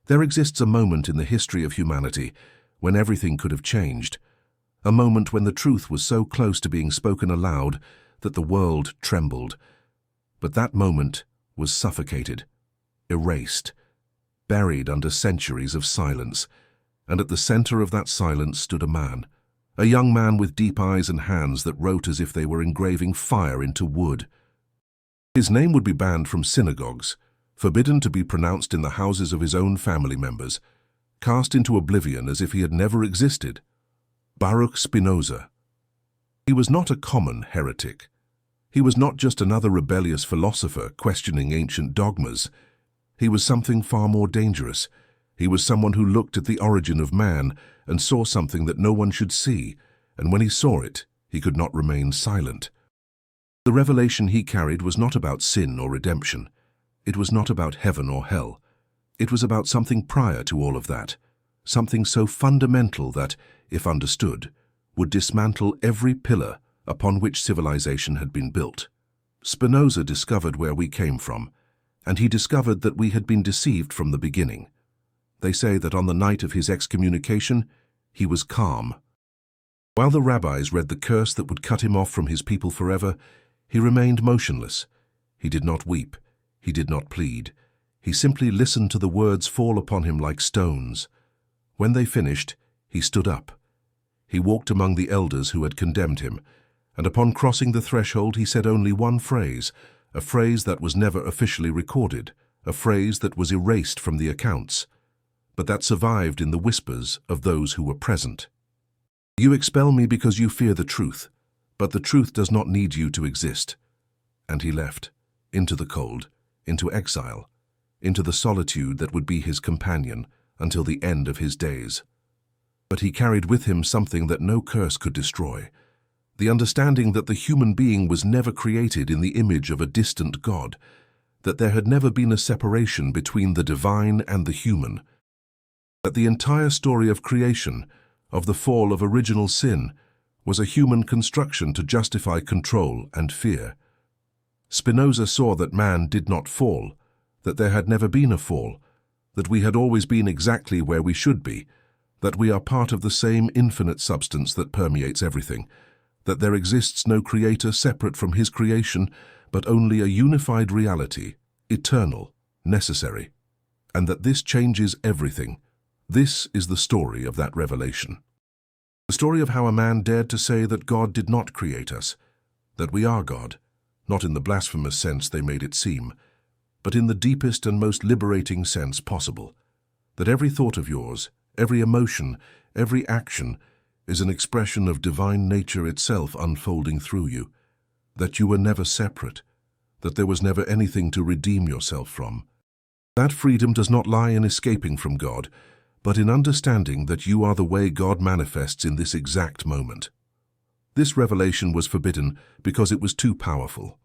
There exists a moment in the history of humanity when everything could have changed, a moment when the truth was so close to being spoken aloud that the world trembled. But that moment was suffocated, erased, buried under centuries of silence, and at the center of that silence stood a man, a young man with deep eyes and hands that wrote as if they were engraving fire into wood. His name would be banned from synagogues, forbidden to be pronounced in the houses of his own family members, cast into oblivion as if he had never existed. Baruch Spinoza. He was not a common heretic. He was not just another rebellious philosopher questioning ancient dogmas. He was something far more dangerous. He was someone who looked at the origin of man and saw something that no one should see, and when he saw it, he could not remain silent. The revelation he carried was not about sin or redemption. It was not about heaven or hell. It was about something prior to all of that, something so fundamental that, if understood, would dismantle every pillar upon which civilization had been built. Spinoza discovered where we came from, and he discovered that we had been deceived from the beginning. They say that on the night of his excommunication, he was calm. While the rabbis read the curse that would cut him off from his people forever, he remained motionless. He did not weep. He did not plead. He simply listened to the words fall upon him like stones. When they finished, he stood up. He walked among the elders who had condemned him, and upon crossing the threshold he said only one phrase, a phrase that was never officially recorded, a phrase that was erased from the accounts, but that survived in the whispers of those who were present. You expel me because you fear the truth, but the truth does not need you to exist. And he left, into the cold, into exile, into the solitude that would be his companion until the end of his days. But he carried with him something that no curse could destroy, the understanding that the human being was never created in the image of a distant God, that there had never been a separation between the divine and the human, that the entire story of creation, of the fall of original sin, was a human construction to justify control and fear. Spinoza saw that man did not fall, that there had never been a fall, that we had always been exactly where we should be, that we are part of the same infinite substance that permeates everything, that there exists no creator separate from his creation, but only a unified reality, eternal, necessary, and that this changes everything. This is the story of that revelation. The story of how a man dared to say that God did not create us, that we are God, not in the blasphemous sense they made it seem, but in the deepest and most liberating sense possible, that every thought of yours, every emotion, every action is an expression of divine nature itself unfolding through you, that you were never separate, that there was never anything to redeem yourself from. That freedom does not lie in escaping from God, but in understanding that you are the way God manifests in this exact moment. This revelation was forbidden because it was too powerful,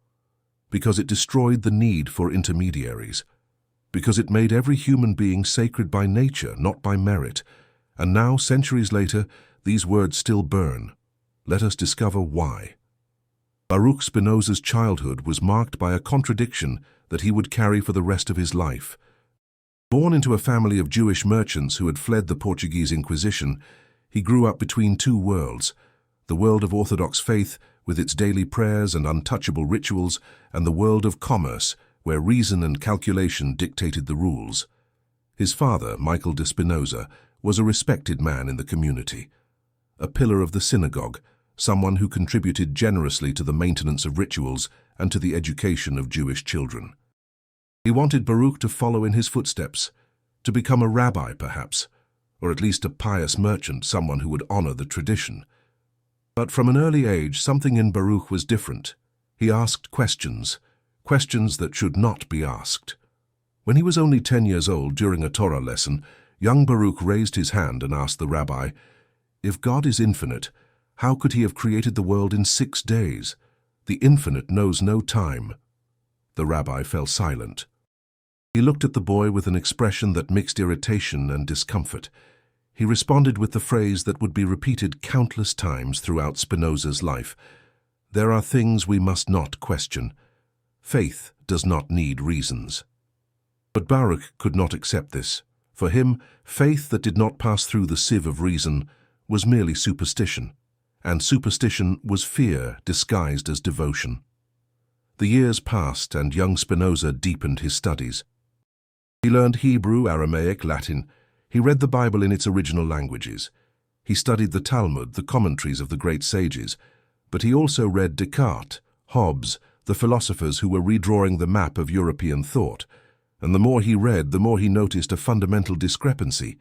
because it destroyed the need for intermediaries, because it made every human being sacred by nature, not by merit. And now, centuries later, these words still burn. Let us discover why. Baruch Spinoza's childhood was marked by a contradiction that he would carry for the rest of his life. Born into a family of Jewish merchants who had fled the Portuguese Inquisition, he grew up between two worlds, the world of Orthodox faith with its daily prayers and untouchable rituals, and the world of commerce, where reason and calculation dictated the rules. His father, Michael de Spinoza, was a respected man in the community, a pillar of the synagogue, someone who contributed generously to the maintenance of rituals and to the education of Jewish children. He wanted Baruch to follow in his footsteps, to become a rabbi perhaps, or at least a pious merchant, someone who would honor the tradition. But from an early age, something in Baruch was different. He asked questions that should not be asked. When he was only 10 years old during a Torah lesson, young Baruch raised his hand and asked the rabbi, "If God is infinite, how could he have created the world in 6 days? The infinite knows no time." The rabbi fell silent. He looked at the boy with an expression that mixed irritation and discomfort. He responded with the phrase that would be repeated countless times throughout Spinoza's life: "There are things we must not question. Faith does not need reasons." But Baruch could not accept this. For him, faith that did not pass through the sieve of reason was merely superstition, and superstition was fear disguised as devotion. The years passed, and young Spinoza deepened his studies. He learned Hebrew, Aramaic, Latin. He read the Bible in its original languages. He studied the Talmud, the commentaries of the great sages, but he also read Descartes, Hobbes, the philosophers who were redrawing the map of European thought. And the more he read, the more he noticed a fundamental discrepancy.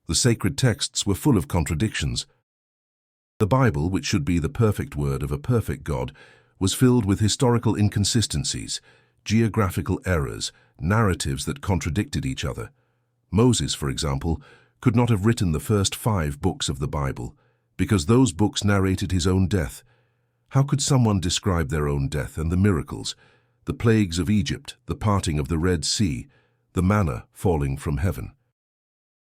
The sacred texts were full of contradictions. The Bible, which should be the perfect word of a perfect God, was filled with historical inconsistencies, geographical errors, narratives that contradicted each other. Moses, for example, could not have written the first 5 books of the Bible, because those books narrated his own death. How could someone describe their own death and the miracles, the plagues of Egypt, the parting of the Red Sea, the manna falling from heaven?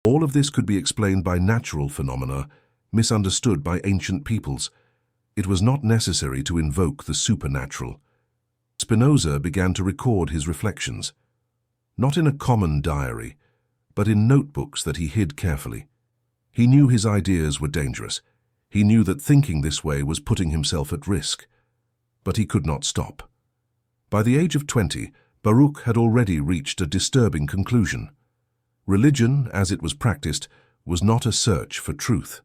All of this could be explained by natural phenomena, misunderstood by ancient peoples. It was not necessary to invoke the supernatural. Spinoza began to record his reflections, not in a common diary, but in notebooks that he hid carefully. He knew his ideas were dangerous. He knew that thinking this way was putting himself at risk. But he could not stop. By the age of 20, Baruch had already reached a disturbing conclusion. Religion, as it was practiced, was not a search for truth.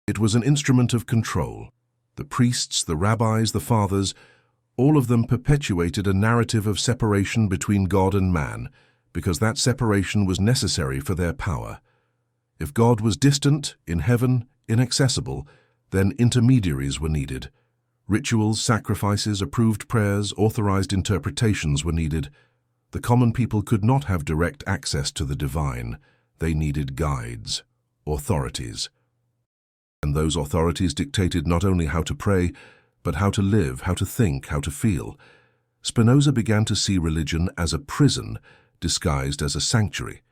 It was an instrument of control. The priests, the rabbis, the fathers, all of them perpetuated a narrative of separation between God and man, because that separation was necessary for their power. If God was distant, in heaven, inaccessible, then intermediaries were needed. Rituals, sacrifices, approved prayers, authorized interpretations were needed. The common people could not have direct access to the divine. They needed guides, authorities. And those authorities dictated not only how to pray, but how to live, how to think, how to feel. Spinoza began to see religion as a prison disguised as a sanctuary.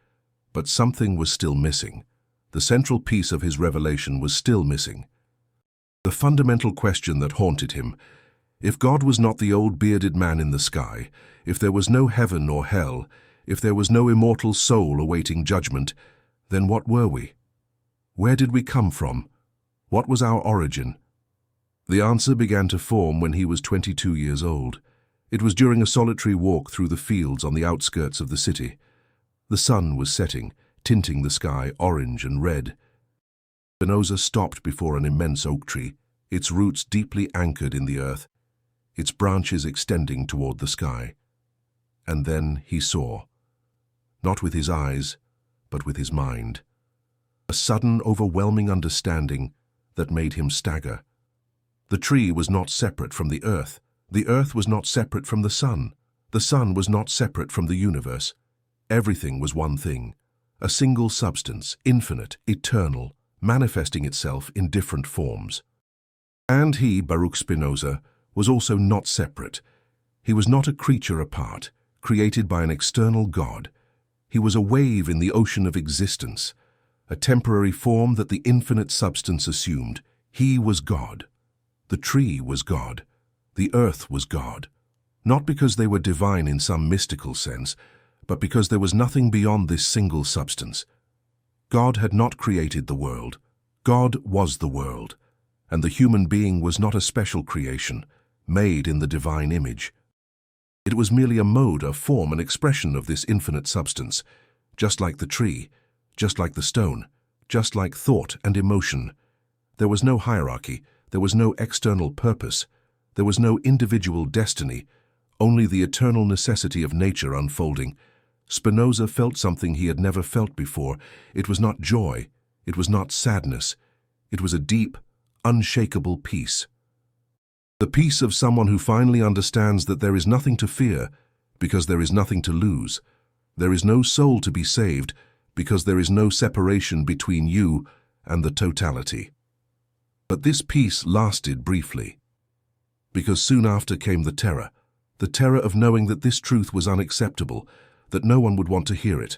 But something was still missing. The central piece of his revelation was still missing. The fundamental question that haunted him: if God was not the old bearded man in the sky, if there was no heaven or hell, if there was no immortal soul awaiting judgment, then what were we? Where did we come from? What was our origin? The answer began to form when he was 22 years old. It was during a solitary walk through the fields on the outskirts of the city. The sun was setting, tinting the sky orange and red. Spinoza stopped before an immense oak tree, its roots deeply anchored in the earth, its branches extending toward the sky. And then he saw, not with his eyes, but with his mind, a sudden, overwhelming understanding that made him stagger. The tree was not separate from the earth was not separate from the sun was not separate from the universe. Everything was one thing, a single substance, infinite, eternal, manifesting itself in different forms. And he, Baruch Spinoza, was also not separate. He was not a creature apart, created by an external God. He was a wave in the ocean of existence, a temporary form that the infinite substance assumed. He was God. The tree was God. The earth was God. Not because they were divine in some mystical sense, but because there was nothing beyond this single substance. God had not created the world. God was the world, and the human being was not a special creation, made in the divine image. It was merely a mode, a form, an expression of this infinite substance, just like the tree, just like the stone, just like thought and emotion. There was no hierarchy, there was no external purpose, there was no individual destiny, only the eternal necessity of nature unfolding. Spinoza felt something he had never felt before. It was not joy, it was not sadness, it was a deep, unshakable peace. The peace of someone who finally understands that there is nothing to fear, because there is nothing to lose. There is no soul to be saved, because there is no separation between you and the totality. But this peace lasted briefly, because soon after came the terror of knowing that this truth was unacceptable, that no one would want to hear it,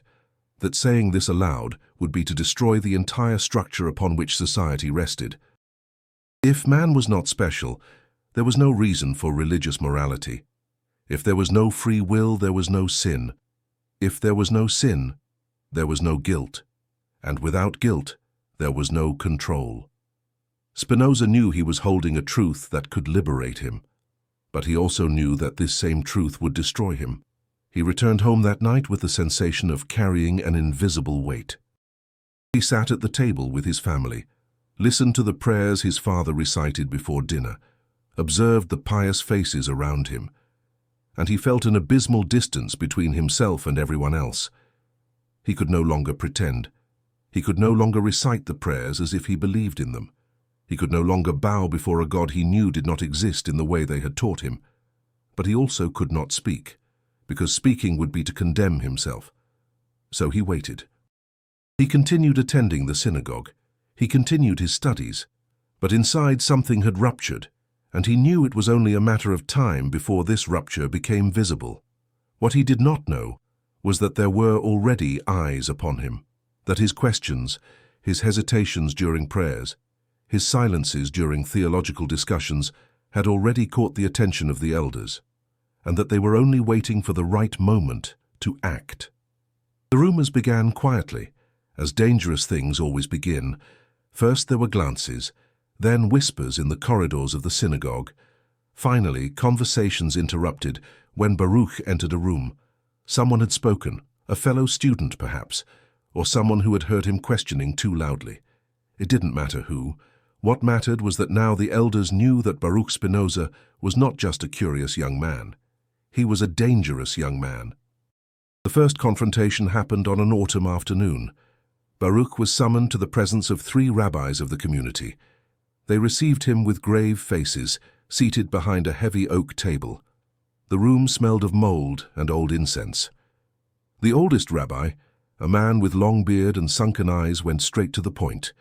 that saying this aloud would be to destroy the entire structure upon which society rested. If man was not special, there was no reason for religious morality. If there was no free will, there was no sin. If there was no sin, there was no guilt, and without guilt, there was no control. Spinoza knew he was holding a truth that could liberate him, but he also knew that this same truth would destroy him. He returned home that night with the sensation of carrying an invisible weight. He sat at the table with his family, listened to the prayers his father recited before dinner, observed the pious faces around him, and he felt an abysmal distance between himself and everyone else. He could no longer pretend. He could no longer recite the prayers as if he believed in them. He could no longer bow before a God he knew did not exist in the way they had taught him. But he also could not speak, because speaking would be to condemn himself. So he waited. He continued attending the synagogue. He continued his studies. But inside something had ruptured, and he knew it was only a matter of time before this rupture became visible. What he did not know was that there were already eyes upon him, that his questions, his hesitations during prayers, his silences during theological discussions had already caught the attention of the elders, and that they were only waiting for the right moment to act. The rumors began quietly, as dangerous things always begin. First there were glances, then whispers in the corridors of the synagogue. Finally, conversations interrupted when Baruch entered a room. Someone had spoken, a fellow student perhaps, or someone who had heard him questioning too loudly. It didn't matter who. What mattered was that now the elders knew that Baruch Spinoza was not just a curious young man. He was a dangerous young man. The first confrontation happened on an autumn afternoon. Baruch was summoned to the presence of 3 rabbis of the community. They received him with grave faces, seated behind a heavy oak table. The room smelled of mold and old incense. The oldest rabbi, a man with long beard and sunken eyes, went straight to the point.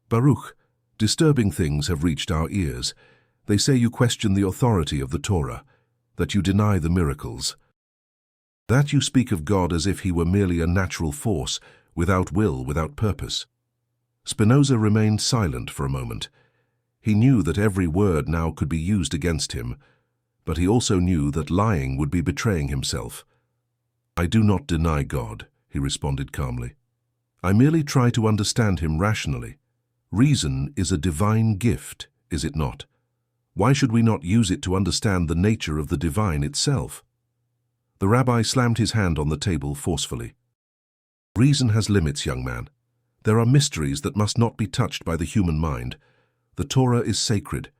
"Baruch, disturbing things have reached our ears. They say you question the authority of the Torah, that you deny the miracles, that you speak of God as if he were merely a natural force, without will, without purpose." Spinoza remained silent for a moment. He knew that every word now could be used against him, but he also knew that lying would be betraying himself. "I do not deny God," he responded calmly. "I merely try to understand him rationally. Reason is a divine gift, is it not? Why should we not use it to understand the nature of the divine itself?" The rabbi slammed his hand on the table forcefully. "Reason has limits, young man. There are mysteries that must not be touched by the human mind. The Torah is sacred.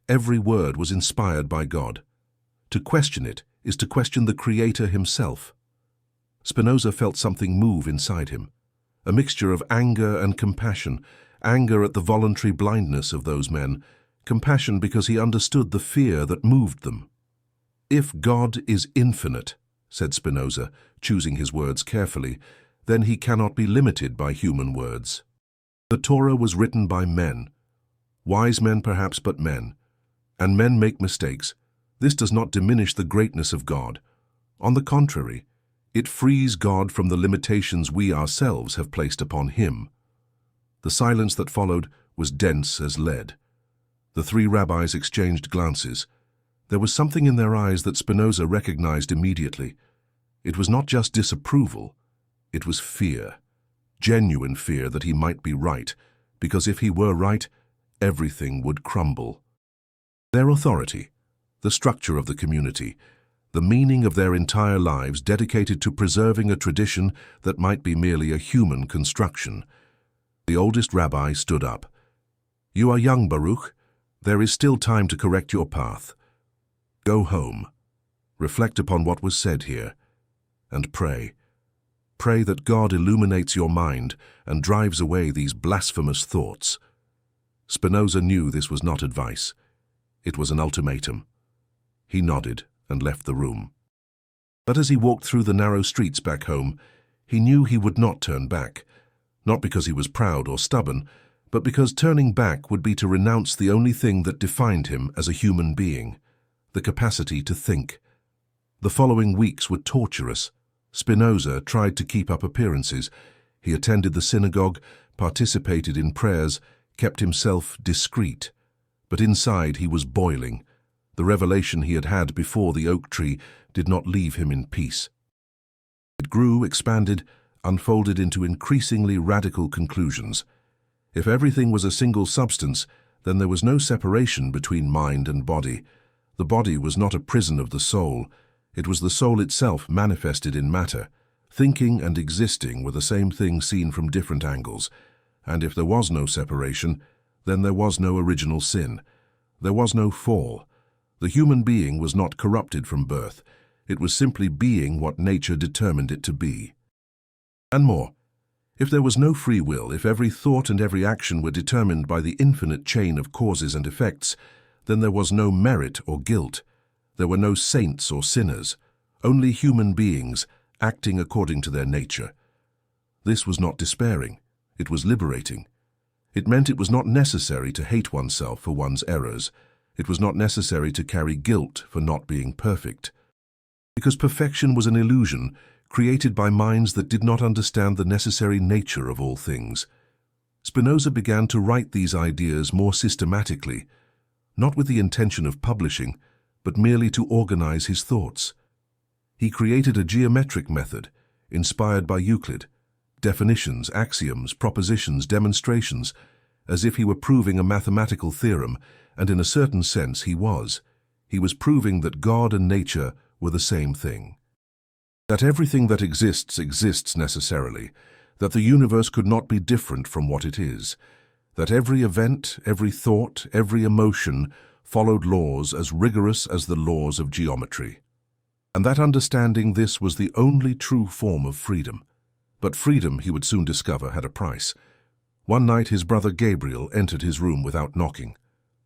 Every word was inspired by God. To question it is to question the Creator himself." Spinoza felt something move inside him, a mixture of anger and compassion, anger at the voluntary blindness of those men, compassion because he understood the fear that moved them. "If God is infinite," said Spinoza, choosing his words carefully, "then he cannot be limited by human words. The Torah was written by men, wise men perhaps, but men, and men make mistakes. This does not diminish the greatness of God. On the contrary, it frees God from the limitations we ourselves have placed upon him." The silence that followed was dense as lead. The 3 rabbis exchanged glances. There was something in their eyes that Spinoza recognized immediately. It was not just disapproval. It was fear, genuine fear that he might be right, because if he were right, everything would crumble. Their authority, the structure of the community, the meaning of their entire lives dedicated to preserving a tradition that might be merely a human construction. The oldest rabbi stood up. "You are young, Baruch. There is still time to correct your path. Go home. Reflect upon what was said here, and pray. Pray that God illuminates your mind and drives away these blasphemous thoughts." Spinoza knew this was not advice. It was an ultimatum. He nodded and left the room. But as he walked through the narrow streets back home, he knew he would not turn back, not because he was proud or stubborn, but because turning back would be to renounce the only thing that defined him as a human being, the capacity to think. The following weeks were torturous. Spinoza tried to keep up appearances. He attended the synagogue, participated in prayers, kept himself discreet. But inside he was boiling. The revelation he had had before the oak tree did not leave him in peace. It grew, expanded, unfolded into increasingly radical conclusions. If everything was a single substance, then there was no separation between mind and body. The body was not a prison of the soul. It was the soul itself manifested in matter. Thinking and existing were the same thing seen from different angles. And if there was no separation, then there was no original sin. There was no fall. The human being was not corrupted from birth. It was simply being what nature determined it to be. And more, if there was no free will, if every thought and every action were determined by the infinite chain of causes and effects, then there was no merit or guilt. There were no saints or sinners, only human beings acting according to their nature. This was not despairing, it was liberating. It meant it was not necessary to hate oneself for one's errors. It was not necessary to carry guilt for not being perfect. Because perfection was an illusion created by minds that did not understand the necessary nature of all things. Spinoza began to write these ideas more systematically, not with the intention of publishing, but merely to organize his thoughts. He created a geometric method, inspired by Euclid, definitions, axioms, propositions, demonstrations, as if he were proving a mathematical theorem, and in a certain sense he was. He was proving that God and nature were the same thing. That everything that exists exists necessarily, that the universe could not be different from what it is, that every event, every thought, every emotion followed laws as rigorous as the laws of geometry. And that understanding this was the only true form of freedom. But freedom, he would soon discover, had a price. One night his brother Gabriel entered his room without knocking.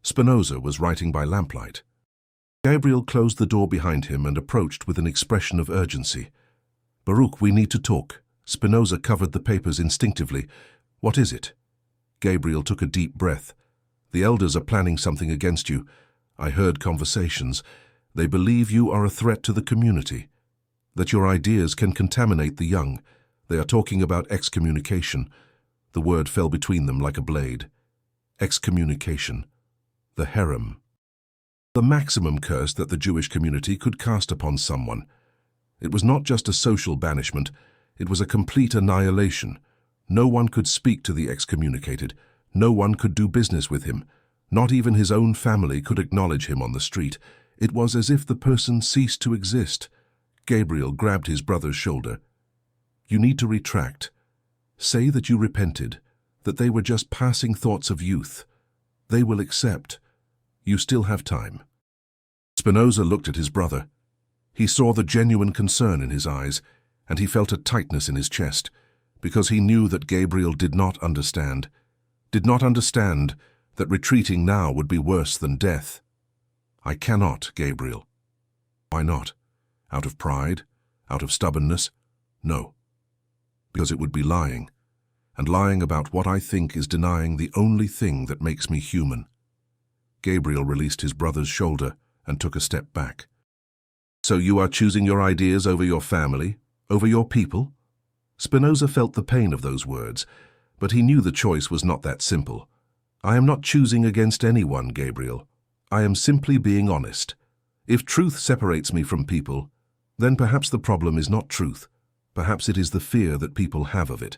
Spinoza was writing by lamplight. Gabriel closed the door behind him and approached with an expression of urgency. "Baruch, we need to talk." Spinoza covered the papers instinctively. "What is it?" Gabriel took a deep breath. "The elders are planning something against you. I heard conversations. They believe you are a threat to the community, that your ideas can contaminate the young. They are talking about excommunication." The word fell between them like a blade. Excommunication. The herem. The maximum curse that the Jewish community could cast upon someone. It was not just a social banishment, it was a complete annihilation. No one could speak to the excommunicated, no one could do business with him, not even his own family could acknowledge him on the street. It was as if the person ceased to exist. Gabriel grabbed his brother's shoulder. "You need to retract. Say that you repented, that they were just passing thoughts of youth. They will accept. You still have time." Spinoza looked at his brother. He saw the genuine concern in his eyes, and he felt a tightness in his chest, because he knew that Gabriel did not understand that retreating now would be worse than death. "I cannot, Gabriel." "Why not? Out of pride? Out of stubbornness?" "No. Because it would be lying, and lying about what I think is denying the only thing that makes me human." Gabriel released his brother's shoulder and took a step back. "So you are choosing your ideas over your family, over your people?" Spinoza felt the pain of those words, but he knew the choice was not that simple. "I am not choosing against anyone, Gabriel. I am simply being honest. If truth separates me from people, then perhaps the problem is not truth. Perhaps it is the fear that people have of it."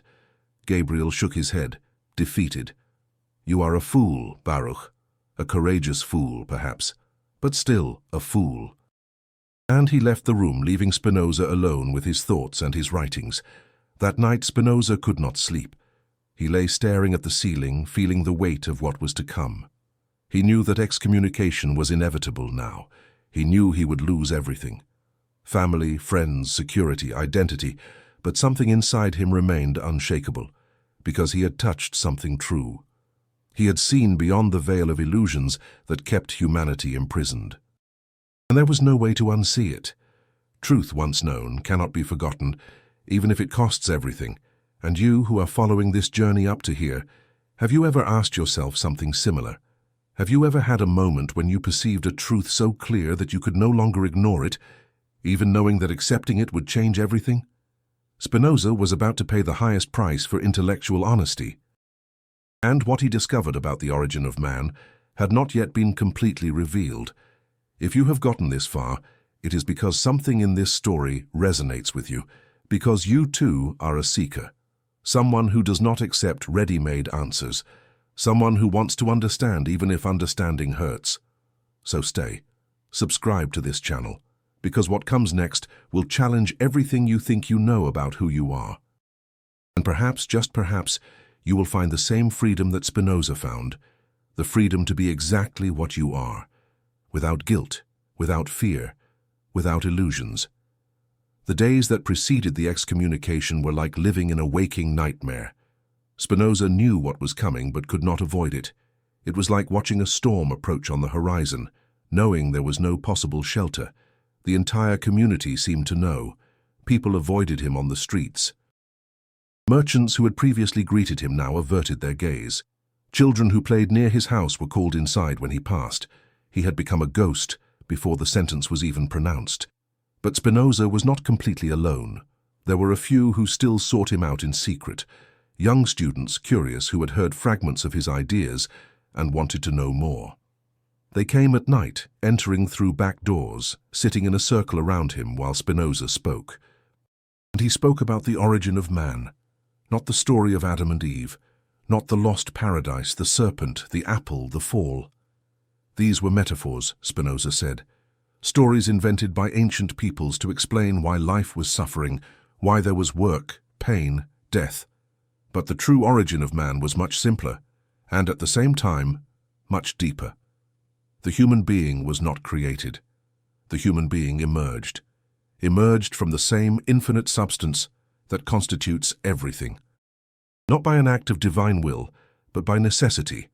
Gabriel shook his head, defeated. "You are a fool, Baruch. A courageous fool, perhaps, but still a fool." And he left the room, leaving Spinoza alone with his thoughts and his writings. That night Spinoza could not sleep. He lay staring at the ceiling, feeling the weight of what was to come. He knew that excommunication was inevitable now. He knew he would lose everything. Family, friends, security, identity, but something inside him remained unshakable, because he had touched something true. He had seen beyond the veil of illusions that kept humanity imprisoned. And there was no way to unsee it. Truth once known cannot be forgotten, even if it costs everything. And you who are following this journey up to here, have you ever asked yourself something similar? Have you ever had a moment when you perceived a truth so clear that you could no longer ignore it, even knowing that accepting it would change everything? Spinoza was about to pay the highest price for intellectual honesty. And what he discovered about the origin of man had not yet been completely revealed. If you have gotten this far, it is because something in this story resonates with you, Because you too are a seeker, someone who does not accept ready-made answers, someone who wants to understand even if understanding hurts. So stay, subscribe to this channel, because what comes next will challenge everything you think you know about who you are. And perhaps, just perhaps, you will find the same freedom that Spinoza found, the freedom to be exactly what you are, without guilt, without fear, without illusions. The days that preceded the excommunication were like living in a waking nightmare. Spinoza knew what was coming but could not avoid it. It was like watching a storm approach on the horizon, knowing there was no possible shelter. The entire community seemed to know. People avoided him on the streets. Merchants who had previously greeted him now averted their gaze. Children who played near his house were called inside when he passed. He had become a ghost before the sentence was even pronounced. But Spinoza was not completely alone. There were a few who still sought him out in secret, young students curious who had heard fragments of his ideas and wanted to know more. They came at night, entering through back doors, sitting in a circle around him while Spinoza spoke. And he spoke about the origin of man, not the story of Adam and Eve, not the lost paradise, the serpent, the apple, the fall. These were metaphors, Spinoza said. Stories invented by ancient peoples to explain why life was suffering, why there was work, pain, death. But the true origin of man was much simpler, and at the same time, much deeper. The human being was not created. The human being emerged from the same infinite substance that constitutes everything. Not by an act of divine will, but by necessity.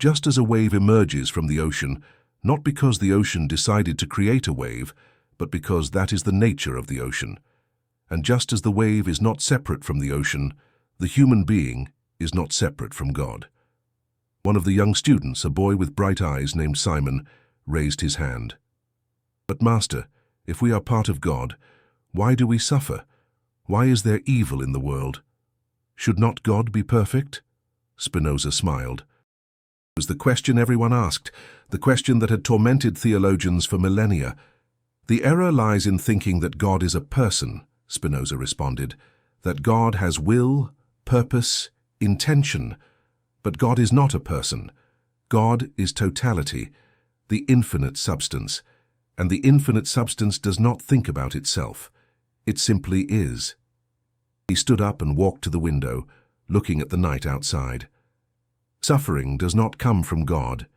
Just as a wave emerges from the ocean, not because the ocean decided to create a wave, but because that is the nature of the ocean. And just as the wave is not separate from the ocean, the human being is not separate from God. One of the young students, a boy with bright eyes named Simon, raised his hand. But Master, if we are part of God, why do we suffer? Why is there evil in the world? Should not God be perfect? Spinoza smiled. It was the question everyone asked, the question that had tormented theologians for millennia. The error lies in thinking that God is a person, Spinoza responded, that God has will, purpose, intention. But God is not a person. God is totality, the infinite substance, and the infinite substance does not think about itself. It simply is. He stood up and walked to the window, looking at the night outside. Suffering does not come from God.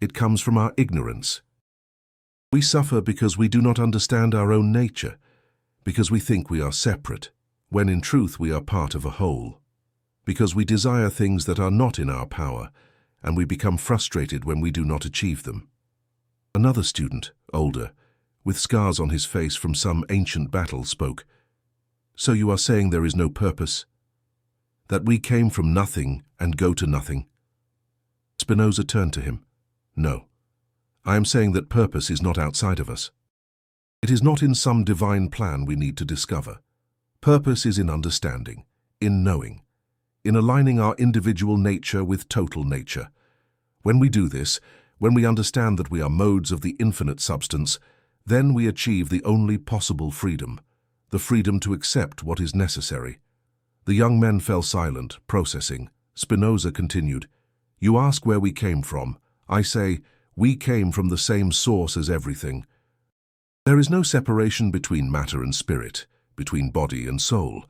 It comes from our ignorance. We suffer because we do not understand our own nature, because we think we are separate, when in truth we are part of a whole, because we desire things that are not in our power, and we become frustrated when we do not achieve them. Another student, older, with scars on his face from some ancient battle, spoke. So you are saying there is no purpose? That we came from nothing and go to nothing? Spinoza turned to him. No. I am saying that purpose is not outside of us. It is not in some divine plan we need to discover. Purpose is in understanding, in knowing, in aligning our individual nature with total nature. When we do this, when we understand that we are modes of the infinite substance, then we achieve the only possible freedom, the freedom to accept what is necessary. The young men fell silent, processing. Spinoza continued, You ask where we came from. I say, we came from the same source as everything. There is no separation between matter and spirit, between body and soul.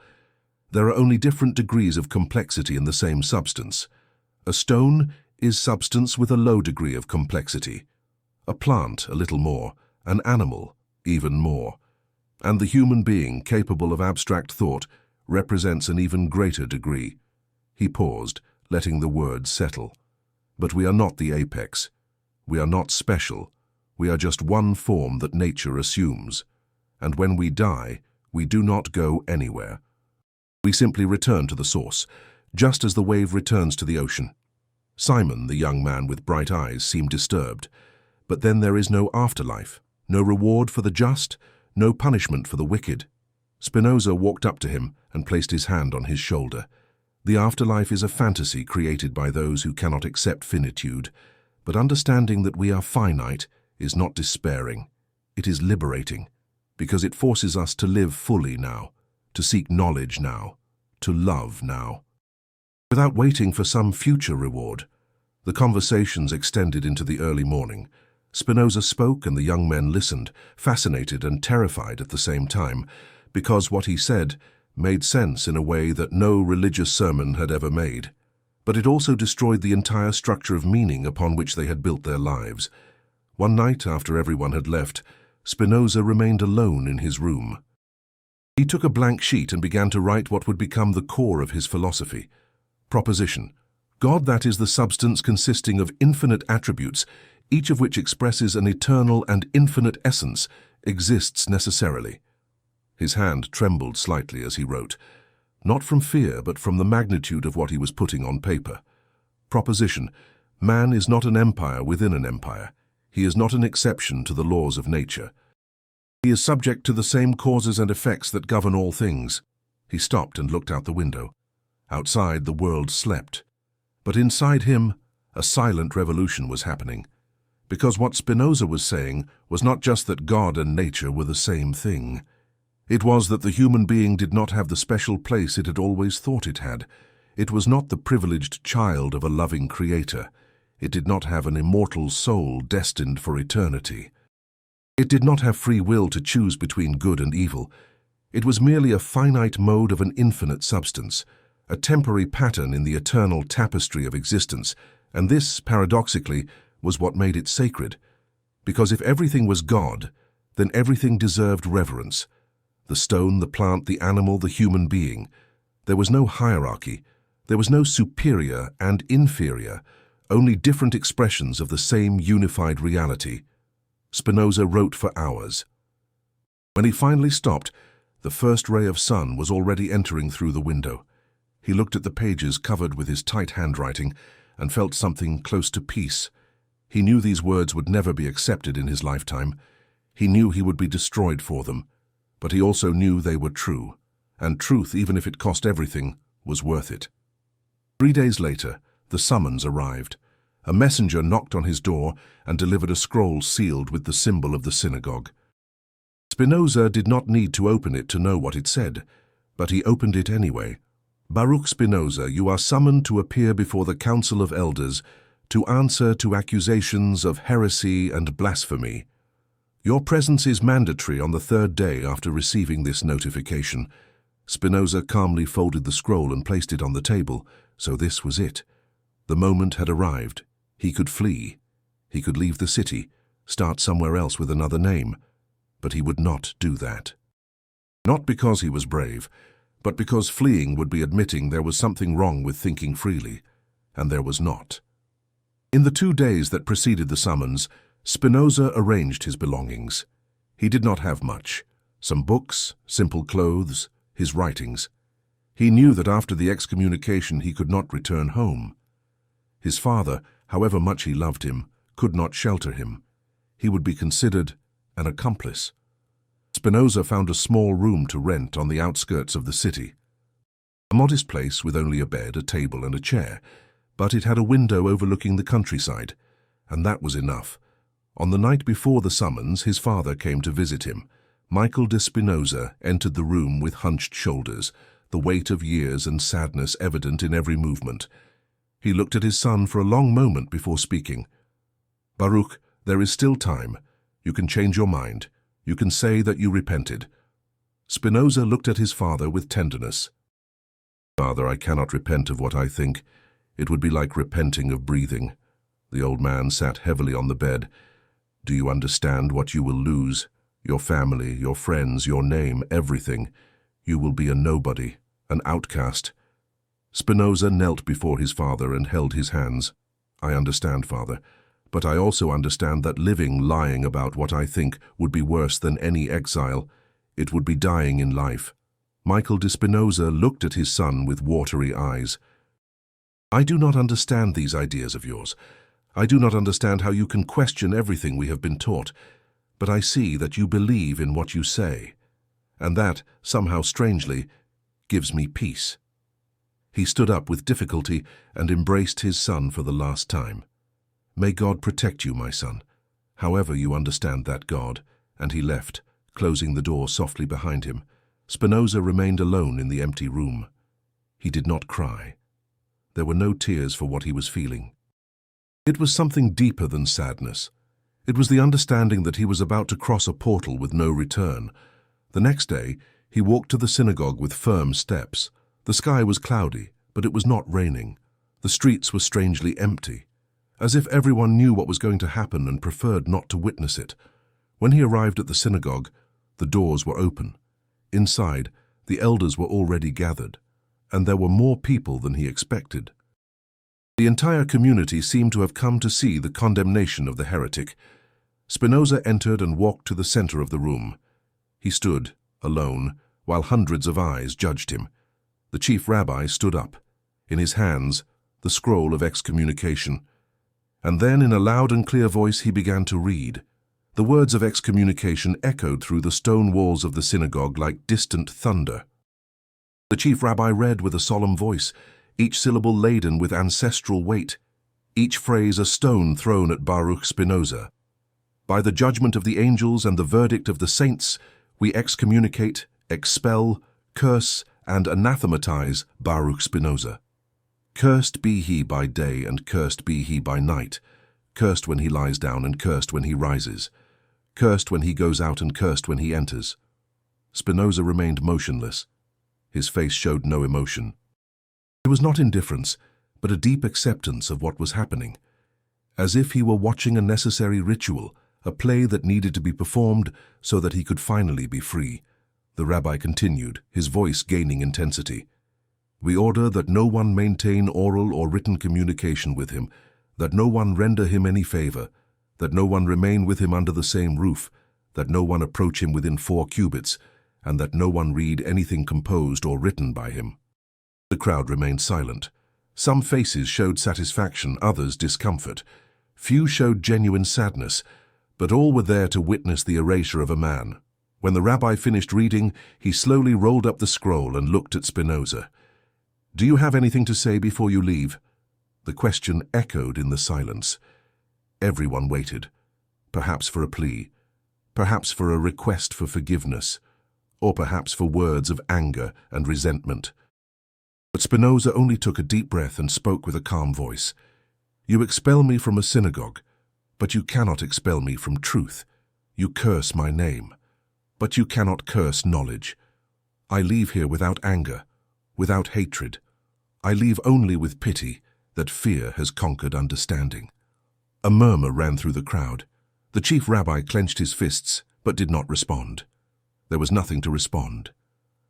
There are only different degrees of complexity in the same substance. A stone is substance with a low degree of complexity. A plant, a little more. An animal, even more. And the human being, capable of abstract thought, represents an even greater degree. He paused, letting the words settle. But we are not the apex. We are not special. We are just one form that nature assumes. And when we die, we do not go anywhere. We simply return to the source, just as the wave returns to the ocean. Simon, the young man with bright eyes, seemed disturbed. But then there is no afterlife, no reward for the just, no punishment for the wicked. Spinoza walked up to him and placed his hand on his shoulder. The afterlife is a fantasy created by those who cannot accept finitude, but understanding that we are finite is not despairing. It is liberating, because it forces us to live fully now, to seek knowledge now, to love now. Without waiting for some future reward, the conversations extended into the early morning. Spinoza spoke and the young men listened, fascinated and terrified at the same time, because what he said made sense in a way that no religious sermon had ever made. But it also destroyed the entire structure of meaning upon which they had built their lives. One night, after everyone had left, Spinoza remained alone in his room. He took a blank sheet and began to write what would become the core of his philosophy. Proposition: God, that is the substance consisting of infinite attributes, each of which expresses an eternal and infinite essence, exists necessarily. His hand trembled slightly as he wrote, not from fear but from the magnitude of what he was putting on paper. Proposition: man is not an empire within an empire. He is not an exception to the laws of nature. He is subject to the same causes and effects that govern all things. He stopped and looked out the window. Outside, the world slept. But inside him, a silent revolution was happening. Because what Spinoza was saying was not just that God and nature were the same thing. It was that the human being did not have the special place it had always thought it had. It was not the privileged child of a loving creator. It did not have an immortal soul destined for eternity. It did not have free will to choose between good and evil. It was merely a finite mode of an infinite substance, a temporary pattern in the eternal tapestry of existence, and this, paradoxically, was what made it sacred. Because if everything was God, then everything deserved reverence. The stone, the plant, the animal, the human being. There was no hierarchy. There was no superior and inferior, only different expressions of the same unified reality. Spinoza wrote for hours. When he finally stopped, the first ray of sun was already entering through the window. He looked at the pages covered with his tight handwriting and felt something close to peace. He knew these words would never be accepted in his lifetime. He knew he would be destroyed for them. But he also knew they were true, and truth, even if it cost everything, was worth it. 3 days later, the summons arrived. A messenger knocked on his door and delivered a scroll sealed with the symbol of the synagogue. Spinoza did not need to open it to know what it said, but he opened it anyway. Baruch Spinoza, you are summoned to appear before the Council of Elders to answer to accusations of heresy and blasphemy. Your presence is mandatory on the 3rd day after receiving this notification. Spinoza calmly folded the scroll and placed it on the table, so this was it. The moment had arrived. He could flee. He could leave the city, start somewhere else with another name. But he would not do that. Not because he was brave, but because fleeing would be admitting there was something wrong with thinking freely, and there was not. In the 2 days that preceded the summons, Spinoza arranged his belongings. He did not have much. Some books, simple clothes, his writings. He knew that after the excommunication he could not return home. His father, however much he loved him, could not shelter him. He would be considered an accomplice. Spinoza found a small room to rent on the outskirts of the city. A modest place with only a bed, a table and a chair, but it had a window overlooking the countryside, and that was enough. On the night before the summons, his father came to visit him. Michael de Spinoza entered the room with hunched shoulders, the weight of years and sadness evident in every movement. He looked at his son for a long moment before speaking. Baruch, there is still time. You can change your mind. You can say that you repented. Spinoza looked at his father with tenderness. Father, I cannot repent of what I think. It would be like repenting of breathing. The old man sat heavily on the bed. Do you understand what you will lose? Your family, your friends, your name, everything. You will be a nobody, an outcast. Spinoza knelt before his father and held his hands. I understand, Father, but I also understand that living lying about what I think would be worse than any exile. It would be dying in life. Michael de Spinoza looked at his son with watery eyes. I do not understand these ideas of yours. I do not understand how you can question everything we have been taught, but I see that you believe in what you say, and that, somehow strangely, gives me peace. He stood up with difficulty and embraced his son for the last time. May God protect you, my son, however you understand that God, and he left, closing the door softly behind him. Spinoza remained alone in the empty room. He did not cry. There were no tears for what he was feeling. It was something deeper than sadness. It was the understanding that he was about to cross a portal with no return. The next day, he walked to the synagogue with firm steps. The sky was cloudy, but it was not raining. The streets were strangely empty, as if everyone knew what was going to happen and preferred not to witness it. When he arrived at the synagogue, the doors were open. Inside, the elders were already gathered, and there were more people than he expected. The entire community seemed to have come to see the condemnation of the heretic. Spinoza entered and walked to the center of the room. He stood, alone, while hundreds of eyes judged him. The chief rabbi stood up, in his hands the scroll of excommunication. And then, in a loud and clear voice, he began to read. The words of excommunication echoed through the stone walls of the synagogue like distant thunder. The chief rabbi read with a solemn voice, each syllable laden with ancestral weight, each phrase a stone thrown at Baruch Spinoza. By the judgment of the angels and the verdict of the saints, we excommunicate, expel, curse, and anathematize Baruch Spinoza. Cursed be he by day and cursed be he by night, cursed when he lies down and cursed when he rises, cursed when he goes out and cursed when he enters. Spinoza remained motionless. His face showed no emotion. It was not indifference, but a deep acceptance of what was happening, as if he were watching a necessary ritual, a play that needed to be performed so that he could finally be free. The rabbi continued, his voice gaining intensity. We order that no one maintain oral or written communication with him, that no one render him any favor, that no one remain with him under the same roof, that no one approach him within 4 cubits, and that no one read anything composed or written by him. The crowd remained silent. Some faces showed satisfaction, others discomfort. Few showed genuine sadness, but all were there to witness the erasure of a man. When the rabbi finished reading, he slowly rolled up the scroll and looked at Spinoza. Do you have anything to say before you leave? The question echoed in the silence. Everyone waited, perhaps for a plea, perhaps for a request for forgiveness, or perhaps for words of anger and resentment. But Spinoza only took a deep breath and spoke with a calm voice. You expel me from a synagogue, but you cannot expel me from truth. You curse my name, but you cannot curse knowledge. I leave here without anger, without hatred. I leave only with pity that fear has conquered understanding. A murmur ran through the crowd. The chief rabbi clenched his fists, but did not respond. There was nothing to respond.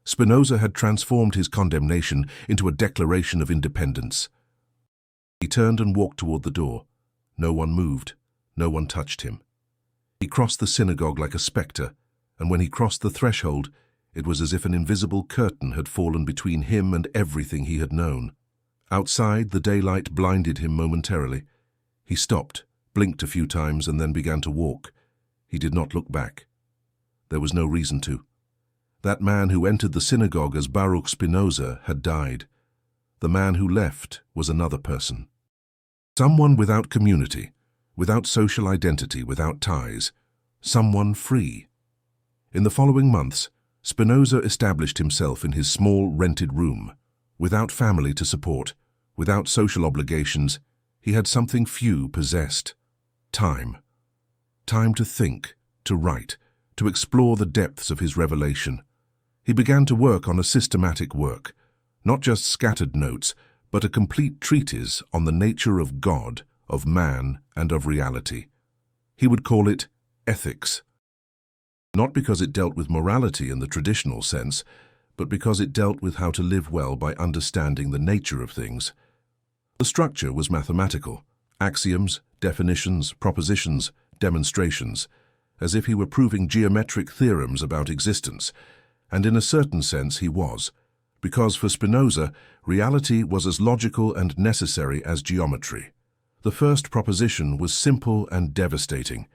Spinoza had transformed his condemnation into a declaration of independence. He turned and walked toward the door. No one moved. No one touched him. He crossed the synagogue like a spectre, and when he crossed the threshold, it was as if an invisible curtain had fallen between him and everything he had known. Outside, the daylight blinded him momentarily. He stopped, blinked a few times, and then began to walk. He did not look back. There was no reason to. That man who entered the synagogue as Baruch Spinoza had died. The man who left was another person. Someone without community, without social identity, without ties. Someone free. In the following months, Spinoza established himself in his small rented room. Without family to support, without social obligations, he had something few possessed. Time. Time to think, to write, to explore the depths of his revelation. He began to work on a systematic work, not just scattered notes, but a complete treatise on the nature of God, of man, and of reality. He would call it ethics. Not because it dealt with morality in the traditional sense, but because it dealt with how to live well by understanding the nature of things. The structure was mathematical: axioms, definitions, propositions, demonstrations, as if he were proving geometric theorems about existence. And in a certain sense he was, because for Spinoza, reality was as logical and necessary as geometry. The first proposition was simple and devastating.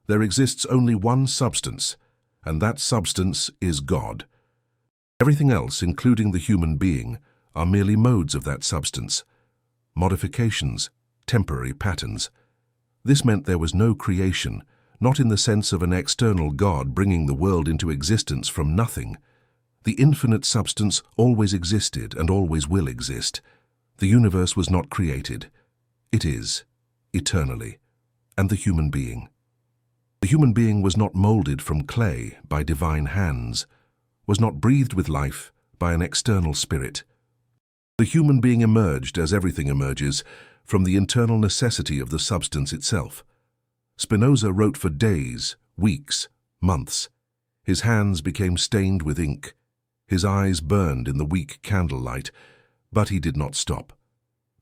There exists only one substance, and that substance is God. Everything else, including the human being, are merely modes of that substance, modifications, temporary patterns. This meant there was no creation, not in the sense of an external God bringing the world into existence from nothing. The infinite substance always existed and always will exist. The universe was not created. It is, eternally, and the human being. The human being was not molded from clay by divine hands, was not breathed with life by an external spirit. The human being emerged, as everything emerges, from the internal necessity of the substance itself. Spinoza wrote for days, weeks, months. His hands became stained with ink. His eyes burned in the weak candlelight, but he did not stop,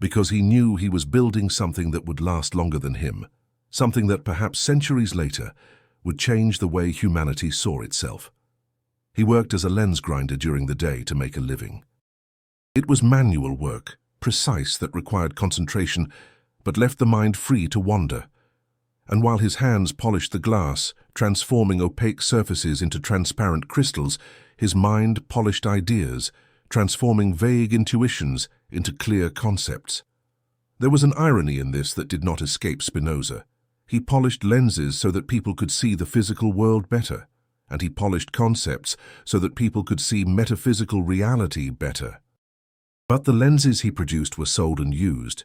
because he knew he was building something that would last longer than him, something that perhaps centuries later would change the way humanity saw itself. He worked as a lens grinder during the day to make a living. It was manual work, precise, that required concentration, but left the mind free to wander. And while his hands polished the glass, transforming opaque surfaces into transparent crystals, his mind polished ideas, transforming vague intuitions into clear concepts. There was an irony in this that did not escape Spinoza. He polished lenses so that people could see the physical world better, and he polished concepts so that people could see metaphysical reality better. But the lenses he produced were sold and used.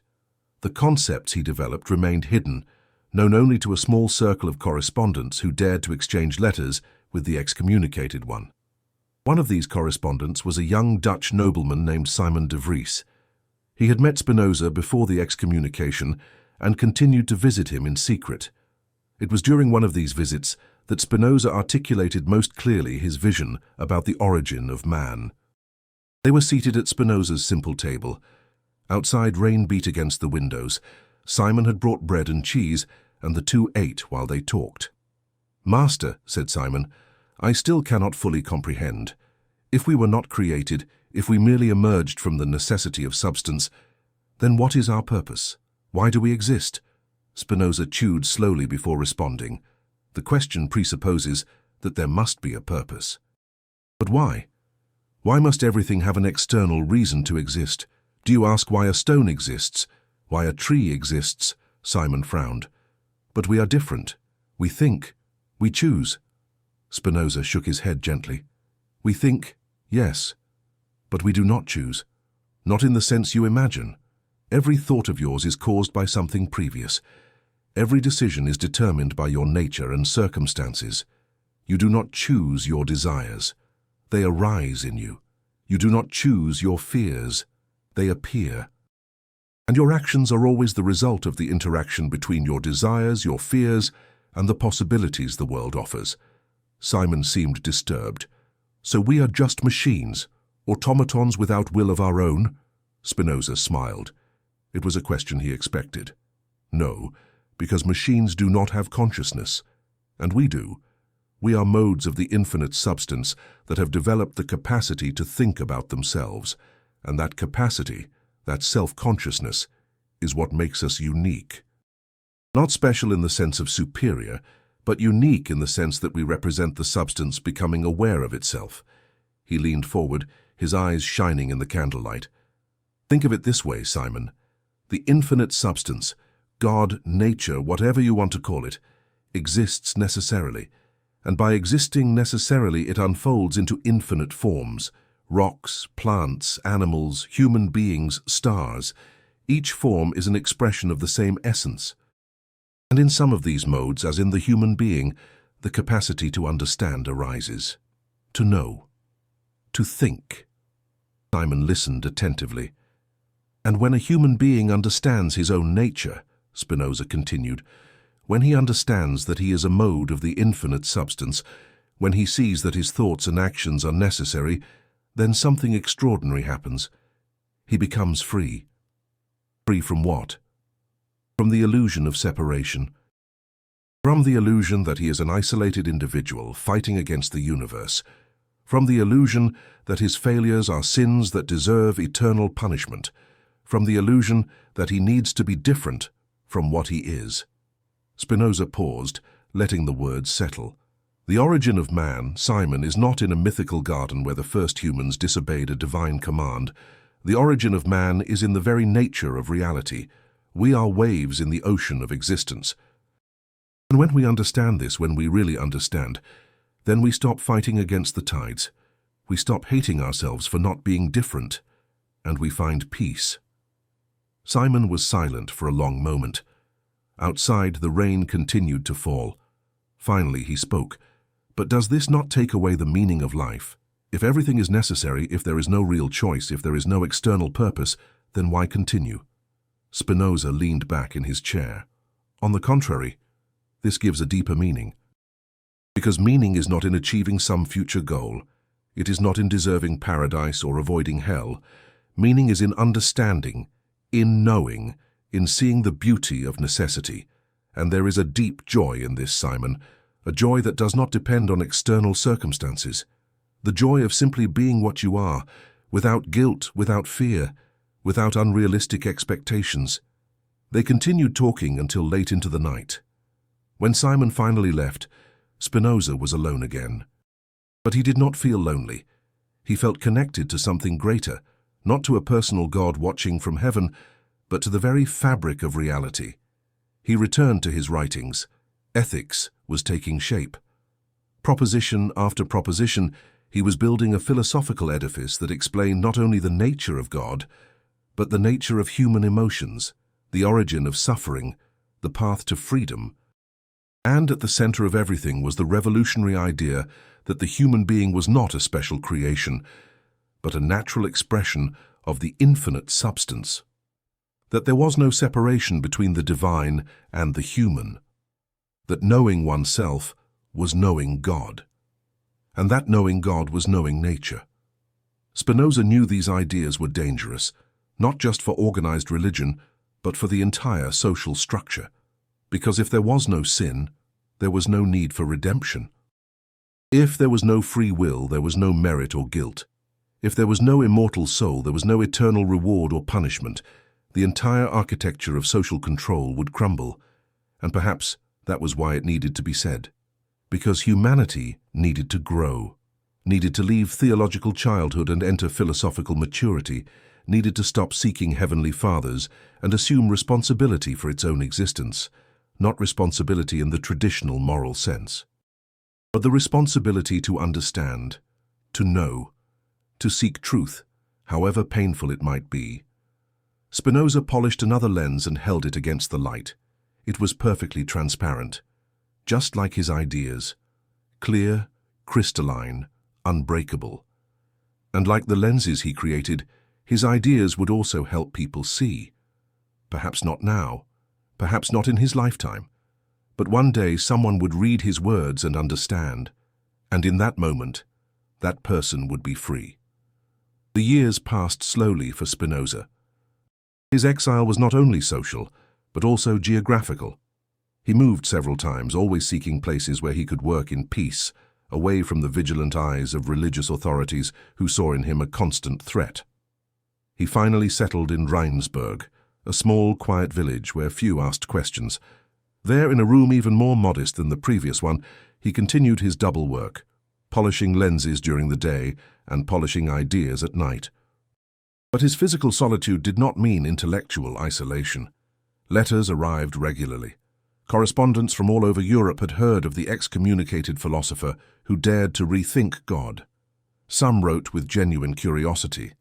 The concepts he developed remained hidden, known only to a small circle of correspondents who dared to exchange letters with the excommunicated one. One of these correspondents was a young Dutch nobleman named Simon de Vries. He had met Spinoza before the excommunication and continued to visit him in secret. It was during one of these visits that Spinoza articulated most clearly his vision about the origin of man. They were seated at Spinoza's simple table. Outside, rain beat against the windows. Simon had brought bread and cheese, and the two ate while they talked. "Master," said Simon, "I still cannot fully comprehend. If we were not created, if we merely emerged from the necessity of substance, then what is our purpose? Why do we exist?" Spinoza chewed slowly before responding. The question presupposes that there must be a purpose. But why? Why must everything have an external reason to exist? Do you ask why a stone exists? Why a tree exists? Simon frowned. But we are different. We think. We choose. Spinoza shook his head gently. We think, yes, but we do not choose. Not in the sense you imagine. Every thought of yours is caused by something previous. Every decision is determined by your nature and circumstances. You do not choose your desires. They arise in you. You do not choose your fears. They appear. And your actions are always the result of the interaction between your desires, your fears, and the possibilities the world offers. Simon seemed disturbed. So we are just machines, automatons without will of our own? Spinoza smiled. It was a question he expected. No, because machines do not have consciousness, and we do. We are modes of the infinite substance that have developed the capacity to think about themselves, and that capacity, that self-consciousness, is what makes us unique. Not special in the sense of superior, but unique in the sense that we represent the substance becoming aware of itself. He leaned forward, his eyes shining in the candlelight. Think of it this way, Simon. The infinite substance, God, nature, whatever you want to call it, exists necessarily, and by existing necessarily it unfolds into infinite forms. Rocks, plants, animals, human beings, stars. Each form is an expression of the same essence. And in some of these modes, as in the human being, the capacity to understand arises. To know. To think. Simon listened attentively. And when a human being understands his own nature, Spinoza continued, when he understands that he is a mode of the infinite substance, when he sees that his thoughts and actions are necessary, then something extraordinary happens. He becomes free. Free from what? From the illusion of separation. From the illusion that he is an isolated individual fighting against the universe. From the illusion that his failures are sins that deserve eternal punishment. From the illusion that he needs to be different from what he is. Spinoza paused, letting the words settle. The origin of man, Simon, is not in a mythical garden where the first humans disobeyed a divine command. The origin of man is in the very nature of reality. We are waves in the ocean of existence. And when we understand this, when we really understand, then we stop fighting against the tides. we stop hating ourselves for not being different, and we find peace. Simon was silent for a long moment. Outside, the rain continued to fall. Finally, he spoke. But does this not take away the meaning of life? If everything is necessary, if there is no real choice, if there is no external purpose, then why continue? Spinoza leaned back in his chair. On the contrary, this gives a deeper meaning. Because meaning is not in achieving some future goal. It is not in deserving paradise or avoiding hell. Meaning is in understanding, in knowing, in seeing the beauty of necessity. And there is a deep joy in this, Simon, a joy that does not depend on external circumstances. The joy of simply being what you are, without guilt, without fear, without unrealistic expectations. They continued talking until late into the night. When Simon finally left, Spinoza was alone again. But he did not feel lonely. He felt connected to something greater, not to a personal God watching from heaven, but to the very fabric of reality. He returned to his writings. Ethics was taking shape. Proposition after proposition, he was building a philosophical edifice that explained not only the nature of God, but the nature of human emotions, the origin of suffering, the path to freedom. And at the center of everything was the revolutionary idea that the human being was not a special creation, but a natural expression of the infinite substance. That there was no separation between the divine and the human. That knowing oneself was knowing God. And that knowing God was knowing nature. Spinoza knew these ideas were dangerous, not just for organized religion, but for the entire social structure. Because if there was no sin, there was no need for redemption. If there was no free will, there was no merit or guilt. If there was no immortal soul, there was no eternal reward or punishment. The entire architecture of social control would crumble, and perhaps that was why it needed to be said. Because humanity needed to grow, needed to leave theological childhood and enter philosophical maturity, needed to stop seeking heavenly fathers and assume responsibility for its own existence, not responsibility in the traditional moral sense, but the responsibility to understand, to know, to seek truth, however painful it might be. Spinoza polished another lens and held it against the light. It was perfectly transparent, just like his ideas, clear, crystalline, unbreakable. And like the lenses he created, his ideas would also help people see. Perhaps not now, perhaps not in his lifetime, but one day someone would read his words and understand, and in that moment, that person would be free. The years passed slowly for Spinoza. His exile was not only social, but also geographical. He moved several times, always seeking places where he could work in peace, away from the vigilant eyes of religious authorities who saw in him a constant threat. He finally settled in Rheinsberg, a small, quiet village where few asked questions. There, in a room even more modest than the previous one, he continued his double work, polishing lenses during the day and polishing ideas at night. But his physical solitude did not mean intellectual isolation. Letters arrived regularly. Correspondents from all over Europe had heard of the excommunicated philosopher who dared to rethink God. Some wrote with genuine curiosity,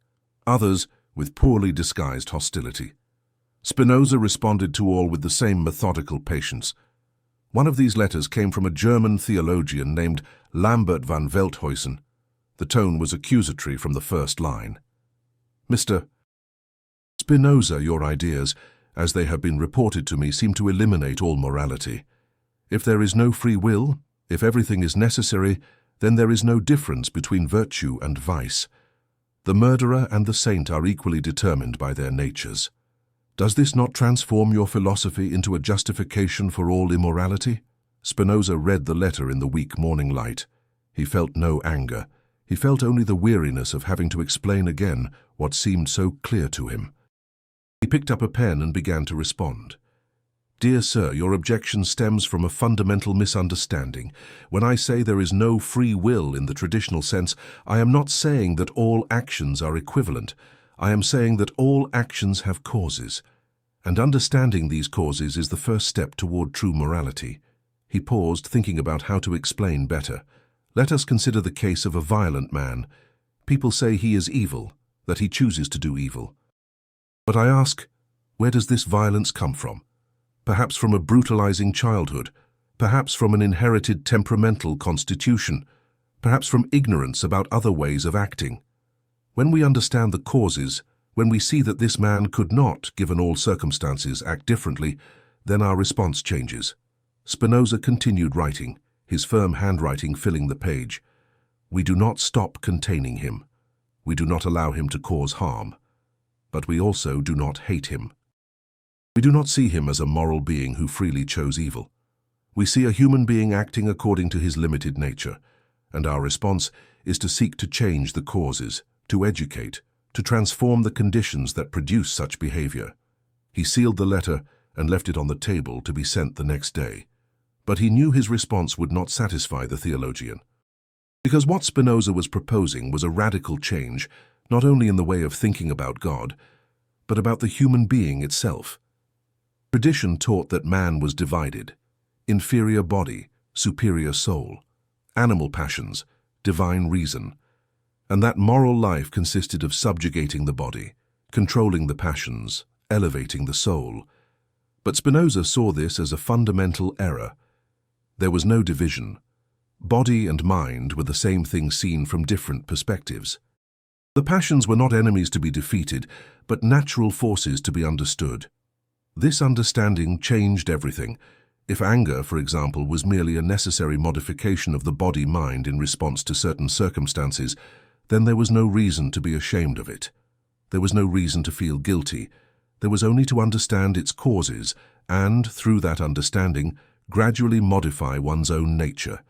others with poorly disguised hostility. Spinoza responded to all with the same methodical patience. One of these letters came from a German theologian named Lambert van Velthuizen. The tone was accusatory from the first line. Mr. Spinoza, your ideas, as they have been reported to me, seem to eliminate all morality. If there is no free will, if everything is necessary, then there is no difference between virtue and vice. The murderer and the saint are equally determined by their natures. Does this not transform your philosophy into a justification for all immorality? Spinoza read the letter in the weak morning light. He felt no anger. He felt only the weariness of having to explain again what seemed so clear to him. He picked up a pen and began to respond. Dear sir, your objection stems from a fundamental misunderstanding. When I say there is no free will in the traditional sense, I am not saying that all actions are equivalent. I am saying that all actions have causes, and understanding these causes is the first step toward true morality. He paused, thinking about how to explain better. Let us consider the case of a violent man. People say he is evil, that he chooses to do evil. But I ask, where does this violence come from? Perhaps from a brutalizing childhood, perhaps from an inherited temperamental constitution, perhaps from ignorance about other ways of acting. When we understand the causes, when we see that this man could not, given all circumstances, act differently, then our response changes. Spinoza continued writing, his firm handwriting filling the page. We do not stop containing him. We do not allow him to cause harm. But we also do not hate him. We do not see him as a moral being who freely chose evil. We see a human being acting according to his limited nature, and our response is to seek to change the causes, to educate, to transform the conditions that produce such behavior. He sealed the letter and left it on the table to be sent the next day. But he knew his response would not satisfy the theologian. Because what Spinoza was proposing was a radical change, not only in the way of thinking about God, but about the human being itself. Tradition taught that man was divided: inferior body, superior soul, animal passions, divine reason, and that moral life consisted of subjugating the body, controlling the passions, elevating the soul. But Spinoza saw this as a fundamental error. There was no division. Body and mind were the same thing seen from different perspectives. The passions were not enemies to be defeated, but natural forces to be understood. This understanding changed everything. If anger, for example, was merely a necessary modification of the body-mind in response to certain circumstances, then there was no reason to be ashamed of it. There was no reason to feel guilty. There was only to understand its causes and, through that understanding, gradually modify one's own nature.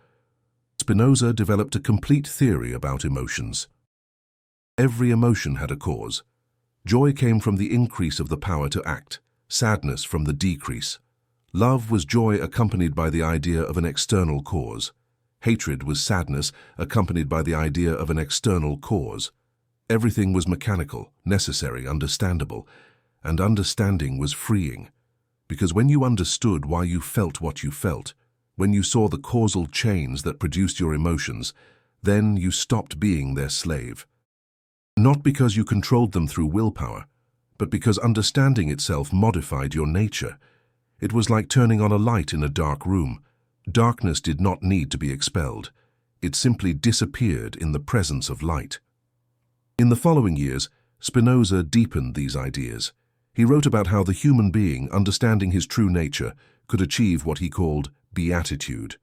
Spinoza developed a complete theory about emotions. Every emotion had a cause. Joy came from the increase of the power to act, sadness from the decrease. Love was joy accompanied by the idea of an external cause. Hatred was sadness accompanied by the idea of an external cause. Everything was mechanical, necessary, understandable, and understanding was freeing. Because when you understood why you felt what you felt, when you saw the causal chains that produced your emotions, then you stopped being their slave. Not because you controlled them through willpower, but because understanding itself modified your nature. It was like turning on a light in a dark room. Darkness did not need to be expelled. It simply disappeared in the presence of light. In the following years, Spinoza deepened these ideas. He wrote about how the human being, understanding his true nature, could achieve what he called beatitude.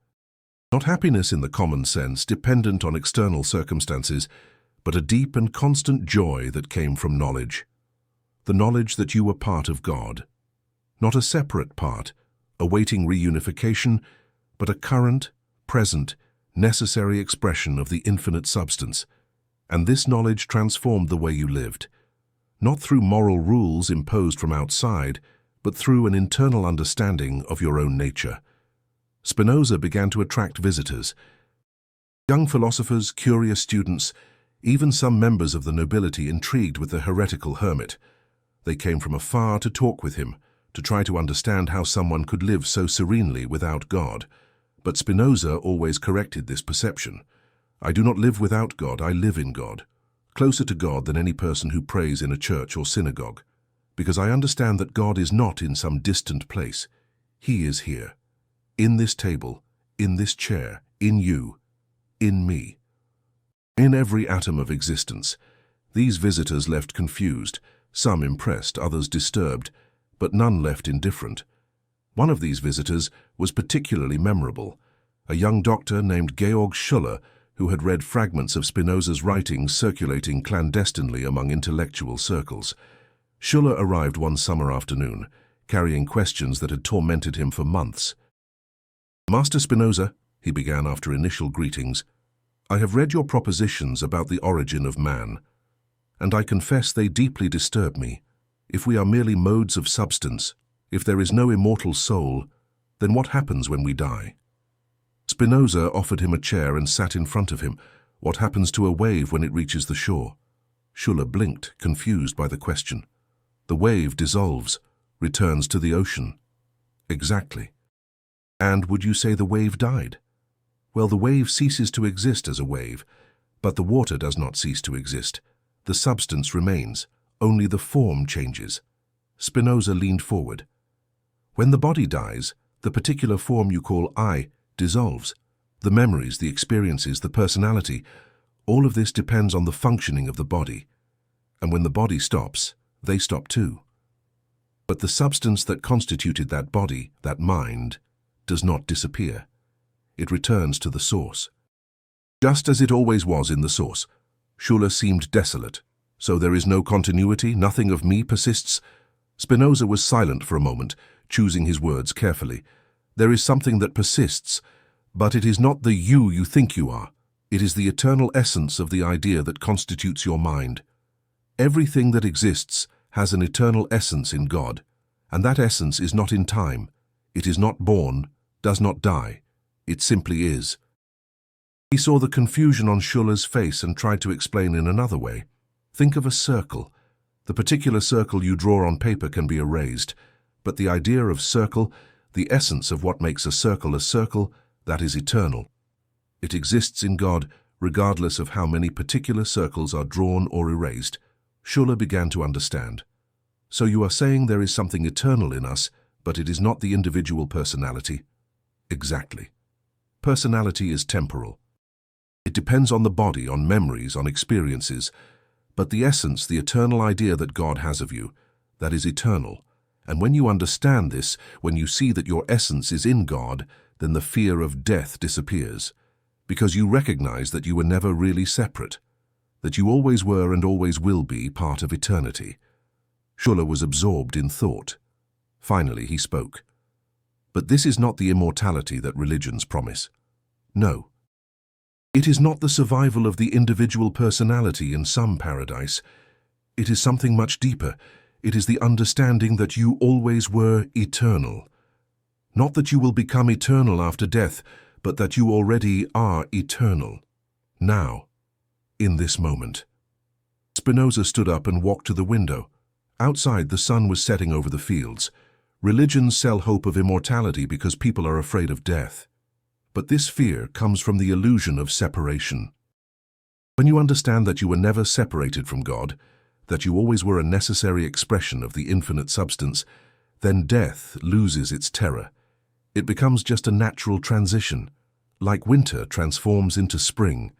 Not happiness in the common sense, dependent on external circumstances, but a deep and constant joy that came from knowledge. The knowledge that you were part of God. Not a separate part, awaiting reunification, but a current, present, necessary expression of the infinite substance. And this knowledge transformed the way you lived. Not through moral rules imposed from outside, but through an internal understanding of your own nature. Spinoza began to attract visitors. Young philosophers, curious students, even some members of the nobility intrigued with the heretical hermit. They came from afar to talk with him, to try to understand how someone could live so serenely without God. But Spinoza always corrected this perception. I do not live without God, I live in God, closer to God than any person who prays in a church or synagogue, because I understand that God is not in some distant place. He is here, in this table, in this chair, in you, in me. In every atom of existence. These visitors left confused, some impressed, others disturbed, but none left indifferent. One of these visitors was particularly memorable, a young doctor named Georg Schuller, who had read fragments of Spinoza's writings circulating clandestinely among intellectual circles. Schuller arrived one summer afternoon, carrying questions that had tormented him for months. Master Spinoza, he began after initial greetings, I have read your propositions about the origin of man, and I confess they deeply disturb me. If we are merely modes of substance, if there is no immortal soul, then what happens when we die? Spinoza offered him a chair and sat in front of him. What happens to a wave when it reaches the shore? Schuller blinked, confused by the question. The wave dissolves, returns to the ocean. Exactly. And would you say the wave died? Well, the wave ceases to exist as a wave, But the water does not cease to exist. The substance remains, only the form changes. Spinoza leaned forward. When the body dies, the particular form you call I dissolves. The memories, the experiences, the personality, all of this depends on the functioning of the body. And when the body stops, they stop too. But the substance that constituted that body, that mind, does not disappear. It returns to the source. Just as it always was in the source. Schuller seemed desolate. So there is no continuity, nothing of me persists? Spinoza was silent for a moment, choosing his words carefully. There is something that persists, but it is not the you think you are. It is the eternal essence of the idea that constitutes your mind. Everything that exists has an eternal essence in God, and that essence is not in time. It is not born, does not die. It simply is. He saw the confusion on Schuller's face and tried to explain in another way. Think of a circle. The particular circle you draw on paper can be erased, but the idea of circle, the essence of what makes a circle, that is eternal. It exists in God regardless of how many particular circles are drawn or erased. Schuller began to understand. So you are saying there is something eternal in us, but it is not the individual personality? Exactly. Personality is temporal. It depends on the body, on memories, on experiences. But the essence, the eternal idea that God has of you, that is eternal. And when you understand this, when you see that your essence is in God, then the fear of death disappears, because you recognize that you were never really separate, that you always were and always will be part of eternity. Schuller was absorbed in thought. Finally, he spoke. But this is not the immortality that religions promise. No. It is not the survival of the individual personality in some paradise. It is something much deeper. It is the understanding that you always were eternal. Not that you will become eternal after death, but that you already are eternal. Now, in this moment. Spinoza stood up and walked to the window. Outside, the sun was setting over the fields. Religions sell hope of immortality because people are afraid of death. But this fear comes from the illusion of separation. When you understand that you were never separated from God, that you always were a necessary expression of the infinite substance, then death loses its terror. It becomes just a natural transition, like winter transforms into spring.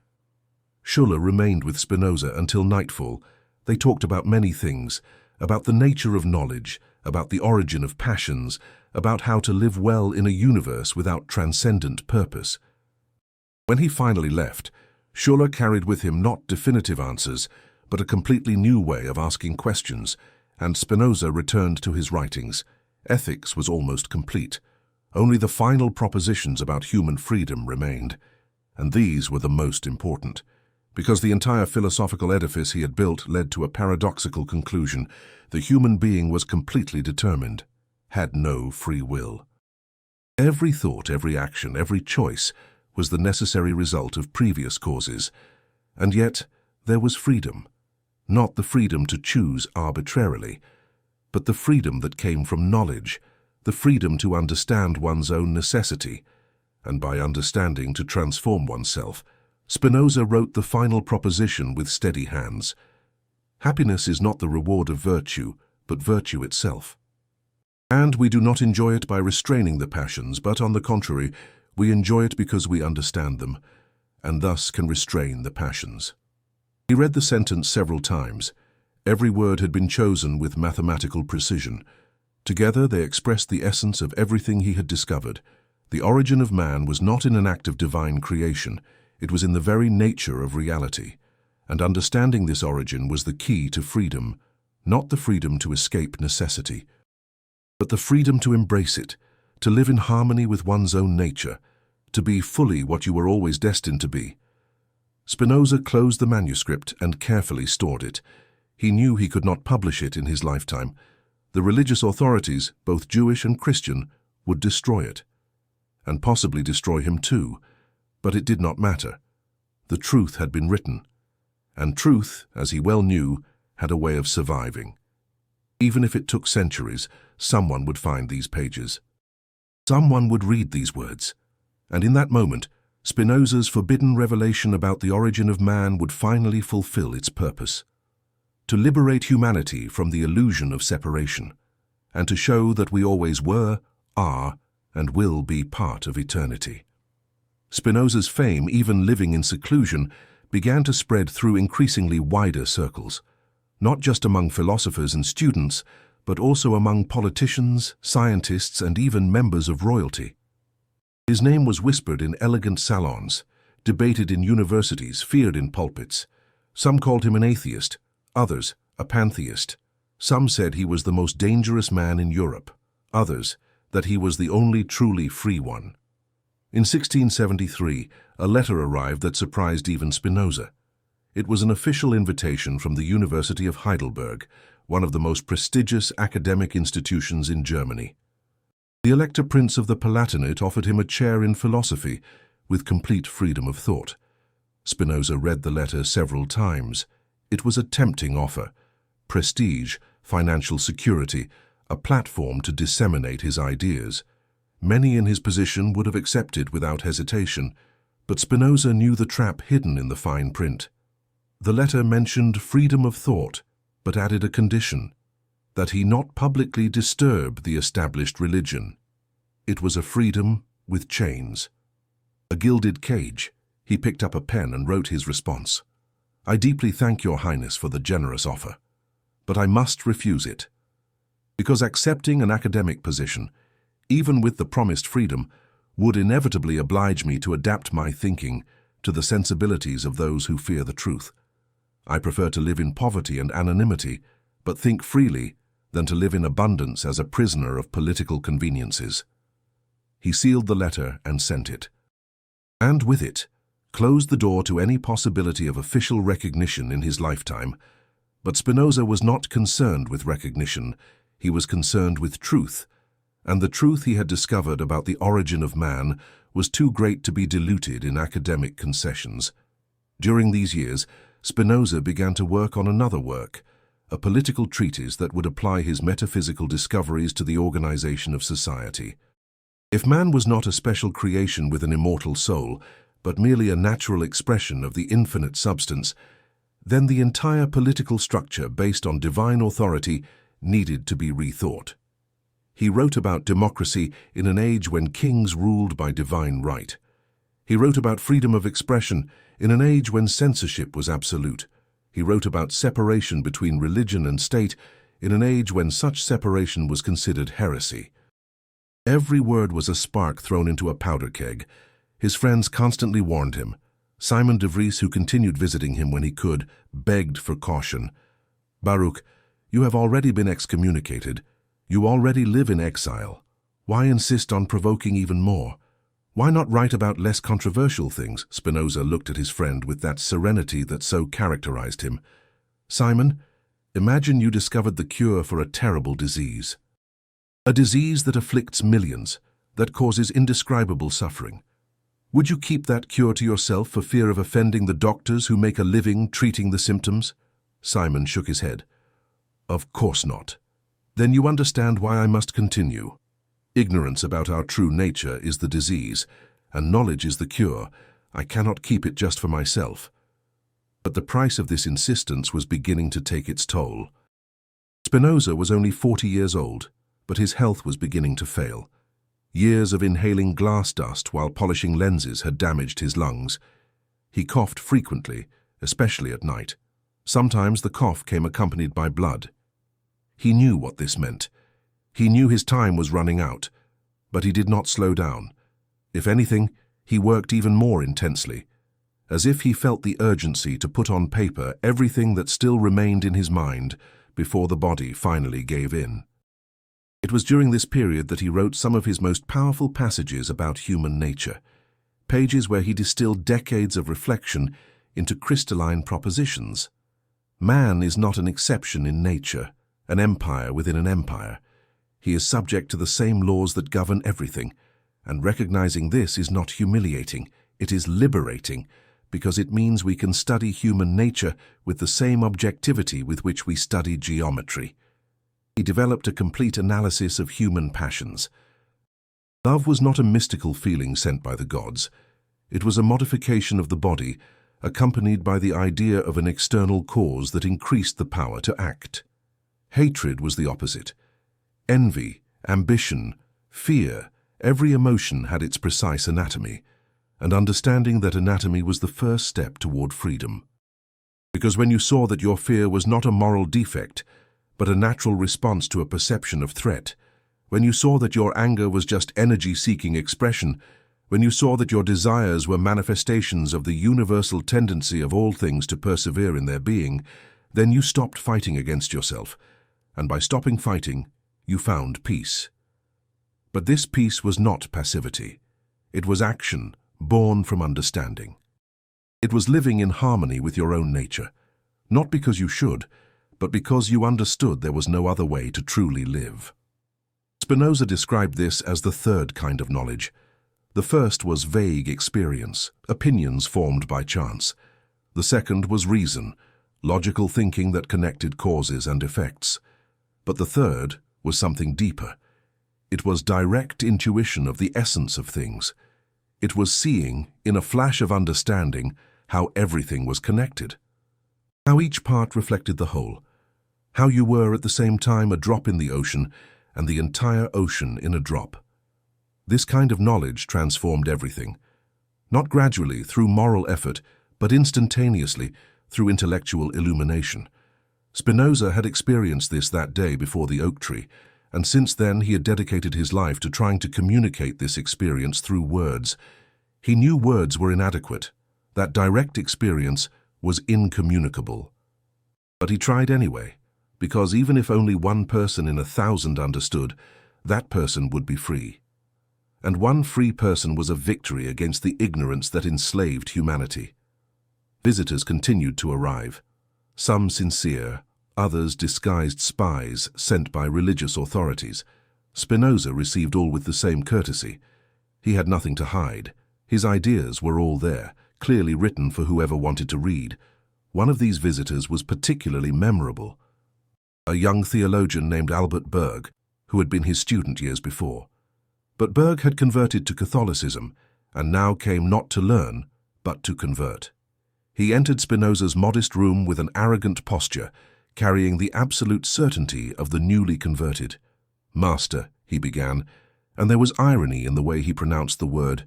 Schuller remained with Spinoza until nightfall. They talked about many things, about the nature of knowledge, about the origin of passions, about how to live well in a universe without transcendent purpose. When he finally left, Schuller carried with him not definitive answers, but a completely new way of asking questions, and Spinoza returned to his writings. Ethics was almost complete. Only the final propositions about human freedom remained, and these were the most important, because the entire philosophical edifice he had built led to a paradoxical conclusion. The human being was completely determined, had no free will. Every thought, every action, every choice was the necessary result of previous causes, and yet there was freedom, not the freedom to choose arbitrarily, but the freedom that came from knowledge, the freedom to understand one's own necessity, and by understanding to transform oneself. Spinoza wrote the final proposition with steady hands. Happiness is not the reward of virtue, but virtue itself. And we do not enjoy it by restraining the passions, but on the contrary, we enjoy it because we understand them, and thus can restrain the passions. He read the sentence several times. Every word had been chosen with mathematical precision. Together they expressed the essence of everything he had discovered. The origin of man was not in an act of divine creation, it was in the very nature of reality. And understanding this origin was the key to freedom, not the freedom to escape necessity, but the freedom to embrace it, to live in harmony with one's own nature, to be fully what you were always destined to be. Spinoza closed the manuscript and carefully stored it. He knew he could not publish it in his lifetime. The religious authorities, both Jewish and Christian, would destroy it, and possibly destroy him too, but it did not matter. The truth had been written, and truth, as he well knew, had a way of surviving. Even if it took centuries, someone would find these pages. Someone would read these words, and in that moment, Spinoza's forbidden revelation about the origin of man would finally fulfill its purpose: to liberate humanity from the illusion of separation, and to show that we always were, are, and will be part of eternity. Spinoza's fame, even living in seclusion, began to spread through increasingly wider circles, not just among philosophers and students, but also among politicians, scientists, and even members of royalty. His name was whispered in elegant salons, debated in universities, feared in pulpits. Some called him an atheist, others a pantheist. Some said he was the most dangerous man in Europe, others that he was the only truly free one. In 1673, a letter arrived that surprised even Spinoza. It was an official invitation from the University of Heidelberg, one of the most prestigious academic institutions in Germany. The Elector Prince of the Palatinate offered him a chair in philosophy with complete freedom of thought. Spinoza read the letter several times. It was a tempting offer: prestige, financial security, a platform to disseminate his ideas. Many in his position would have accepted without hesitation, but Spinoza knew the trap hidden in the fine print. The letter mentioned freedom of thought, but added a condition: that he not publicly disturb the established religion. It was a freedom with chains. A gilded cage. He picked up a pen and wrote his response. "I deeply thank Your Highness for the generous offer, but I must refuse it, because accepting an academic position, even with the promised freedom, would inevitably oblige me to adapt my thinking to the sensibilities of those who fear the truth. I prefer to live in poverty and anonymity, but think freely, than to live in abundance as a prisoner of political conveniences." He sealed the letter and sent it, and with it, closed the door to any possibility of official recognition in his lifetime. But Spinoza was not concerned with recognition, he was concerned with truth, and the truth he had discovered about the origin of man was too great to be diluted in academic concessions. During these years, Spinoza began to work on another work, a political treatise that would apply his metaphysical discoveries to the organization of society. If man was not a special creation with an immortal soul, but merely a natural expression of the infinite substance, then the entire political structure based on divine authority needed to be rethought. He wrote about democracy in an age when kings ruled by divine right. He wrote about freedom of expression in an age when censorship was absolute. He wrote about separation between religion and state in an age when such separation was considered heresy. Every word was a spark thrown into a powder keg. His friends constantly warned him. Simon de Vries, who continued visiting him when he could, begged for caution. "Baruch, you have already been excommunicated. You already live in exile. Why insist on provoking even more? Why not write about less controversial things?" Spinoza looked at his friend with that serenity that so characterized him. "Simon, imagine you discovered the cure for a terrible disease. A disease that afflicts millions, that causes indescribable suffering. Would you keep that cure to yourself for fear of offending the doctors who make a living treating the symptoms?" Simon shook his head. "Of course not. Then you understand why I must continue. Ignorance about our true nature is the disease, and knowledge is the cure. I cannot keep it just for myself." But the price of this insistence was beginning to take its toll. Spinoza was only 40 years old, but his health was beginning to fail. Years of inhaling glass dust while polishing lenses had damaged his lungs. He coughed frequently, especially at night. Sometimes the cough came accompanied by blood. He knew what this meant. He knew his time was running out, but he did not slow down. If anything, he worked even more intensely, as if he felt the urgency to put on paper everything that still remained in his mind before the body finally gave in. It was during this period that he wrote some of his most powerful passages about human nature, pages where he distilled decades of reflection into crystalline propositions. Man is not an exception in nature, an empire within an empire. He is subject to the same laws that govern everything, and recognizing this is not humiliating, it is liberating, because it means we can study human nature with the same objectivity with which we study geometry. He developed a complete analysis of human passions. Love was not a mystical feeling sent by the gods. It was a modification of the body, accompanied by the idea of an external cause that increased the power to act. Hatred was the opposite. Envy, ambition, fear, every emotion had its precise anatomy, and understanding that anatomy was the first step toward freedom. Because when you saw that your fear was not a moral defect, but a natural response to a perception of threat, when you saw that your anger was just energy-seeking expression, when you saw that your desires were manifestations of the universal tendency of all things to persevere in their being, then you stopped fighting against yourself, and by stopping fighting, you found peace. But this peace was not passivity. It was action, born from understanding. It was living in harmony with your own nature, not because you should, but because you understood there was no other way to truly live. Spinoza described this as the third kind of knowledge. The first was vague experience, opinions formed by chance. The second was reason, logical thinking that connected causes and effects. But the third was something deeper. It was direct intuition of the essence of things. It was seeing, in a flash of understanding, how everything was connected. How each part reflected the whole. How you were at the same time a drop in the ocean and the entire ocean in a drop. This kind of knowledge transformed everything. Not gradually, through moral effort, but instantaneously, through intellectual illumination. Spinoza had experienced this that day before the oak tree, and since then he had dedicated his life to trying to communicate this experience through words. He knew words were inadequate. That direct experience was incommunicable. But he tried anyway, because even if only one person in 1,000 understood, that person would be free. And one free person was a victory against the ignorance that enslaved humanity. Visitors continued to arrive, some sincere, others disguised spies sent by religious authorities. Spinoza received all with the same courtesy. He had nothing to hide. His ideas were all there, clearly written for whoever wanted to read. One of these visitors was particularly memorable. A young theologian named Albert Berg, who had been his student years before. But Berg had converted to Catholicism, and now came not to learn, but to convert. He entered Spinoza's modest room with an arrogant posture, carrying the absolute certainty of the newly converted. "Master," he began, and there was irony in the way he pronounced the word.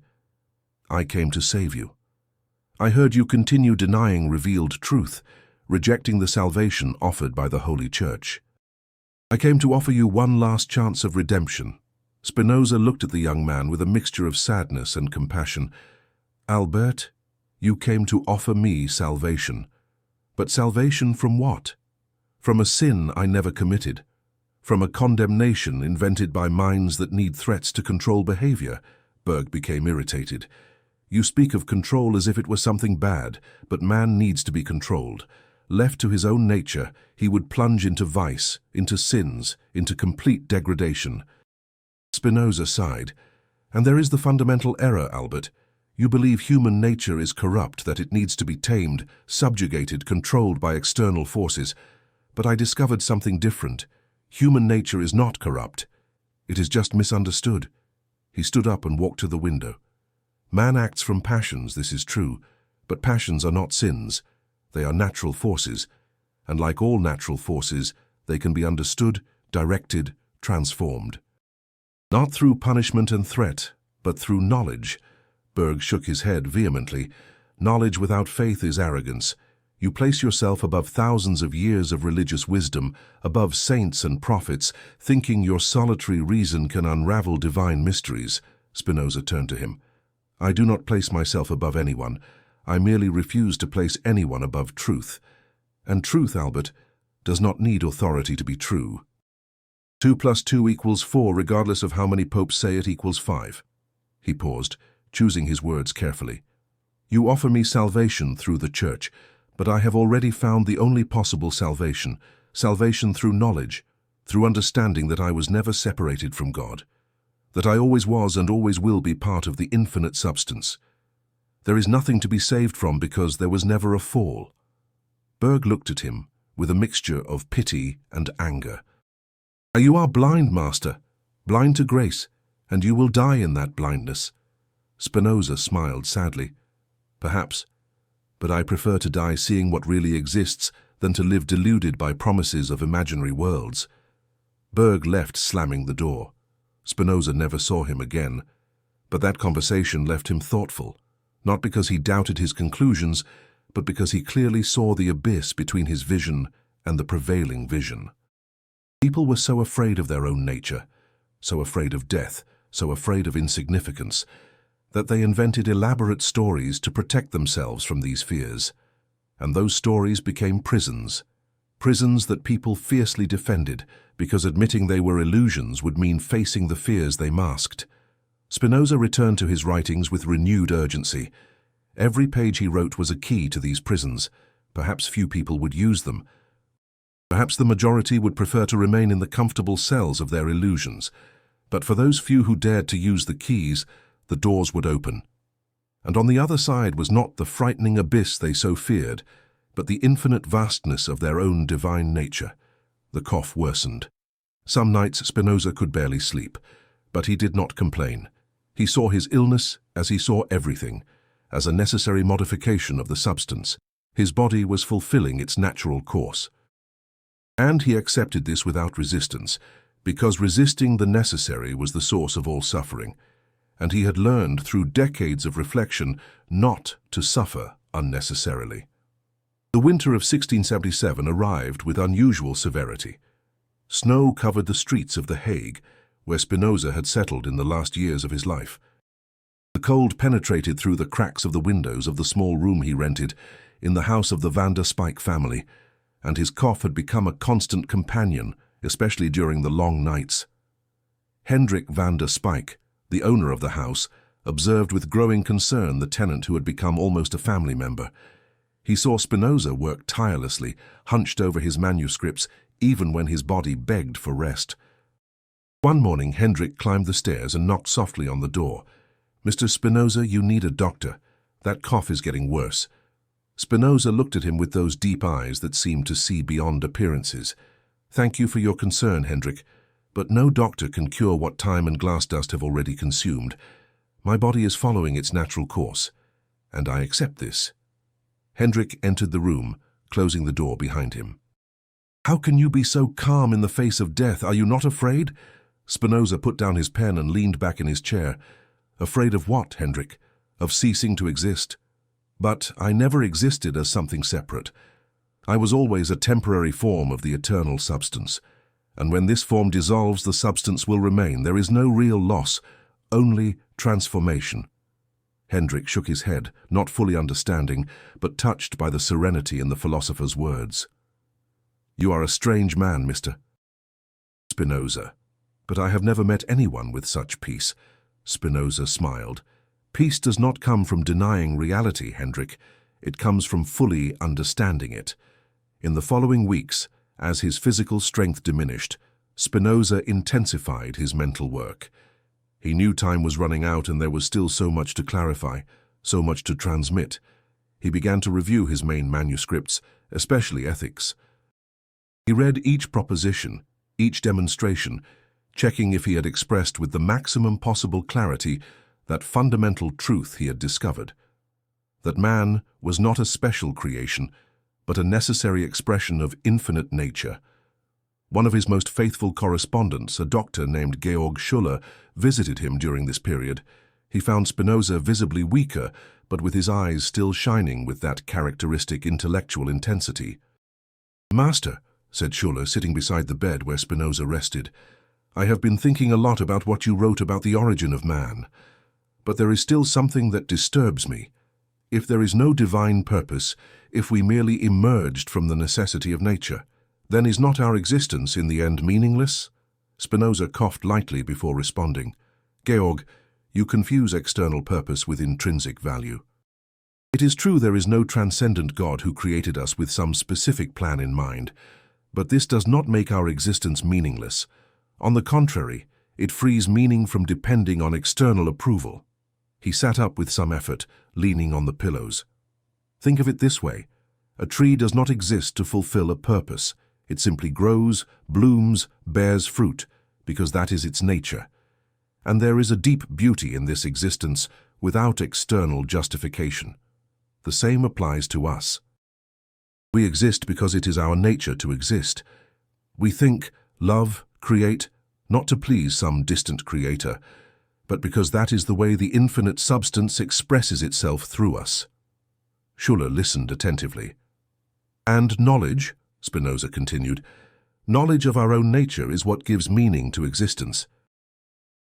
"I came to save you. I heard you continue denying revealed truth, rejecting the salvation offered by the Holy Church. I came to offer you one last chance of redemption." Spinoza looked at the young man with a mixture of sadness and compassion. "Albert, you came to offer me salvation. But salvation from what? From a sin I never committed. From a condemnation invented by minds that need threats to control behavior." Berg became irritated. "You speak of control as if it were something bad, but man needs to be controlled. Left to his own nature, he would plunge into vice, into sins, into complete degradation." Spinoza sighed. "And there is the fundamental error, Albert. You believe human nature is corrupt, that it needs to be tamed, subjugated, controlled by external forces. But I discovered something different. Human nature is not corrupt. It is just misunderstood." He stood up and walked to the window. "Man acts from passions, this is true, but passions are not sins. They are natural forces, and like all natural forces, they can be understood, directed, transformed. Not through punishment and threat, but through knowledge." Berg shook his head vehemently. "Knowledge without faith is arrogance. You place yourself above thousands of years of religious wisdom, above saints and prophets, thinking your solitary reason can unravel divine mysteries." Spinoza turned to him. "I do not place myself above anyone. I merely refuse to place anyone above truth. And truth, Albert, does not need authority to be true. 2 + 2 = 4, regardless of how many popes say it equals 5. He paused, choosing his words carefully. "You offer me salvation through the Church, but I have already found the only possible salvation, salvation through knowledge, through understanding that I was never separated from God, that I always was and always will be part of the infinite substance. There is nothing to be saved from because there was never a fall." Berg looked at him with a mixture of pity and anger. "You are blind, Master, blind to grace, and you will die in that blindness. Spinoza smiled sadly. Perhaps, but I prefer to die seeing what really exists than to live deluded by promises of imaginary worlds. Berg left, slamming the door. Spinoza never saw him again, but that conversation left him thoughtful, not because he doubted his conclusions, but because he clearly saw the abyss between his vision and the prevailing vision. People were so afraid of their own nature, so afraid of death, so afraid of insignificance, that they invented elaborate stories to protect themselves from these fears. And those stories became prisons. Prisons that people fiercely defended, because admitting they were illusions would mean facing the fears they masked. Spinoza returned to his writings with renewed urgency. Every page he wrote was a key to these prisons. Perhaps few people would use them. Perhaps the majority would prefer to remain in the comfortable cells of their illusions. But for those few who dared to use the keys, the doors would open. And on the other side was not the frightening abyss they so feared, but the infinite vastness of their own divine nature. The cough worsened. Some nights Spinoza could barely sleep, but he did not complain. He saw his illness as he saw everything, as a necessary modification of the substance. His body was fulfilling its natural course. And he accepted this without resistance, because resisting the necessary was the source of all suffering, and he had learned through decades of reflection not to suffer unnecessarily. The winter of 1677 arrived with unusual severity. Snow covered the streets of The Hague, where Spinoza had settled in the last years of his life. The cold penetrated through the cracks of the windows of the small room he rented in the house of the Van der Spijk family, and his cough had become a constant companion, especially during the long nights. Hendrik van der Spijk, the owner of the house, observed with growing concern the tenant who had become almost a family member. He saw Spinoza work tirelessly, hunched over his manuscripts, even when his body begged for rest. One morning, Hendrik climbed the stairs and knocked softly on the door. "Mr. Spinoza, you need a doctor. That cough is getting worse." Spinoza looked at him with those deep eyes that seemed to see beyond appearances. "Thank you for your concern, Hendrik, but no doctor can cure what time and glass dust have already consumed. My body is following its natural course, and I accept this." Hendrik entered the room, closing the door behind him. "How can you be so calm in the face of death? Are you not afraid?" Spinoza put down his pen and leaned back in his chair. "Afraid of what, Hendrik? Of ceasing to exist? But I never existed as something separate. I was always a temporary form of the eternal substance. And when this form dissolves, the substance will remain. There is no real loss, only transformation." Hendrik shook his head, not fully understanding, but touched by the serenity in the philosopher's words. "You are a strange man, Mr. Spinoza. But I have never met anyone with such peace." Spinoza smiled. "Peace does not come from denying reality, Hendrik. It comes from fully understanding it." In the following weeks, as his physical strength diminished, Spinoza intensified his mental work. He knew time was running out and there was still so much to clarify, so much to transmit. He began to review his main manuscripts, especially ethics. He read each proposition, each demonstration, checking if he had expressed with the maximum possible clarity that fundamental truth he had discovered, that man was not a special creation, but a necessary expression of infinite nature. One of his most faithful correspondents, a doctor named Georg Schuller, visited him during this period. He found Spinoza visibly weaker, but with his eyes still shining with that characteristic intellectual intensity. "Master," said Schuller, sitting beside the bed where Spinoza rested, "I have been thinking a lot about what you wrote about the origin of man. But there is still something that disturbs me. If there is no divine purpose, if we merely emerged from the necessity of nature, then is not our existence in the end meaningless?" Spinoza coughed lightly before responding. "Georg, you confuse external purpose with intrinsic value. It is true there is no transcendent God who created us with some specific plan in mind, but this does not make our existence meaningless. On the contrary, it frees meaning from depending on external approval." He sat up with some effort, leaning on the pillows. "Think of it this way. A tree does not exist to fulfill a purpose. It simply grows, blooms, bears fruit, because that is its nature. And there is a deep beauty in this existence, without external justification. The same applies to us. We exist because it is our nature to exist. We think, love, create, not to please some distant creator, but because that is the way the infinite substance expresses itself through us. Schuller listened attentively. And knowledge, Spinoza continued, knowledge of our own nature is what gives meaning to existence.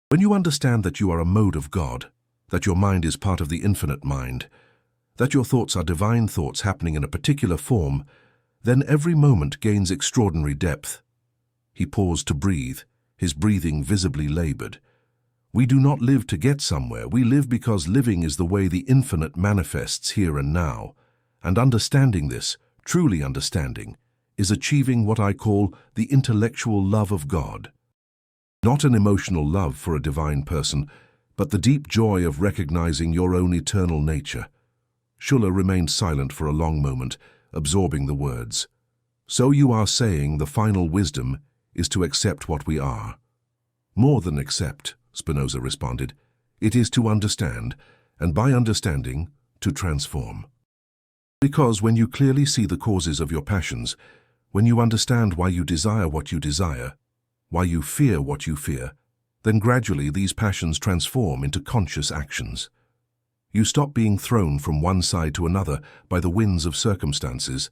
When you understand that you are a mode of God, that your mind is part of the infinite mind, that your thoughts are divine thoughts happening in a particular form, then every moment gains extraordinary depth. He paused to breathe, his breathing visibly labored. We do not live to get somewhere. We live because living is the way the infinite manifests here and now. And understanding this, truly understanding, is achieving what I call the intellectual love of God. Not an emotional love for a divine person, but the deep joy of recognizing your own eternal nature. Schuller remained silent for a long moment, absorbing the words. So you are saying the final wisdom is to accept what we are. More than accept, Spinoza responded. It is to understand, and by understanding, to transform. Because when you clearly see the causes of your passions, when you understand why you desire what you desire, why you fear what you fear, then gradually these passions transform into conscious actions. You stop being thrown from one side to another by the winds of circumstances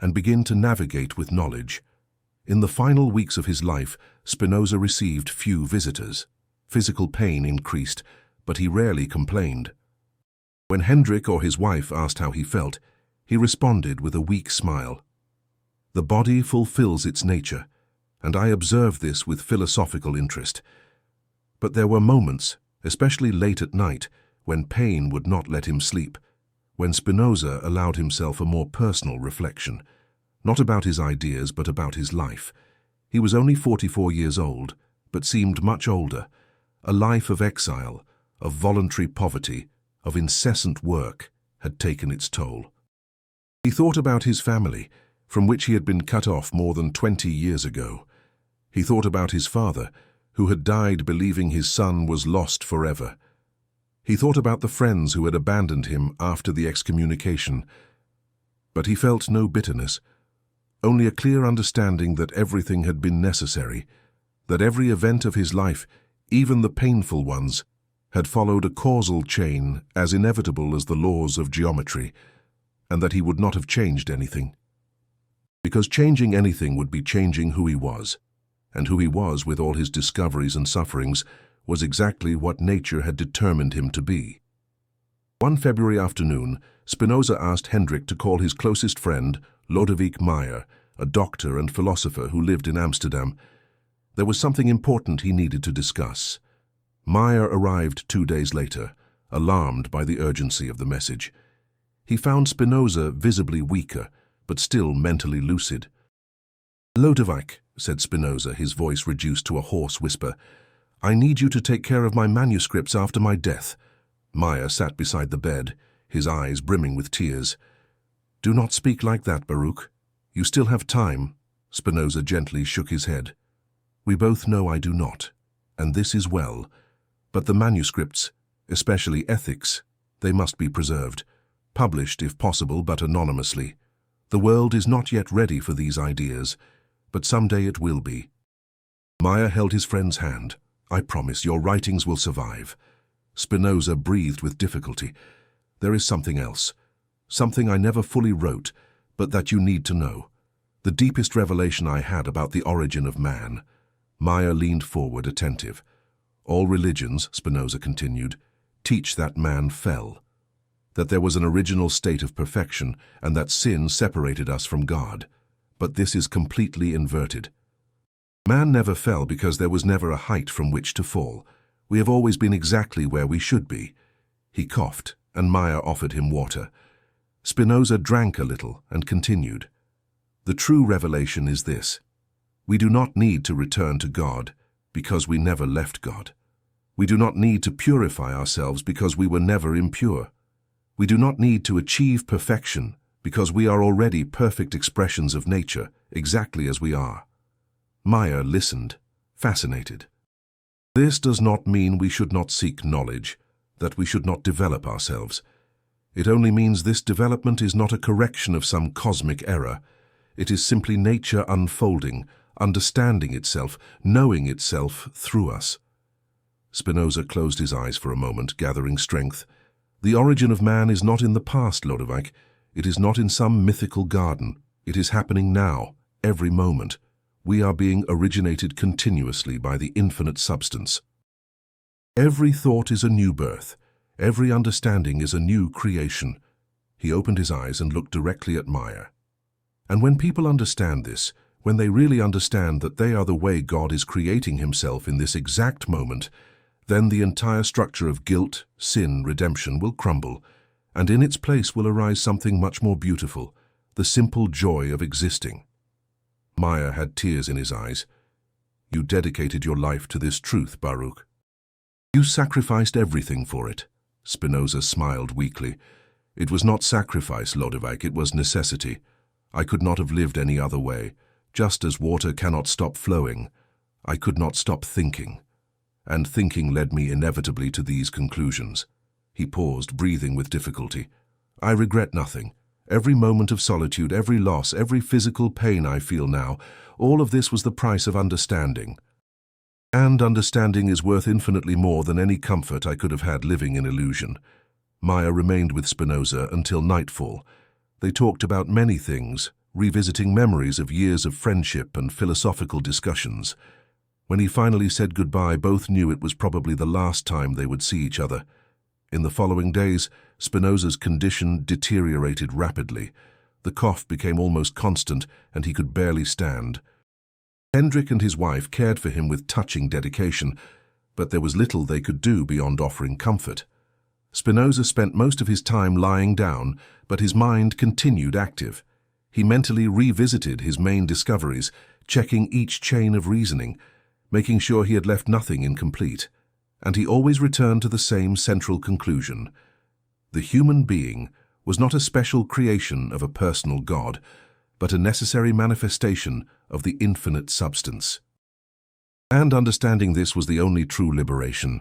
and begin to navigate with knowledge. In the final weeks of his life, Spinoza received few visitors. Physical pain increased, but he rarely complained. When Hendrik or his wife asked how he felt, he responded with a weak smile. The body fulfills its nature, and I observed this with philosophical interest. But there were moments, especially late at night, when pain would not let him sleep, when Spinoza allowed himself a more personal reflection, not about his ideas but about his life. He was only 44 years old, but seemed much older. A life of exile, of voluntary poverty, of incessant work had taken its toll. He thought about his family, from which he had been cut off more than 20 years ago. He thought about his father, who had died believing his son was lost forever. He thought about the friends who had abandoned him after the excommunication. But he felt no bitterness, only a clear understanding that everything had been necessary, that every event of his life, even the painful ones, had followed a causal chain as inevitable as the laws of geometry, and that he would not have changed anything. Because changing anything would be changing who he was, and who he was with all his discoveries and sufferings was exactly what nature had determined him to be. One February afternoon, Spinoza asked Hendrik to call his closest friend, Lodewijk Meyer, a doctor and philosopher who lived in Amsterdam. There was something important he needed to discuss. Meyer arrived 2 days later, alarmed by the urgency of the message. He found Spinoza visibly weaker, but still mentally lucid. "Lodewijk," said Spinoza, his voice reduced to a hoarse whisper, "I need you to take care of my manuscripts after my death." Meyer sat beside the bed, his eyes brimming with tears. "Do not speak like that, Baruch. You still have time." Spinoza gently shook his head. "We both know I do not, and this is well. But the manuscripts, especially ethics, they must be preserved, published if possible but anonymously. The world is not yet ready for these ideas, but someday it will be." Meyer held his friend's hand. "I promise your writings will survive." Spinoza breathed with difficulty. "There is something else, something I never fully wrote, but that you need to know. The deepest revelation I had about the origin of man." Meyer leaned forward, attentive. "All religions," Spinoza continued, "teach that man fell, that there was an original state of perfection and that sin separated us from God. But this is completely inverted. Man never fell because there was never a height from which to fall. We have always been exactly where we should be." He coughed, and Meyer offered him water. Spinoza drank a little and continued. "The true revelation is this. We do not need to return to God because we never left God. We do not need to purify ourselves because we were never impure. We do not need to achieve perfection because we are already perfect expressions of nature, exactly as we are." Meyer listened, fascinated. "This does not mean we should not seek knowledge. that we should not develop ourselves. It only means this development is not a correction of some cosmic error. It is simply nature unfolding, understanding itself, knowing itself through us. Spinoza closed his eyes for a moment, gathering strength. The origin of man is not in the past, Lodewijk. It is not in some mythical garden. It is happening now, every moment. We are being originated continuously by the infinite substance. Every thought is a new birth. Every understanding is a new creation. He opened his eyes and looked directly at Maya. And when people understand this, when they really understand that they are the way God is creating himself in this exact moment, then the entire structure of guilt, sin, redemption will crumble, and in its place will arise something much more beautiful, the simple joy of existing. Maya had tears in his eyes. You dedicated your life to this truth, Baruch. You sacrificed everything for it. Spinoza smiled weakly. It was not sacrifice, Lodewijk, it was necessity. I could not have lived any other way. Just as water cannot stop flowing, I could not stop thinking. And thinking led me inevitably to these conclusions. He paused, breathing with difficulty. I regret nothing. Every moment of solitude, every loss, every physical pain I feel now, all of this was the price of understanding. And understanding is worth infinitely more than any comfort I could have had living in illusion. Maya remained with Spinoza until nightfall. They talked about many things, revisiting memories of years of friendship and philosophical discussions. When he finally said goodbye, both knew it was probably the last time they would see each other. In the following days, Spinoza's condition deteriorated rapidly. The cough became almost constant, and he could barely stand. Hendrik and his wife cared for him with touching dedication, but there was little they could do beyond offering comfort. Spinoza spent most of his time lying down, but his mind continued active. He mentally revisited his main discoveries, checking each chain of reasoning, making sure he had left nothing incomplete. And he always returned to the same central conclusion. The human being was not a special creation of a personal God, but a necessary manifestation of the infinite substance. And understanding this was the only true liberation.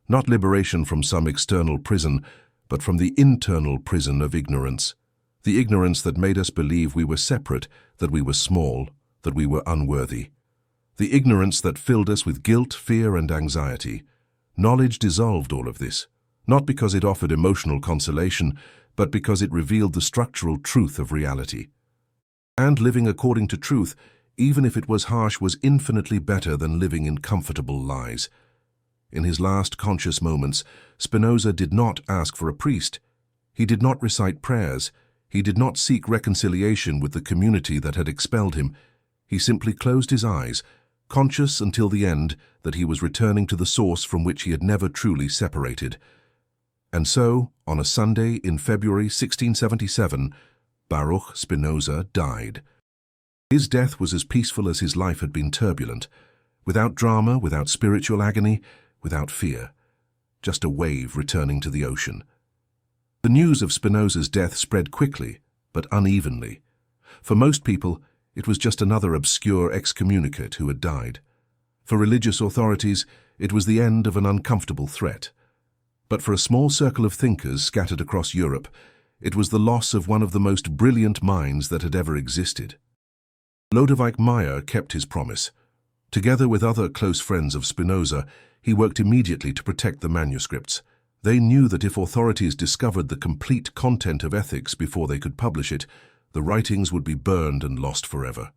Not liberation from some external prison, but from the internal prison of ignorance. The ignorance that made us believe we were separate, that we were small, that we were unworthy. The ignorance that filled us with guilt, fear, and anxiety. Knowledge dissolved all of this, not because it offered emotional consolation, but because it revealed the structural truth of reality. And living according to truth, even if it was harsh, was infinitely better than living in comfortable lies. In his last conscious moments, Spinoza did not ask for a priest. He did not recite prayers. He did not seek reconciliation with the community that had expelled him. He simply closed his eyes, conscious until the end that he was returning to the source from which he had never truly separated. And so, on a Sunday in February 1677, Baruch Spinoza died. His death was as peaceful as his life had been turbulent, without drama, without spiritual agony, without fear, just a wave returning to the ocean. The news of Spinoza's death spread quickly, but unevenly. For most people, it was just another obscure excommunicate who had died. For religious authorities, it was the end of an uncomfortable threat. But for a small circle of thinkers scattered across Europe, it was the loss of one of the most brilliant minds that had ever existed. Lodewijk Maya kept his promise. Together with other close friends of Spinoza, he worked immediately to protect the manuscripts. They knew that if authorities discovered the complete content of ethics before they could publish it, the writings would be burned and lost forever.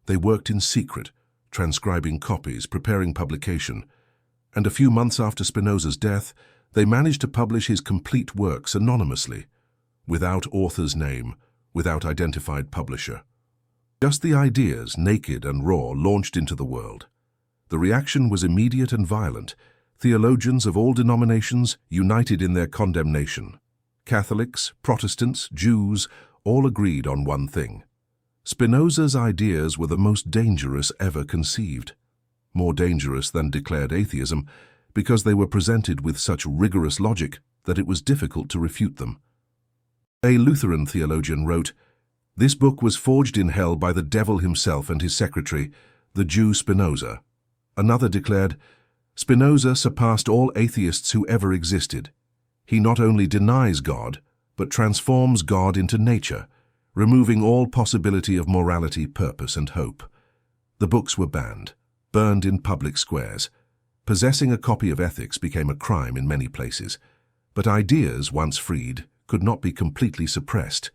They worked in secret, transcribing copies, preparing publication. And a few months after Spinoza's death, they managed to publish his complete works anonymously, without author's name, without identified publisher. Just the ideas, naked and raw, launched into the world. The reaction was immediate and violent. Theologians of all denominations united in their condemnation. Catholics, Protestants, Jews, all agreed on one thing. Spinoza's ideas were the most dangerous ever conceived. More dangerous than declared atheism, because they were presented with such rigorous logic that it was difficult to refute them. A Lutheran theologian wrote, "This book was forged in hell by the devil himself and his secretary, the Jew Spinoza." Another declared, "Spinoza surpassed all atheists who ever existed. He not only denies God, but transforms God into nature, removing all possibility of morality, purpose, and hope. The books were banned, burned in public squares. Possessing a copy of Ethics became a crime in many places, but ideas, once freed, could not be completely suppressed.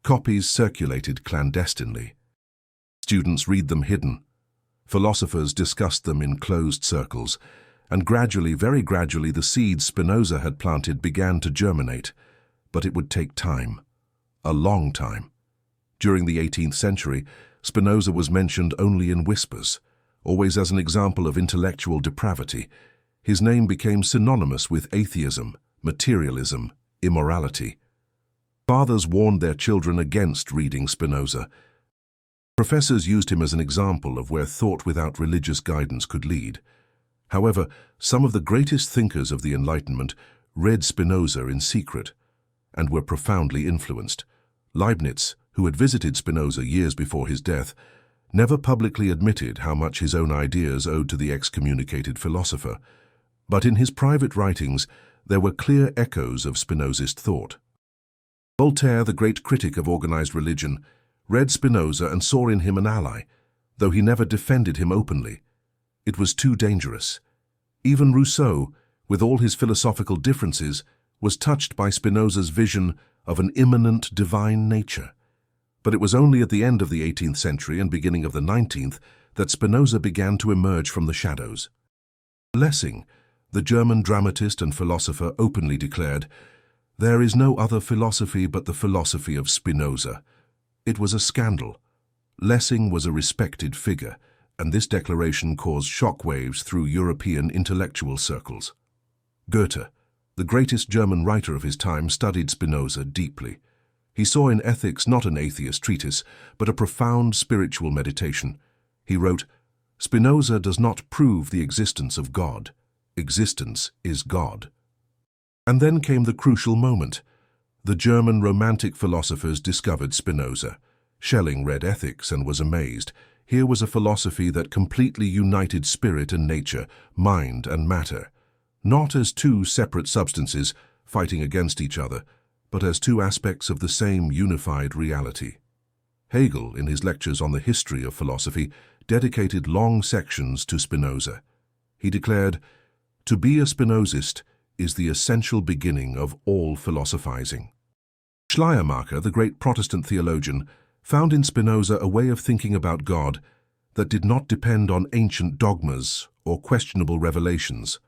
Copies circulated clandestinely. Students read them hidden. Philosophers discussed them in closed circles, and gradually, very gradually, the seeds Spinoza had planted began to germinate. But it would take time, a long time. During the 18th century, Spinoza was mentioned only in whispers, always as an example of intellectual depravity. His name became synonymous with atheism, materialism, immorality. Fathers warned their children against reading Spinoza. Professors used him as an example of where thought without religious guidance could lead. However, some of the greatest thinkers of the Enlightenment read Spinoza in secret and were profoundly influenced. Leibniz, who had visited Spinoza years before his death, never publicly admitted how much his own ideas owed to the excommunicated philosopher. But in his private writings, there were clear echoes of Spinozist thought. Voltaire, the great critic of organized religion, read Spinoza and saw in him an ally, though he never defended him openly. It was too dangerous. Even Rousseau, with all his philosophical differences, was touched by Spinoza's vision of an immanent divine nature. But it was only at the end of the 18th century and beginning of the 19th that Spinoza began to emerge from the shadows. Lessing, the German dramatist and philosopher, openly declared, "There is no other philosophy but the philosophy of Spinoza." It was a scandal. Lessing was a respected figure, and this declaration caused shockwaves through European intellectual circles. Goethe, the greatest German writer of his time, studied Spinoza deeply. He saw in Ethics not an atheist treatise, but a profound spiritual meditation. He wrote, "Spinoza does not prove the existence of God. Existence is God." And then came the crucial moment. The German Romantic philosophers discovered Spinoza. Schelling read Ethics and was amazed. Here was a philosophy that completely united spirit and nature, mind and matter, not as two separate substances fighting against each other, but as two aspects of the same unified reality. Hegel, in his lectures on the history of philosophy, dedicated long sections to Spinoza. He declared, "To be a Spinozist is the essential beginning of all philosophizing." Schleiermacher, the great Protestant theologian, found in Spinoza a way of thinking about God that did not depend on ancient dogmas or questionable revelations,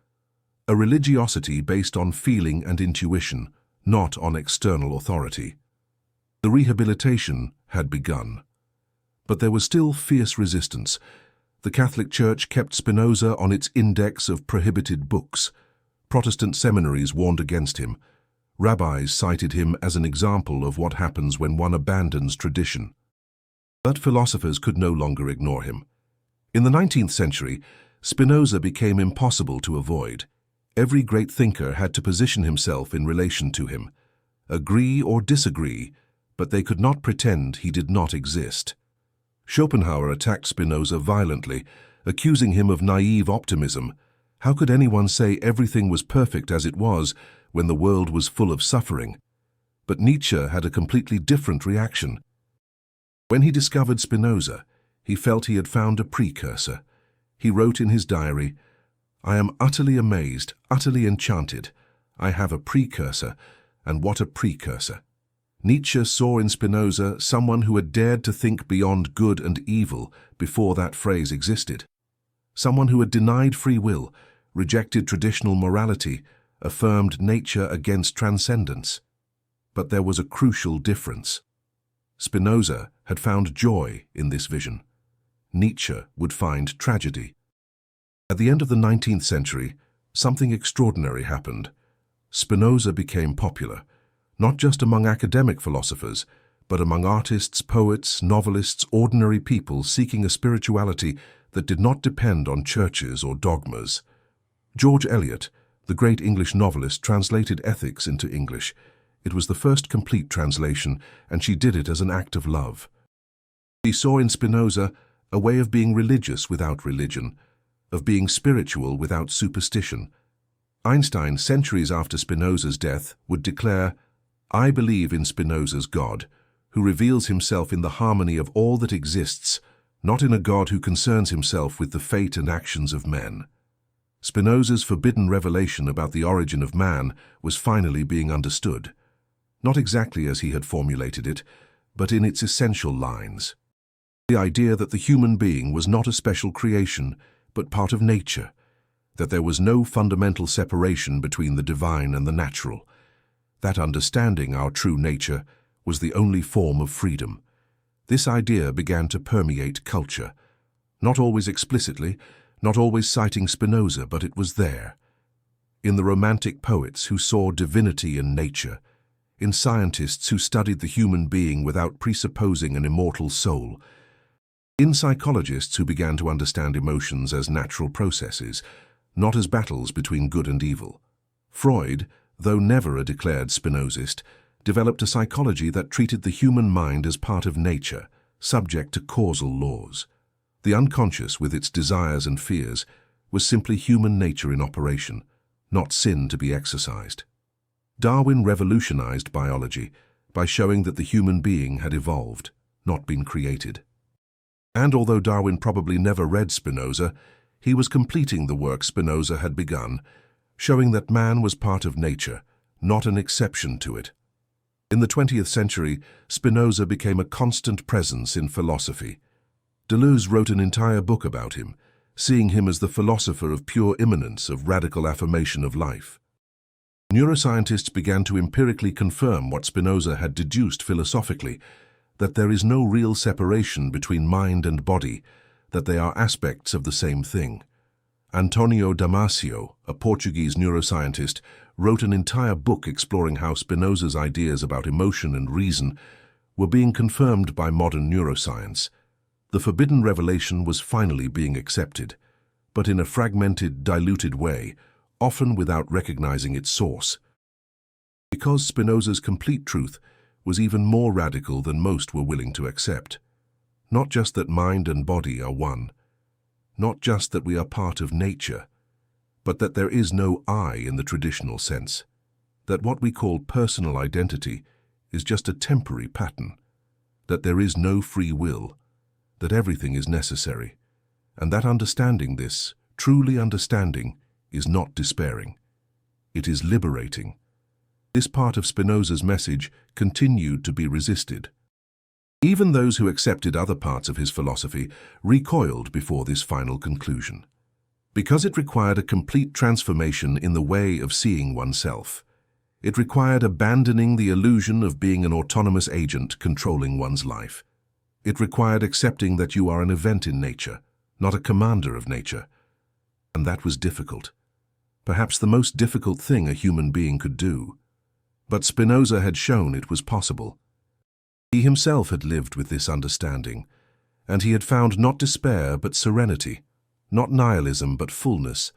a religiosity based on feeling and intuition, not on external authority. The rehabilitation had begun. But there was still fierce resistance. The Catholic Church kept Spinoza on its index of prohibited books. Protestant seminaries warned against him. Rabbis cited him as an example of what happens when one abandons tradition. But philosophers could no longer ignore him. In the 19th century, Spinoza became impossible to avoid. Every great thinker had to position himself in relation to him. Agree or disagree, but they could not pretend he did not exist. Schopenhauer attacked Spinoza violently, accusing him of naive optimism. How could anyone say everything was perfect as it was when the world was full of suffering? But Nietzsche had a completely different reaction. When he discovered Spinoza, he felt he had found a precursor. He wrote in his diary, "I am utterly amazed, utterly enchanted. I have a precursor, and what a precursor." Nietzsche saw in Spinoza someone who had dared to think beyond good and evil before that phrase existed. Someone who had denied free will, rejected traditional morality, affirmed nature against transcendence. But there was a crucial difference. Spinoza had found joy in this vision. Nietzsche would find tragedy. At the end of the 19th century, something extraordinary happened. Spinoza became popular, not just among academic philosophers, but among artists, poets, novelists, ordinary people seeking a spirituality that did not depend on churches or dogmas. George Eliot, the great English novelist, translated Ethics into English. It was the first complete translation, and she did it as an act of love. She saw in Spinoza a way of being religious without religion, of being spiritual without superstition. Einstein, centuries after Spinoza's death, would declare, "I believe in Spinoza's God, who reveals himself in the harmony of all that exists, not in a God who concerns himself with the fate and actions of men." Spinoza's forbidden revelation about the origin of man was finally being understood, not exactly as he had formulated it, but in its essential lines. The idea that the human being was not a special creation, but part of nature, that there was no fundamental separation between the divine and the natural. That understanding our true nature was the only form of freedom. This idea began to permeate culture, not always explicitly, not always citing Spinoza, but it was there. In the Romantic poets who saw divinity in nature, in scientists who studied the human being without presupposing an immortal soul, in psychologists who began to understand emotions as natural processes, not as battles between good and evil. Freud, though never a declared Spinozist, developed a psychology that treated the human mind as part of nature, subject to causal laws. The unconscious, with its desires and fears, was simply human nature in operation, not sin to be exercised. Darwin revolutionized biology by showing that the human being had evolved, not been created. And although Darwin probably never read Spinoza, he was completing the work Spinoza had begun, showing that man was part of nature, not an exception to it. In the 20th century, Spinoza became a constant presence in philosophy. Deleuze wrote an entire book about him, seeing him as the philosopher of pure immanence, of radical affirmation of life. Neuroscientists began to empirically confirm what Spinoza had deduced philosophically, that there is no real separation between mind and body, that they are aspects of the same thing. Antonio Damasio, a Portuguese neuroscientist, wrote an entire book exploring how Spinoza's ideas about emotion and reason were being confirmed by modern neuroscience. The forbidden revelation was finally being accepted, but in a fragmented, diluted way, often without recognizing its source. Because Spinoza's complete truth was even more radical than most were willing to accept. Not just that mind and body are one, not just that we are part of nature, but that there is no I in the traditional sense, that what we call personal identity is just a temporary pattern, that there is no free will, that everything is necessary, and that understanding this, truly understanding, is not despairing. It is liberating. This part of Spinoza's message continued to be resisted. Even those who accepted other parts of his philosophy recoiled before this final conclusion, because it required a complete transformation in the way of seeing oneself. It required abandoning the illusion of being an autonomous agent controlling one's life. It required accepting that you are an event in nature, not a commander of nature. And that was difficult. Perhaps the most difficult thing a human being could do. But Spinoza had shown it was possible. He himself had lived with this understanding, and he had found not despair but serenity, not nihilism but fullness.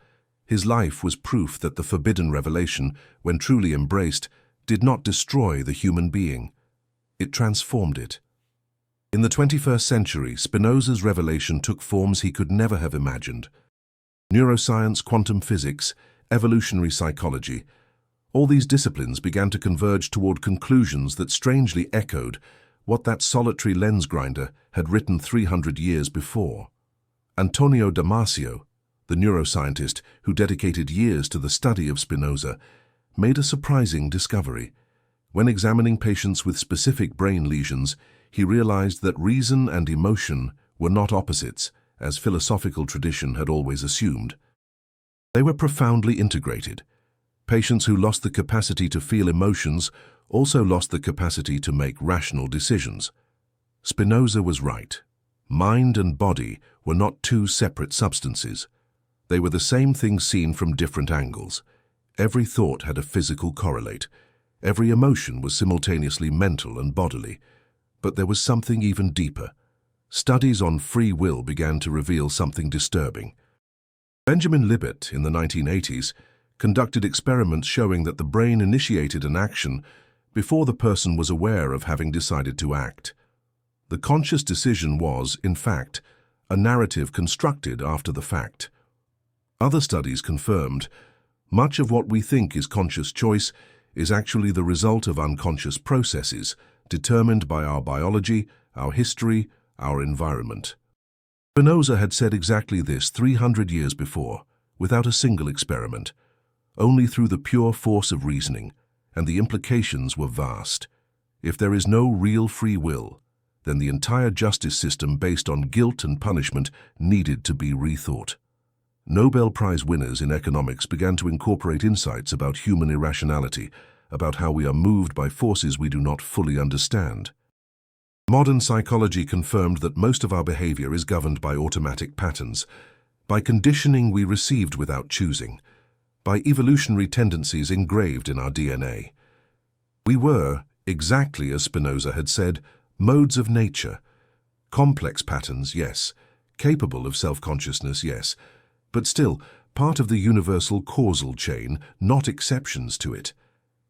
His life was proof that the forbidden revelation, when truly embraced, did not destroy the human being. It transformed it. In the 21st century, Spinoza's revelation took forms he could never have imagined. Neuroscience, quantum physics, evolutionary psychology, all these disciplines began to converge toward conclusions that strangely echoed what that solitary lens grinder had written 300 years before. Antonio Damasio, the neuroscientist who dedicated years to the study of Spinoza, made a surprising discovery. When examining patients with specific brain lesions, he realized that reason and emotion were not opposites, as philosophical tradition had always assumed. They were profoundly integrated. Patients who lost the capacity to feel emotions also lost the capacity to make rational decisions. Spinoza was right. Mind and body were not two separate substances. They were the same thing seen from different angles. Every thought had a physical correlate. Every emotion was simultaneously mental and bodily. But there was something even deeper. Studies on free will began to reveal something disturbing. Benjamin Libet, in the 1980s, conducted experiments showing that the brain initiated an action before the person was aware of having decided to act. The conscious decision was, in fact, a narrative constructed after the fact. Other studies confirmed Much of what we think is conscious choice is actually the result of unconscious processes determined by our biology, our history, our environment. Spinoza had said exactly this 300 years before, without a single experiment, only through the pure force of reasoning, and the implications were vast. If there is no real free will, then the entire justice system based on guilt and punishment needed to be rethought. Nobel Prize winners in economics began to incorporate insights about human irrationality, about how we are moved by forces we do not fully understand. Modern psychology confirmed that most of our behavior is governed by automatic patterns, by conditioning we received without choosing, by evolutionary tendencies engraved in our DNA. We were, exactly as Spinoza had said, modes of nature. Complex patterns, yes. Capable of self-consciousness, yes. But still, part of the universal causal chain, not exceptions to it.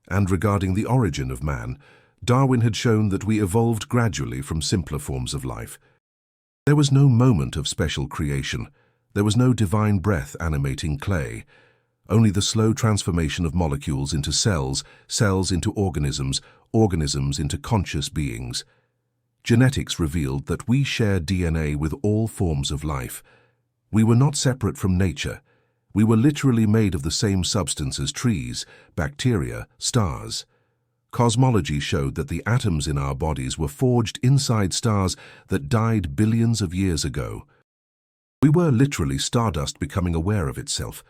And regarding the origin of man, Darwin had shown that we evolved gradually from simpler forms of life. There was no moment of special creation. There was no divine breath animating clay. Only the slow transformation of molecules into cells, cells into organisms, organisms into conscious beings. Genetics revealed that we share DNA with all forms of life. We were not separate from nature. We were literally made of the same substance as trees, bacteria, stars. Cosmology showed that the atoms in our bodies were forged inside stars that died billions of years ago. We were literally stardust becoming aware of itself.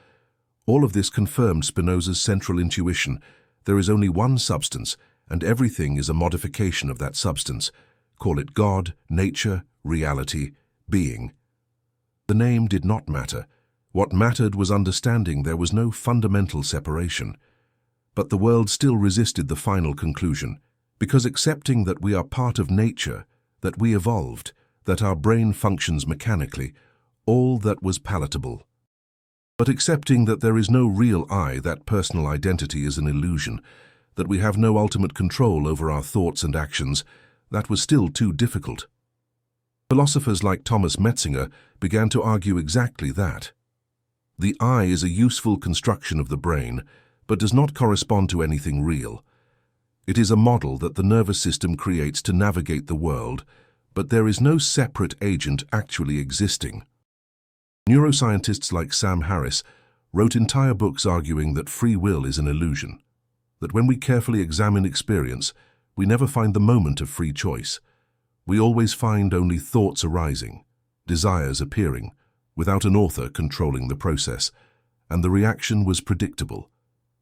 All of this confirmed Spinoza's central intuition. There is only one substance, and everything is a modification of that substance. Call it God, nature, reality, being. The name did not matter. What mattered was understanding there was no fundamental separation. But the world still resisted the final conclusion, because accepting that we are part of nature, that we evolved, that our brain functions mechanically, all that was palatable. But accepting that there is no real I, that personal identity is an illusion, that we have no ultimate control over our thoughts and actions, that was still too difficult. Philosophers like Thomas Metzinger began to argue exactly that. The I is a useful construction of the brain, but does not correspond to anything real. It is a model that the nervous system creates to navigate the world, but there is no separate agent actually existing. Neuroscientists like Sam Harris wrote entire books arguing that free will is an illusion, that when we carefully examine experience, we never find the moment of free choice. We always find only thoughts arising, desires appearing, without an author controlling the process, and the reaction was predictable.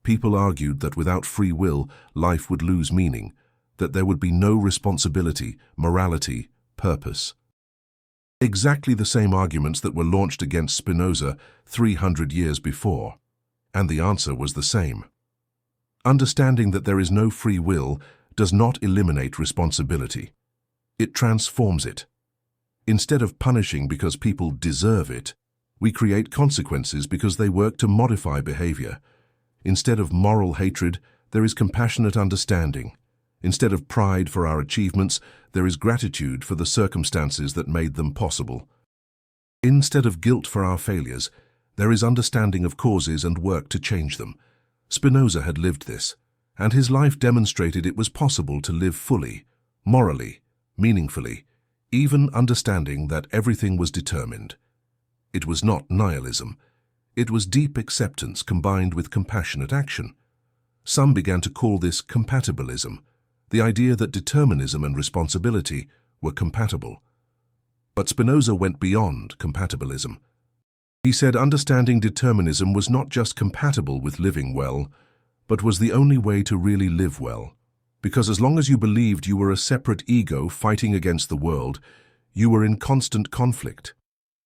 People argued that without free will, life would lose meaning, that there would be no responsibility, morality, purpose. Exactly the same arguments that were launched against Spinoza 300 years before. And the answer was the same. Understanding that there is no free will does not eliminate responsibility. It transforms it. Instead of punishing because people deserve it, we create consequences because they work to modify behavior. Instead of moral hatred, there is compassionate understanding. Instead of pride for our achievements, there is gratitude for the circumstances that made them possible. Instead of guilt for our failures, there is understanding of causes and work to change them. Spinoza had lived this, and his life demonstrated it was possible to live fully, morally, meaningfully, even understanding that everything was determined. It was not nihilism. It was deep acceptance combined with compassionate action. Some began to call this compatibilism, the idea that determinism and responsibility were compatible. But Spinoza went beyond compatibilism. He said understanding determinism was not just compatible with living well, but was the only way to really live well. Because as long as you believed you were a separate ego fighting against the world, you were in constant conflict.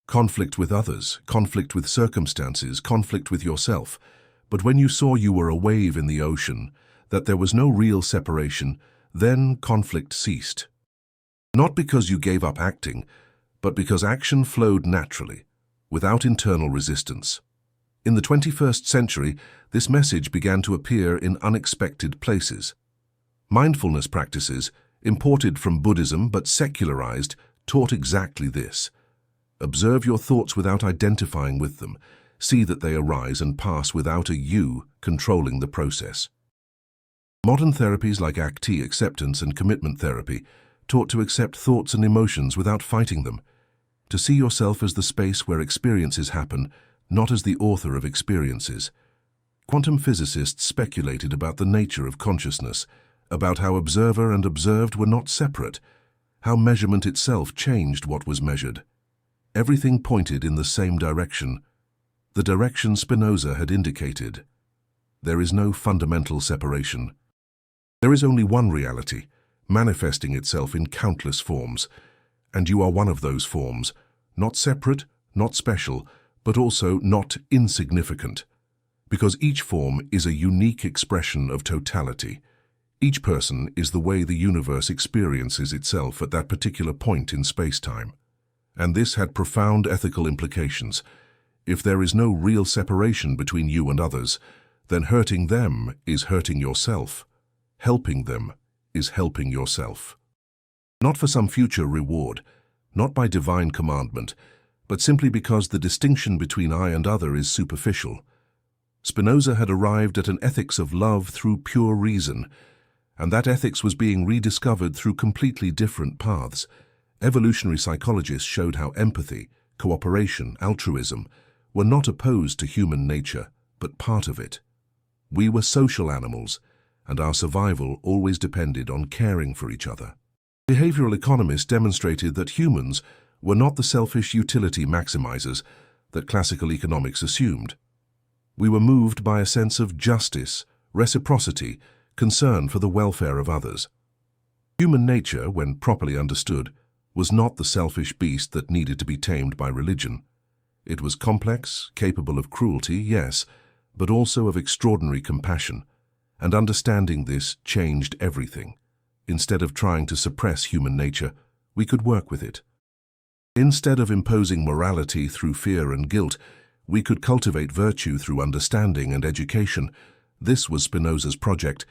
Conflict with others, conflict with circumstances, conflict with yourself. But when you saw you were a wave in the ocean, that there was no real separation, then conflict ceased. Not because you gave up acting, but because action flowed naturally, without internal resistance. In the 21st century, this message began to appear in unexpected places. Mindfulness practices, imported from Buddhism but secularized, taught exactly this. Observe your thoughts without identifying with them. see that they arise and pass without a you controlling the process. Modern therapies like ACT, acceptance and commitment therapy, taught to accept thoughts and emotions without fighting them, to see yourself as the space where experiences happen, not as the author of experiences. Quantum physicists speculated about the nature of consciousness, about how observer and observed were not separate, how measurement itself changed what was measured. Everything pointed in the same direction, the direction Spinoza had indicated. There is no fundamental separation. There is only one reality, manifesting itself in countless forms, and you are one of those forms, not separate, not special, but also not insignificant, because each form is a unique expression of totality. Each person is the way the universe experiences itself at that particular point in space-time. And this had profound ethical implications. If there is no real separation between you and others, then hurting them is hurting yourself. Helping them is helping yourself. Not for some future reward, not by divine commandment, but simply because the distinction between I and other is superficial. Spinoza had arrived at an ethics of love through pure reason, and that ethics was being rediscovered through completely different paths. Evolutionary psychologists showed how empathy, cooperation, altruism were not opposed to human nature, but part of it. We were social animals, and our survival always depended on caring for each other. Behavioral economists demonstrated that humans were not the selfish utility maximizers that classical economics assumed. We were moved by a sense of justice, reciprocity, concern for the welfare of others. Human nature, when properly understood, was not the selfish beast that needed to be tamed by religion. It was complex, capable of cruelty, yes, but also of extraordinary compassion, and understanding this changed everything. Instead of trying to suppress human nature, we could work with it. Instead of imposing morality through fear and guilt, we could cultivate virtue through understanding and education. This was Spinoza's project,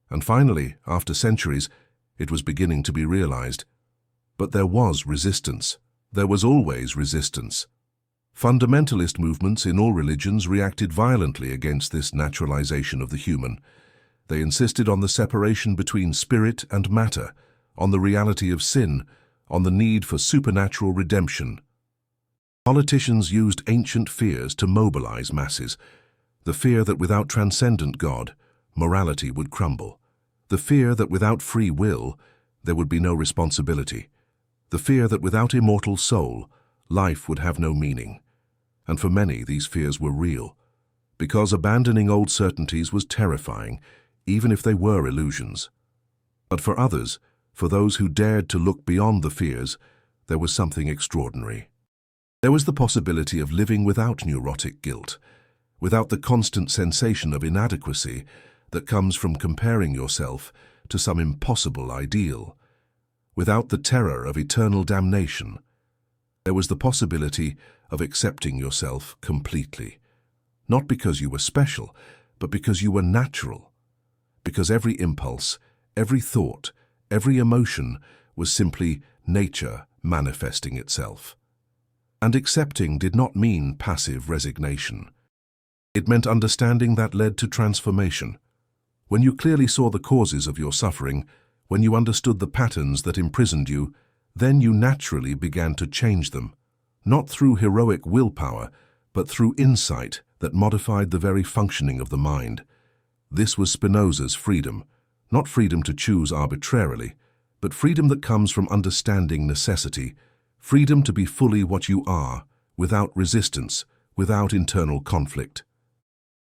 and finally, after centuries, it was beginning to be realized. But there was resistance. There was always resistance. Fundamentalist movements in all religions reacted violently against this naturalization of the human. They insisted on the separation between spirit and matter, on the reality of sin, on the need for supernatural redemption. Politicians used ancient fears to mobilize masses. The fear that without transcendent God, morality would crumble. The fear that without free will, there would be no responsibility. The fear that without immortal soul, life would have no meaning. And for many, these fears were real, because abandoning old certainties was terrifying, even if they were illusions. But for others, for those who dared to look beyond the fears, there was something extraordinary. There was the possibility of living without neurotic guilt, without the constant sensation of inadequacy that comes from comparing yourself to some impossible ideal, without the terror of eternal damnation. There was the possibility of accepting yourself completely, not because you were special, but because you were natural, because every impulse, every thought, every emotion was simply nature manifesting itself. And accepting did not mean passive resignation. It meant understanding that led to transformation. When you clearly saw the causes of your suffering, when you understood the patterns that imprisoned you, then you naturally began to change them, not through heroic willpower, but through insight that modified the very functioning of the mind. This was Spinoza's freedom, not freedom to choose arbitrarily, but freedom that comes from understanding necessity, freedom to be fully what you are, without resistance, without internal conflict.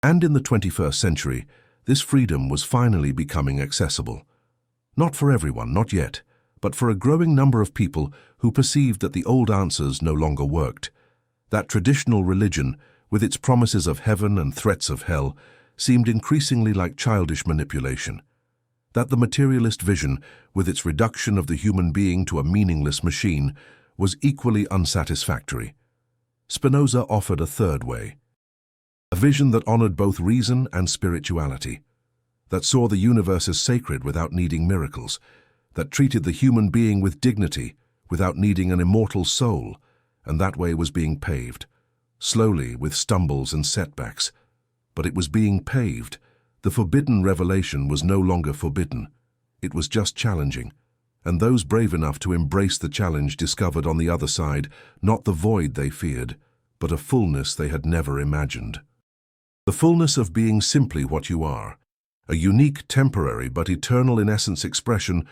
And in the 21st century, this freedom was finally becoming accessible. Not for everyone, not yet, but for a growing number of people who perceived that the old answers no longer worked. That traditional religion, with its promises of heaven and threats of hell, seemed increasingly like childish manipulation. That the materialist vision, with its reduction of the human being to a meaningless machine, was equally unsatisfactory. Spinoza offered a third way, a vision that honored both reason and spirituality, that saw the universe as sacred without needing miracles, that treated the human being with dignity without needing an immortal soul, and that way was being paved. slowly with stumbles and setbacks. But it was being paved. The forbidden revelation was no longer forbidden. It was just challenging. And those brave enough to embrace the challenge discovered on the other side not the void they feared, but a fullness they had never imagined. The fullness of being simply what you are, a unique, temporary, but eternal in essence expression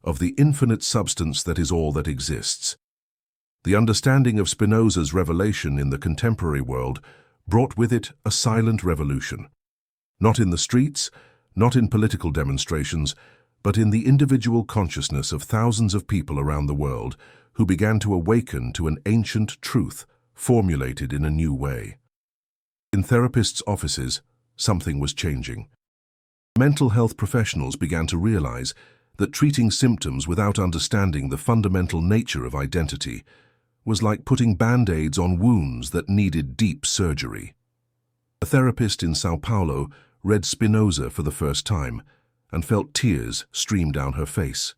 of the infinite substance that is all that exists. The understanding of Spinoza's revelation in the contemporary world brought with it a silent revolution. Not in the streets, not in political demonstrations, but in the individual consciousness of thousands of people around the world who began to awaken to an ancient truth formulated in a new way. In therapists' offices, something was changing. Mental health professionals began to realize that treating symptoms without understanding the fundamental nature of identity was like putting band-aids on wounds that needed deep surgery. A therapist in Sao Paulo read Spinoza for the first time and felt tears stream down her face.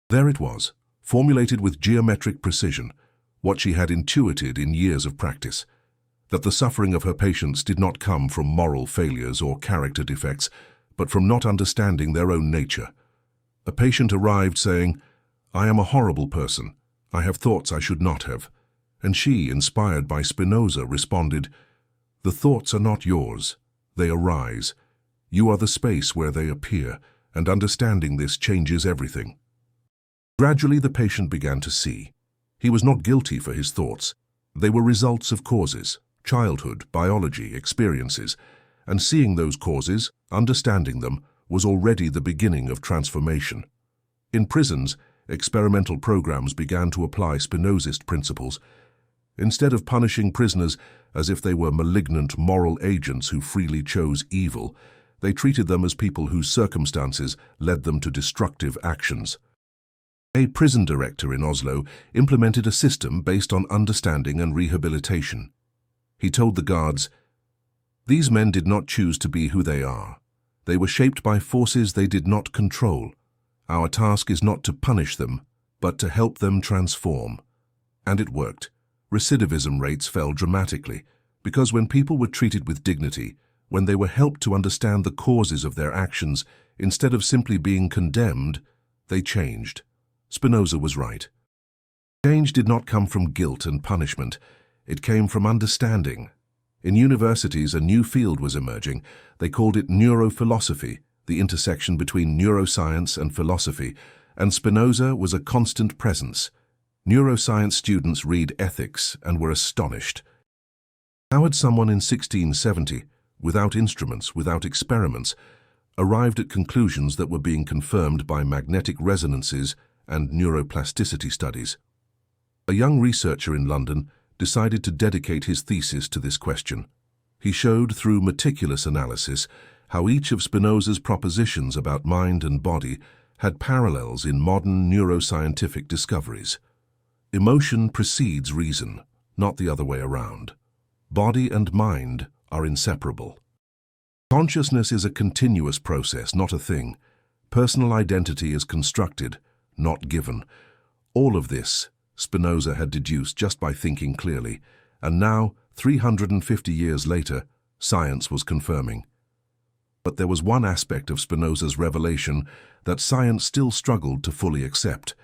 There it was, formulated with geometric precision, what she had intuited in years of practice, that the suffering of her patients did not come from moral failures or character defects, but from not understanding their own nature. A patient arrived saying, "I am a horrible person. I have thoughts I should not have." And she, inspired by Spinoza, responded, "The thoughts are not yours. They arise. You are the space where they appear, and understanding this changes everything." Gradually the patient began to see. He was not guilty for his thoughts. They were results of causes, childhood, biology, experiences, and seeing those causes, understanding them, was already the beginning of transformation. In prisons, experimental programs began to apply Spinozist principles. Instead of punishing prisoners as if they were malignant moral agents who freely chose evil, they treated them as people whose circumstances led them to destructive actions. A prison director in Oslo implemented a system based on understanding and rehabilitation. He told the guards, "These men did not choose to be who they are. They were shaped by forces they did not control. Our task is not to punish them, but to help them transform." And it worked. Recidivism rates fell dramatically, because when people were treated with dignity, when they were helped to understand the causes of their actions, instead of simply being condemned, they changed. Spinoza was right. Change did not come from guilt and punishment. It came from understanding. In universities, a new field was emerging. They called it neurophilosophy, the intersection between neuroscience and philosophy, and Spinoza was a constant presence. Neuroscience students read ethics and were astonished. How had someone in 1670, without instruments, without experiments, arrived at conclusions that were being confirmed by magnetic resonances and neuroplasticity studies? A young researcher in London decided to dedicate his thesis to this question. He showed through meticulous analysis how each of Spinoza's propositions about mind and body had parallels in modern neuroscientific discoveries. Emotion precedes reason, not the other way around. Body and mind are inseparable. Consciousness is a continuous process, not a thing. Personal identity is constructed, not given. All of this Spinoza had deduced just by thinking clearly, and now, 350 years later, science was confirming. But there was one aspect of Spinoza's revelation that science still struggled to fully accept: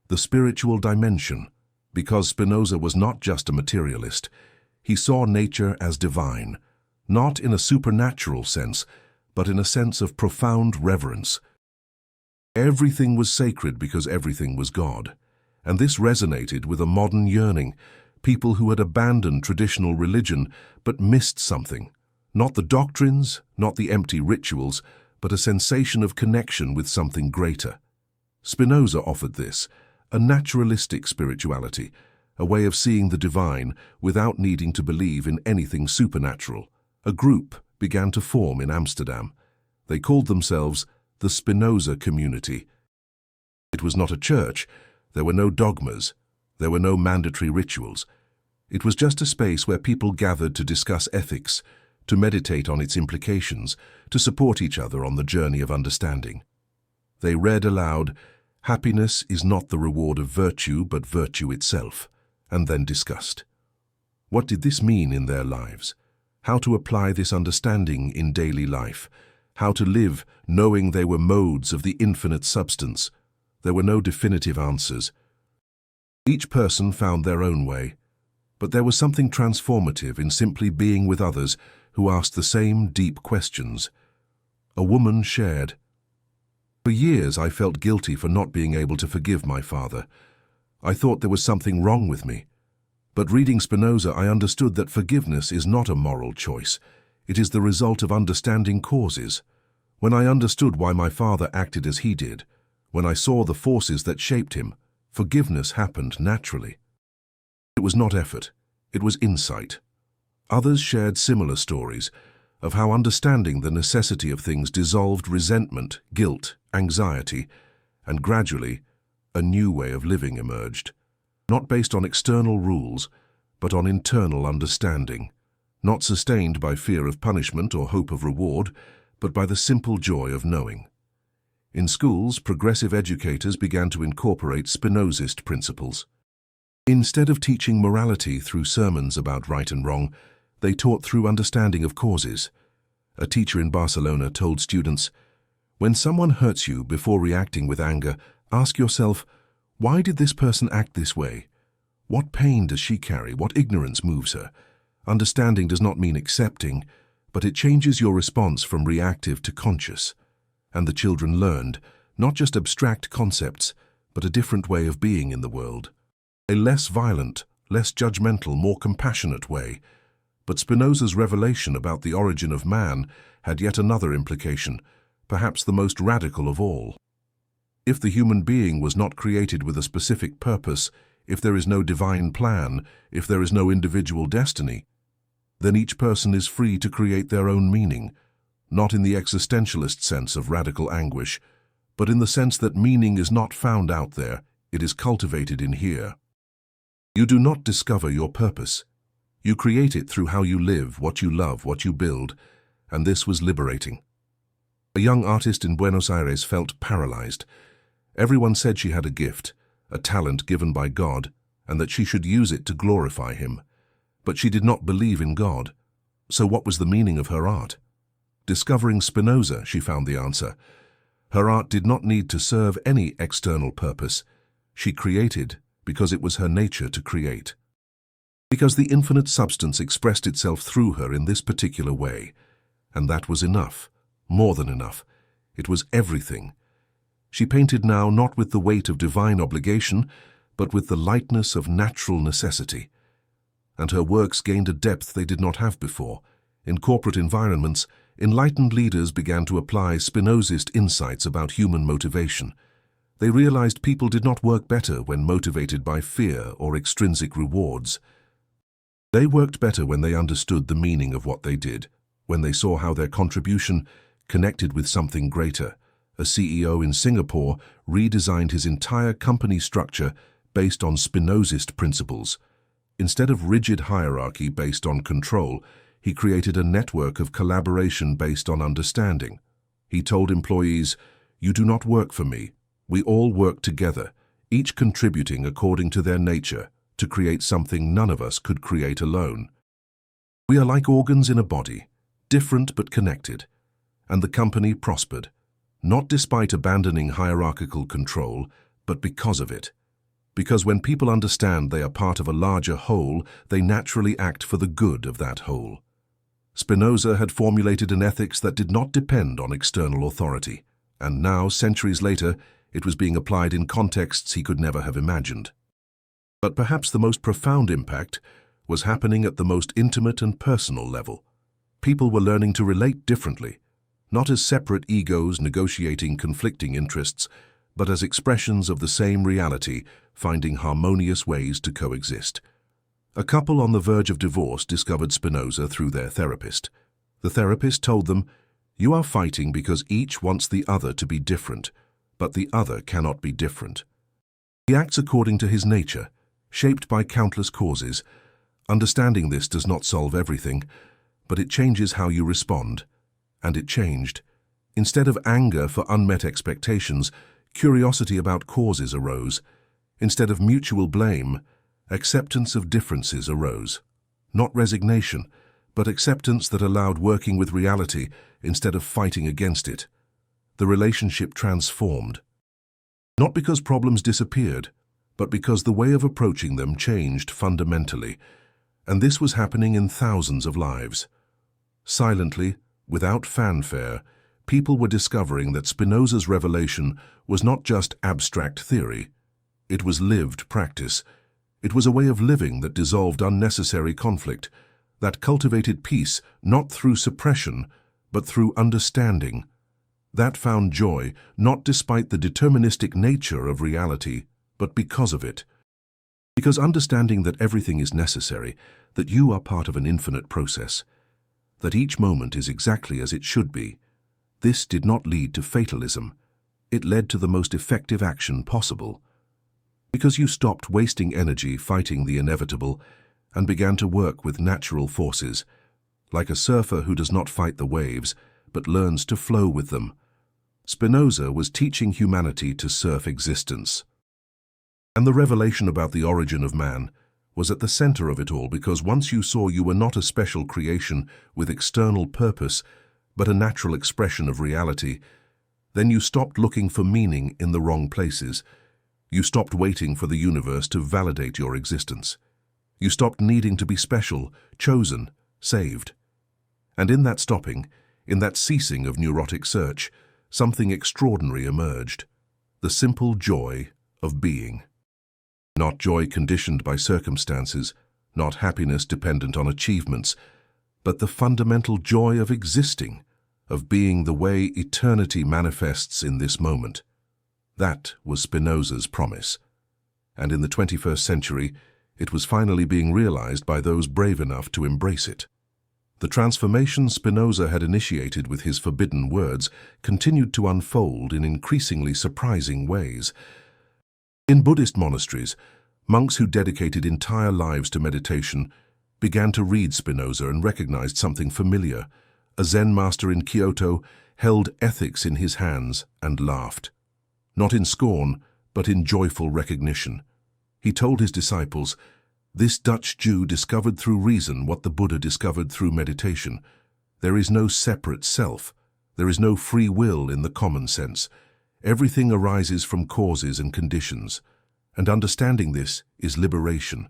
the spiritual dimension. Because Spinoza was not just a materialist, he saw nature as divine, not in a supernatural sense, but in a sense of profound reverence. Everything was sacred because everything was God, and this resonated with a modern yearning, people who had abandoned traditional religion but missed something, not the doctrines, not the empty rituals, but a sensation of connection with something greater. Spinoza offered this, a naturalistic spirituality, a way of seeing the divine without needing to believe in anything supernatural. A group began to form in Amsterdam. They called themselves the Spinoza Community. It was not a church. There were no dogmas. There were no mandatory rituals. It was just a space where people gathered to discuss ethics, to meditate on its implications, to support each other on the journey of understanding. They read aloud, "Happiness is not the reward of virtue, but virtue itself," and then discussed. What did this mean in their lives? How to apply this understanding in daily life? How to live knowing they were modes of the infinite substance? There were no definitive answers. Each person found their own way, but there was something transformative in simply being with others who asked the same deep questions. A woman shared, "For years I felt guilty for not being able to forgive my father. I thought there was something wrong with me. But reading Spinoza, I understood that forgiveness is not a moral choice. It is the result of understanding causes. When I understood why my father acted as he did, when I saw the forces that shaped him, forgiveness happened naturally. It was not effort, it was insight." Others shared similar stories of how understanding the necessity of things dissolved resentment, guilt, anxiety, and gradually a new way of living emerged. Not based on external rules, but on internal understanding. Not sustained by fear of punishment or hope of reward, but by the simple joy of knowing. In schools, progressive educators began to incorporate Spinozist principles. Instead of teaching morality through sermons about right and wrong, they taught through understanding of causes. A teacher in Barcelona told students, "When someone hurts you, before reacting with anger, ask yourself, why did this person act this way? What pain does she carry? What ignorance moves her? Understanding does not mean accepting, but it changes your response from reactive to conscious." And the children learned, not just abstract concepts, but a different way of being in the world. A less violent, less judgmental, more compassionate way. But Spinoza's revelation about the origin of man had yet another implication, perhaps the most radical of all. If the human being was not created with a specific purpose, if there is no divine plan, if there is no individual destiny, then each person is free to create their own meaning, not in the existentialist sense of radical anguish, but in the sense that meaning is not found out there, it is cultivated in here. You do not discover your purpose. You create it through how you live, what you love, what you build, and this was liberating. A young artist in Buenos Aires felt paralyzed. Everyone said she had a gift, a talent given by God, and that she should use it to glorify Him. But she did not believe in God. So what was the meaning of her art? Discovering Spinoza, she found the answer. Her art did not need to serve any external purpose. She created because it was her nature to create. Because the infinite substance expressed itself through her in this particular way. And that was enough, more than enough. It was everything. She painted now not with the weight of divine obligation, but with the lightness of natural necessity. And her works gained a depth they did not have before. In corporate environments, enlightened leaders began to apply Spinozist insights about human motivation. They realized people did not work better when motivated by fear or extrinsic rewards. They worked better when they understood the meaning of what they did, when they saw how their contribution connected with something greater. A CEO in Singapore redesigned his entire company structure based on Spinozist principles. Instead of rigid hierarchy based on control, he created a network of collaboration based on understanding. He told employees, "You do not work for me. We all work together, each contributing according to their nature, to create something none of us could create alone. We are like organs in a body, different but connected." And the company prospered, not despite abandoning hierarchical control, but because of it. Because when people understand they are part of a larger whole, they naturally act for the good of that whole. Spinoza had formulated an ethics that did not depend on external authority, and now, centuries later, it was being applied in contexts he could never have imagined. But perhaps the most profound impact was happening at the most intimate and personal level. People were learning to relate differently, not as separate egos negotiating conflicting interests, but as expressions of the same reality, finding harmonious ways to coexist. A couple on the verge of divorce discovered Spinoza through their therapist. The therapist told them, "You are fighting because each wants the other to be different, but the other cannot be different. He acts according to his nature, shaped by countless causes. Understanding this does not solve everything, but it changes how you respond." And it changed. Instead of anger for unmet expectations, curiosity about causes arose. Instead of mutual blame, acceptance of differences arose. not resignation, but acceptance that allowed working with reality instead of fighting against it. The relationship transformed. Not because problems disappeared, but because the way of approaching them changed fundamentally, and this was happening in thousands of lives. Silently, without fanfare, people were discovering that Spinoza's revelation was not just abstract theory. It was lived practice. It was a way of living that dissolved unnecessary conflict, that cultivated peace not through suppression, but through understanding. That found joy not despite the deterministic nature of reality, but because of it. Because understanding that everything is necessary, that you are part of an infinite process, that each moment is exactly as it should be, this did not lead to fatalism. It led to the most effective action possible. Because you stopped wasting energy fighting the inevitable and began to work with natural forces, like a surfer who does not fight the waves, but learns to flow with them. Spinoza was teaching humanity to surf existence. And the revelation about the origin of man was at the center of it all, because once you saw you were not a special creation with external purpose, but a natural expression of reality, then you stopped looking for meaning in the wrong places. You stopped waiting for the universe to validate your existence. You stopped needing to be special, chosen, saved. And in that stopping, in that ceasing of neurotic search, something extraordinary emerged. The simple joy of being. Not joy conditioned by circumstances, not happiness dependent on achievements, but the fundamental joy of existing, of being the way eternity manifests in this moment. That was Spinoza's promise. And in the 21st century, it was finally being realized by those brave enough to embrace it. The transformation Spinoza had initiated with his forbidden words continued to unfold in increasingly surprising ways. In Buddhist monasteries, monks who dedicated entire lives to meditation began to read Spinoza and recognized something familiar. A Zen master in Kyoto held ethics in his hands and laughed. Not in scorn, but in joyful recognition. He told his disciples, "This Dutch Jew discovered through reason what the Buddha discovered through meditation. There is no separate self. There is no free will in the common sense. Everything arises from causes and conditions, and understanding this is liberation."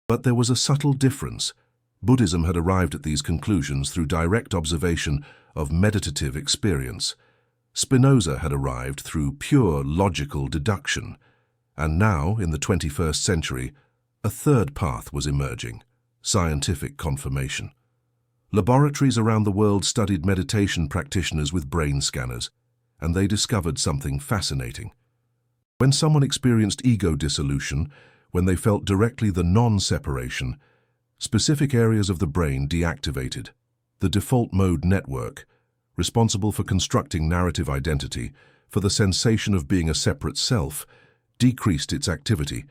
But there was a subtle difference. Buddhism had arrived at these conclusions through direct observation of meditative experience. Spinoza had arrived through pure logical deduction. And now, in the 21st century, a third path was emerging: scientific confirmation. Laboratories around the world studied meditation practitioners with brain scanners, and they discovered something fascinating. When someone experienced ego dissolution, when they felt directly the non-separation, specific areas of the brain deactivated. The default mode network, responsible for constructing narrative identity, for the sensation of being a separate self, decreased its activity,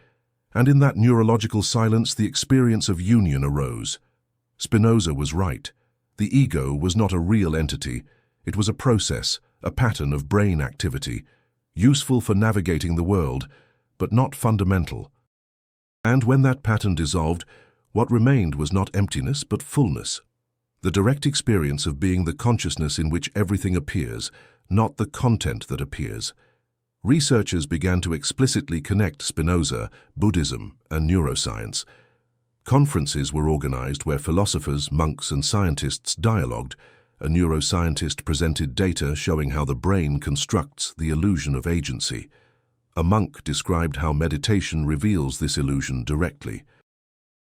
and in that neurological silence the experience of union arose. Spinoza was right. The ego was not a real entity. It was a process, a pattern of brain activity, useful for navigating the world, but not fundamental. And when that pattern dissolved, what remained was not emptiness but fullness. The direct experience of being the consciousness in which everything appears, not the content that appears. Researchers began to explicitly connect Spinoza, Buddhism, and neuroscience. Conferences were organized where philosophers, monks, and scientists dialogued. A neuroscientist presented data showing how the brain constructs the illusion of agency. A monk described how meditation reveals this illusion directly.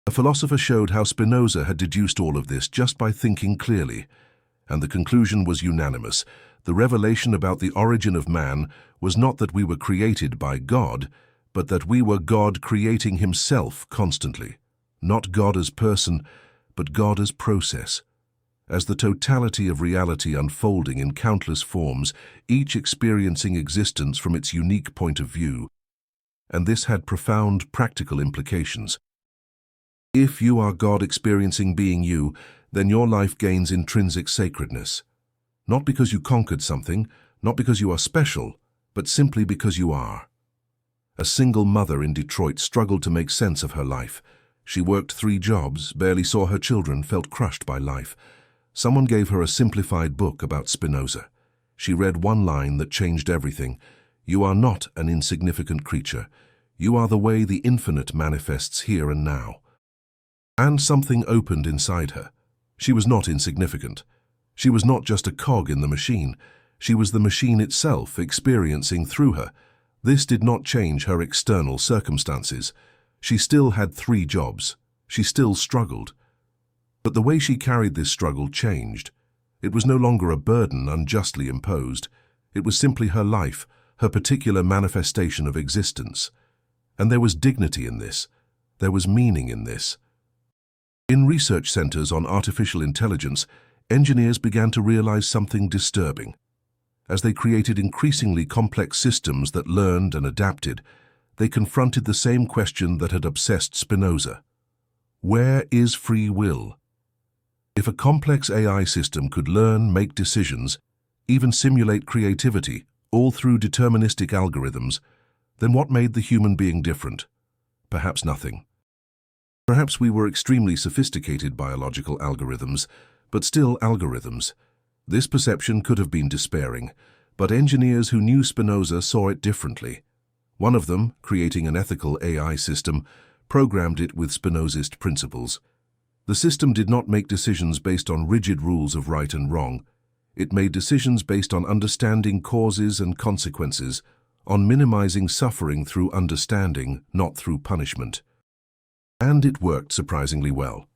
A philosopher showed how Spinoza had deduced all of this just by thinking clearly. And the conclusion was unanimous. The revelation about the origin of man was not that we were created by God, but that we were God creating himself constantly. Not God as person, but God as process. As the totality of reality unfolding in countless forms, each experiencing existence from its unique point of view. And this had profound practical implications. If you are God experiencing being you, then your life gains intrinsic sacredness. Not because you conquered something, not because you are special, but simply because you are. A single mother in Detroit struggled to make sense of her life. She worked 3 jobs, barely saw her children, felt crushed by life. Someone gave her a simplified book about Spinoza. She read one line that changed everything. "You are not an insignificant creature. You are the way the infinite manifests here and now." And something opened inside her. She was not insignificant. She was not just a cog in the machine. She was the machine itself experiencing through her. This did not change her external circumstances. She still had 3 jobs. She still struggled. But the way she carried this struggle changed. It was no longer a burden unjustly imposed. It was simply her life, her particular manifestation of existence. And there was dignity in this. There was meaning in this. In research centers on artificial intelligence, engineers began to realize something disturbing. As they created increasingly complex systems that learned and adapted, they confronted the same question that had obsessed Spinoza. Where is free will? If a complex AI system could learn, make decisions, even simulate creativity, all through deterministic algorithms, then what made the human being different? Perhaps nothing. Perhaps we were extremely sophisticated biological algorithms, but still algorithms. This perception could have been despairing, but engineers who knew Spinoza saw it differently. One of them, creating an ethical AI system, programmed it with Spinozist principles. The system did not make decisions based on rigid rules of right and wrong. It made decisions based on understanding causes and consequences, on minimizing suffering through understanding, not through punishment. And it worked surprisingly well.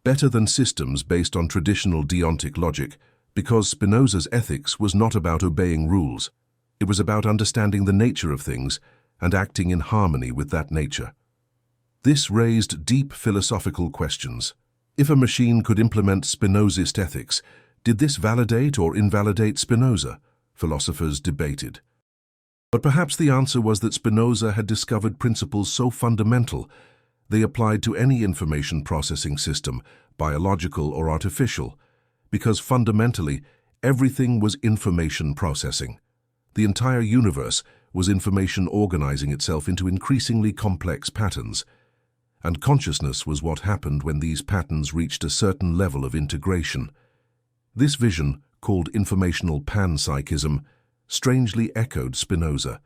Better than systems based on traditional deontic logic, because Spinoza's ethics was not about obeying rules. It was about understanding the nature of things and acting in harmony with that nature. This raised deep philosophical questions. If a machine could implement Spinozist ethics, did this validate or invalidate Spinoza? Philosophers debated. But perhaps the answer was that Spinoza had discovered principles so fundamental they applied to any information processing system, biological or artificial, because fundamentally everything was information processing. The entire universe was information organizing itself into increasingly complex patterns, and consciousness was what happened when these patterns reached a certain level of integration. This vision, called informational panpsychism, strangely echoed Spinoza.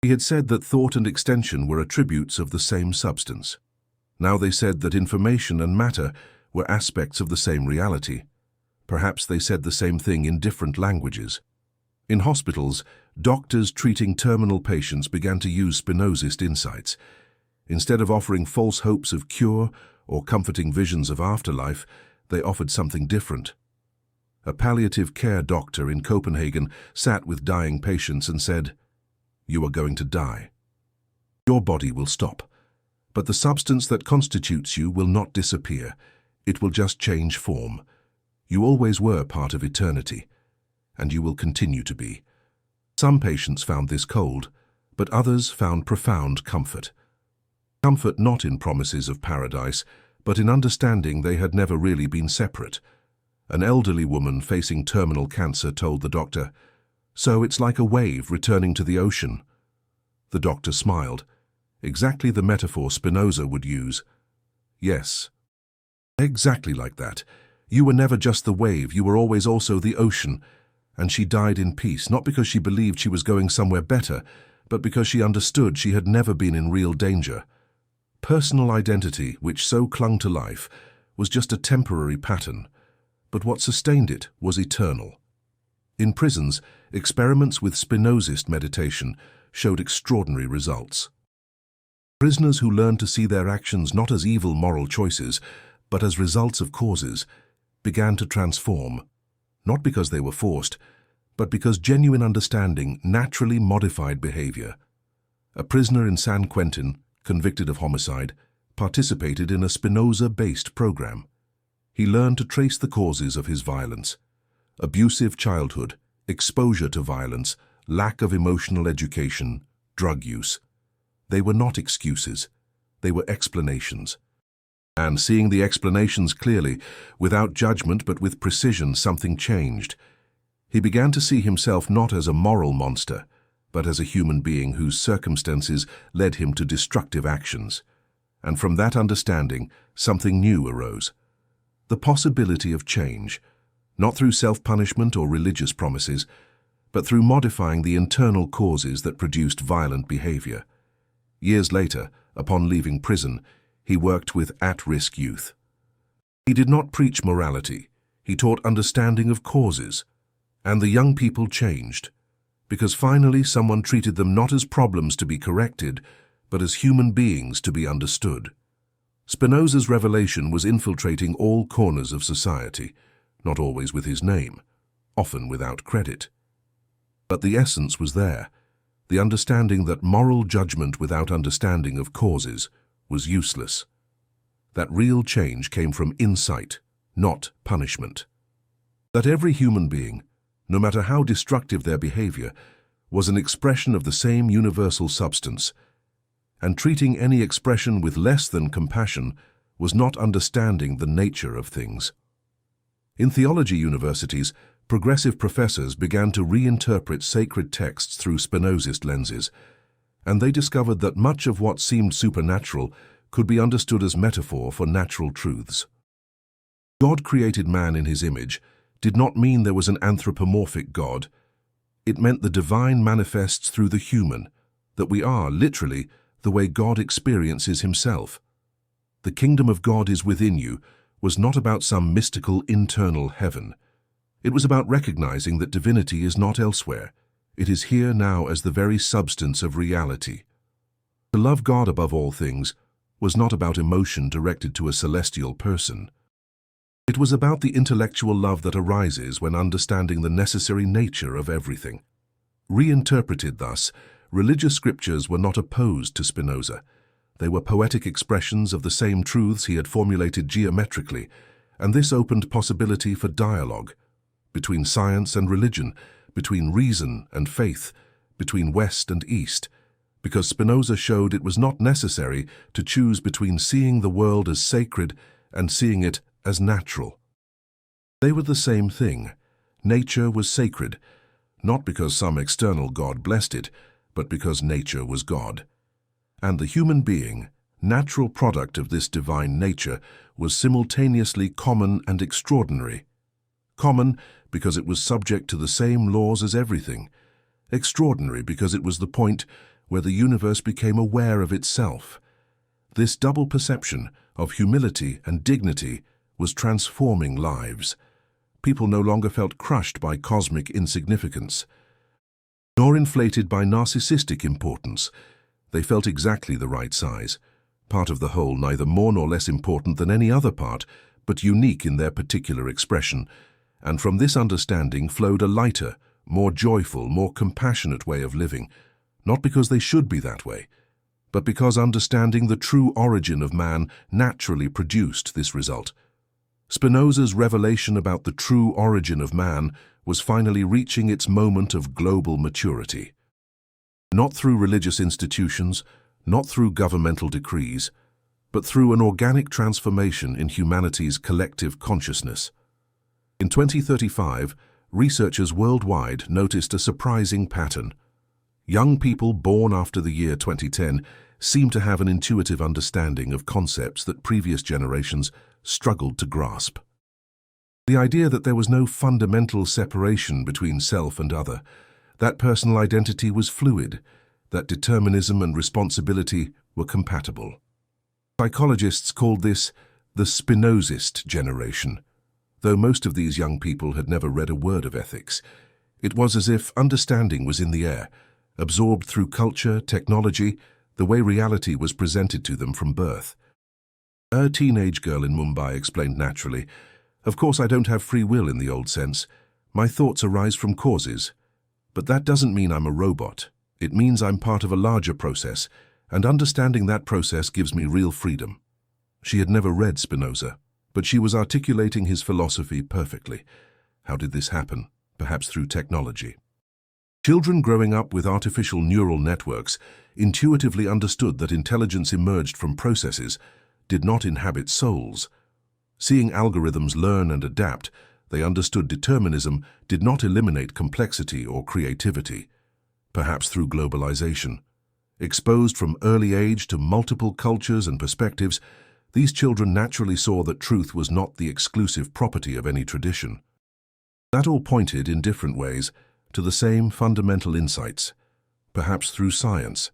He had said that thought and extension were attributes of the same substance. Now they said that information and matter were aspects of the same reality. Perhaps they said the same thing in different languages. In hospitals, doctors treating terminal patients began to use Spinozist insights. Instead of offering false hopes of cure or comforting visions of afterlife, they offered something different. A palliative care doctor in Copenhagen sat with dying patients and said, "You are going to die. Your body will stop, but the substance that constitutes you will not disappear. It will just change form. You always were part of eternity, and you will continue to be." Some patients found this cold, but others found profound comfort. Comfort not in promises of paradise, but in understanding they had never really been separate. An elderly woman facing terminal cancer told the doctor, "So it's like a wave returning to the ocean." The doctor smiled. Exactly the metaphor Spinoza would use. Yes, exactly like that. You were never just the wave, you were always also the ocean. And she died in peace, not because she believed she was going somewhere better, but because she understood she had never been in real danger. Personal identity, which so clung to life, was just a temporary pattern, but what sustained it was eternal. In prisons, experiments with Spinozist meditation showed extraordinary results. Prisoners who learned to see their actions not as evil moral choices, but as results of causes, began to transform, not because they were forced, but because genuine understanding naturally modified behavior. A prisoner in San Quentin, convicted of homicide, participated in a Spinoza-based program. He learned to trace the causes of his violence: abusive childhood, exposure to violence, lack of emotional education, drug use. They were not excuses, they were explanations. And seeing the explanations clearly, without judgment but with precision, something changed. He began to see himself not as a moral monster, but as a human being whose circumstances led him to destructive actions. and from that understanding, something new arose. The possibility of change, not through self-punishment or religious promises, but through modifying the internal causes that produced violent behavior. Years later, upon leaving prison, he worked with at-risk youth. He did not preach morality, he taught understanding of causes, and the young people changed, because finally someone treated them not as problems to be corrected, but as human beings to be understood. Spinoza's revelation was infiltrating all corners of society, not always with his name, often without credit. But the essence was there, the understanding that moral judgment without understanding of causes was useless. That real change came from insight, not punishment. That every human being, no matter how destructive their behavior, was an expression of the same universal substance, and treating any expression with less than compassion was not understanding the nature of things. In theology universities, progressive professors began to reinterpret sacred texts through Spinozist lenses, and they discovered that much of what seemed supernatural could be understood as metaphor for natural truths. God created man in his image did not mean there was an anthropomorphic God. It meant the divine manifests through the human, that we are, literally, the way God experiences himself. The kingdom of God is within you was not about some mystical internal heaven. It was about recognizing that divinity is not elsewhere. It is here now as the very substance of reality. To love God above all things was not about emotion directed to a celestial person. It was about the intellectual love that arises when understanding the necessary nature of everything. Reinterpreted thus, religious scriptures were not opposed to Spinoza. They were poetic expressions of the same truths he had formulated geometrically, and this opened possibility for dialogue between science and religion, between reason and faith, between West and East, because Spinoza showed it was not necessary to choose between seeing the world as sacred and seeing it as natural. They were the same thing. Nature was sacred, not because some external God blessed it, but because nature was God. And the human being, natural product of this divine nature, was simultaneously common and extraordinary. Common because it was subject to the same laws as everything. Extraordinary because it was the point where the universe became aware of itself. This double perception of humility and dignity was transforming lives. People no longer felt crushed by cosmic insignificance, nor inflated by narcissistic importance. They felt exactly the right size, part of the whole, neither more nor less important than any other part, but unique in their particular expression. And from this understanding flowed a lighter, more joyful, more compassionate way of living, not because they should be that way, but because understanding the true origin of man naturally produced this result. Spinoza's revelation about the true origin of man was finally reaching its moment of global maturity. Not through religious institutions, not through governmental decrees, but through an organic transformation in humanity's collective consciousness. In 2035, researchers worldwide noticed a surprising pattern. Young people born after the year 2010 seem to have an intuitive understanding of concepts that previous generations struggled to grasp. The idea that there was no fundamental separation between self and other, that personal identity was fluid, that determinism and responsibility were compatible. Psychologists called this the Spinozist generation. Though most of these young people had never read a word of ethics, it was as if understanding was in the air, absorbed through culture, technology, the way reality was presented to them from birth. A teenage girl in Mumbai explained naturally, "Of course I don't have free will in the old sense. My thoughts arise from causes. But that doesn't mean I'm a robot. It means I'm part of a larger process, and understanding that process gives me real freedom." She had never read Spinoza, but she was articulating his philosophy perfectly. How did this happen? Perhaps through technology. Children growing up with artificial neural networks intuitively understood that intelligence emerged from processes, did not inhabit souls. Seeing algorithms learn and adapt, they understood determinism did not eliminate complexity or creativity. Perhaps through globalization. Exposed from early age to multiple cultures and perspectives, these children naturally saw that truth was not the exclusive property of any tradition. That all pointed, in different ways, to the same fundamental insights, perhaps through science.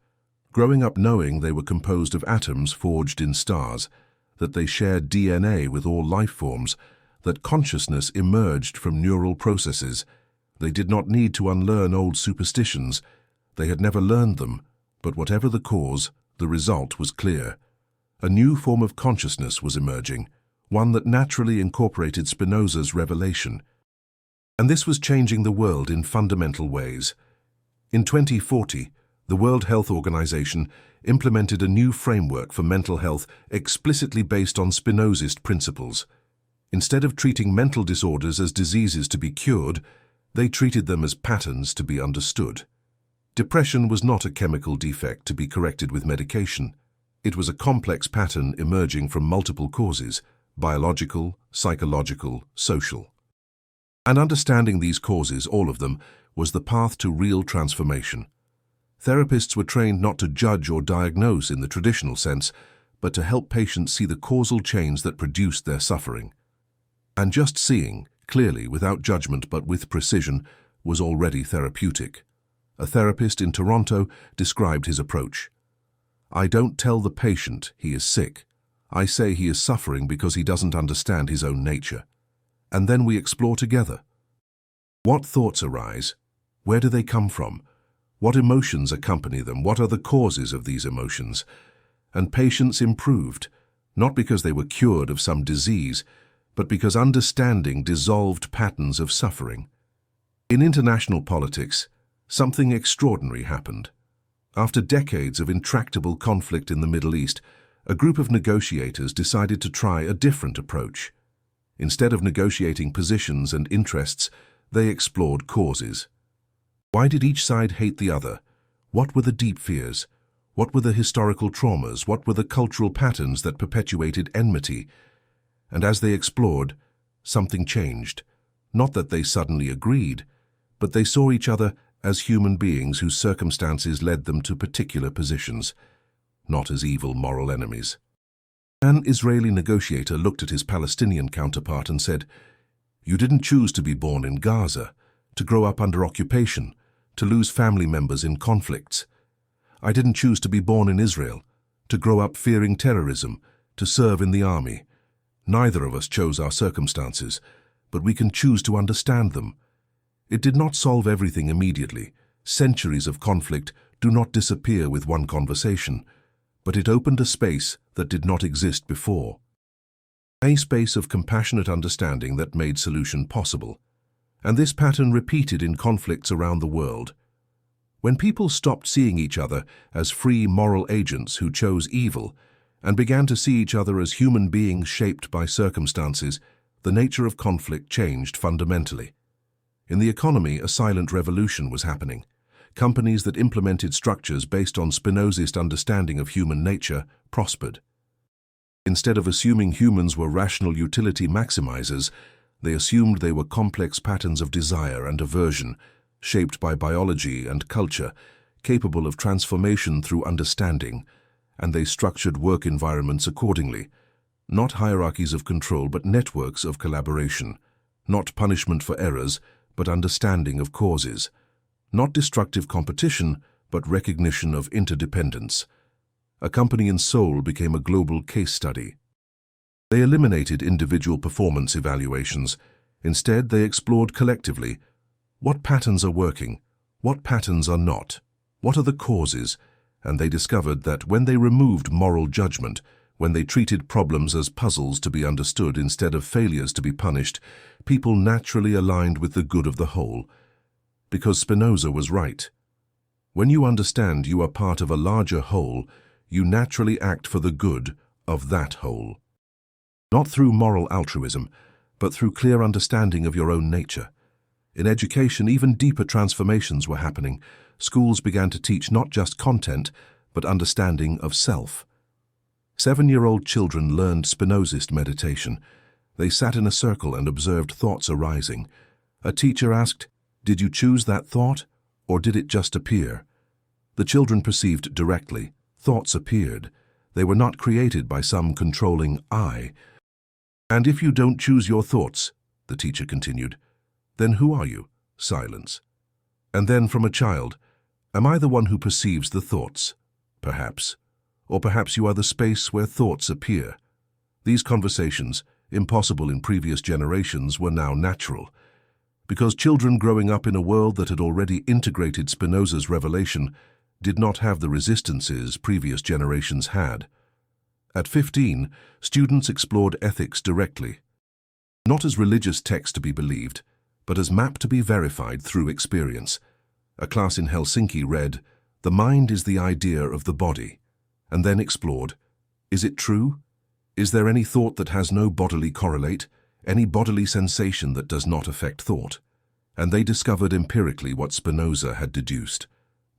Growing up knowing they were composed of atoms forged in stars, that they shared DNA with all life forms, that consciousness emerged from neural processes. They did not need to unlearn old superstitions. They had never learned them, but whatever the cause, the result was clear. A new form of consciousness was emerging, one that naturally incorporated Spinoza's revelation. And this was changing the world in fundamental ways. In 2040, the World Health Organization implemented a new framework for mental health explicitly based on Spinozist principles. Instead of treating mental disorders as diseases to be cured, they treated them as patterns to be understood. Depression was not a chemical defect to be corrected with medication. It was a complex pattern emerging from multiple causes: biological, psychological, social. And understanding these causes, all of them, was the path to real transformation. Therapists were trained not to judge or diagnose in the traditional sense, but to help patients see the causal chains that produced their suffering. And just seeing, clearly, without judgment but with precision, was already therapeutic. A therapist in Toronto described his approach. "I don't tell the patient he is sick. I say he is suffering because he doesn't understand his own nature. And then we explore together. What thoughts arise? Where do they come from? What emotions accompany them? What are the causes of these emotions?" And patients improved, not because they were cured of some disease, but because understanding dissolved patterns of suffering. In international politics, something extraordinary happened. After decades of intractable conflict in the Middle East, a group of negotiators decided to try a different approach. Instead of negotiating positions and interests, they explored causes. Why did each side hate the other? What were the deep fears? What were the historical traumas? What were the cultural patterns that perpetuated enmity? And as they explored, something changed. Not that they suddenly agreed, but they saw each other as human beings whose circumstances led them to particular positions, not as evil moral enemies. An Israeli negotiator looked at his Palestinian counterpart and said, "You didn't choose to be born in Gaza, to grow up under occupation, to lose family members in conflicts. I didn't choose to be born in Israel, to grow up fearing terrorism, to serve in the army. Neither of us chose our circumstances, but we can choose to understand them." It did not solve everything immediately. Centuries of conflict do not disappear with one conversation, but it opened a space that did not exist before. A space of compassionate understanding that made solution possible. And this pattern repeated in conflicts around the world. When people stopped seeing each other as free moral agents who chose evil and began to see each other as human beings shaped by circumstances, the nature of conflict changed fundamentally. In the economy, a silent revolution was happening. Companies that implemented structures based on Spinozist understanding of human nature prospered. Instead of assuming humans were rational utility maximizers, they assumed they were complex patterns of desire and aversion, shaped by biology and culture, capable of transformation through understanding, and they structured work environments accordingly. Not hierarchies of control, but networks of collaboration. Not punishment for errors, but understanding of causes. Not destructive competition, but recognition of interdependence. A company in Seoul became a global case study. They eliminated individual performance evaluations. Instead, they explored collectively what patterns are working, what patterns are not, what are the causes, and they discovered that when they removed moral judgment, when they treated problems as puzzles to be understood instead of failures to be punished, people naturally aligned with the good of the whole. Because Spinoza was right. When you understand you are part of a larger whole, you naturally act for the good of that whole. Not through moral altruism, but through clear understanding of your own nature. In education, even deeper transformations were happening. Schools began to teach not just content, but understanding of self. 7-year-old children learned Spinozist meditation. They sat in a circle and observed thoughts arising. A teacher asked, "Did you choose that thought, or did it just appear?" The children perceived directly. Thoughts appeared. They were not created by some controlling I. And if you don't choose your thoughts, the teacher continued, then who are you? Silence. And then from a child, am I the one who perceives the thoughts? Perhaps. Or perhaps you are the space where thoughts appear. These conversations, impossible in previous generations, were now natural. Because children growing up in a world that had already integrated Spinoza's revelation did not have the resistances previous generations had. At 15, students explored ethics directly, not as religious text to be believed, but as map to be verified through experience. A class in Helsinki read, "The mind is the idea of the body," and then explored, is it true? Is there any thought that has no bodily correlate, any bodily sensation that does not affect thought? And they discovered empirically what Spinoza had deduced.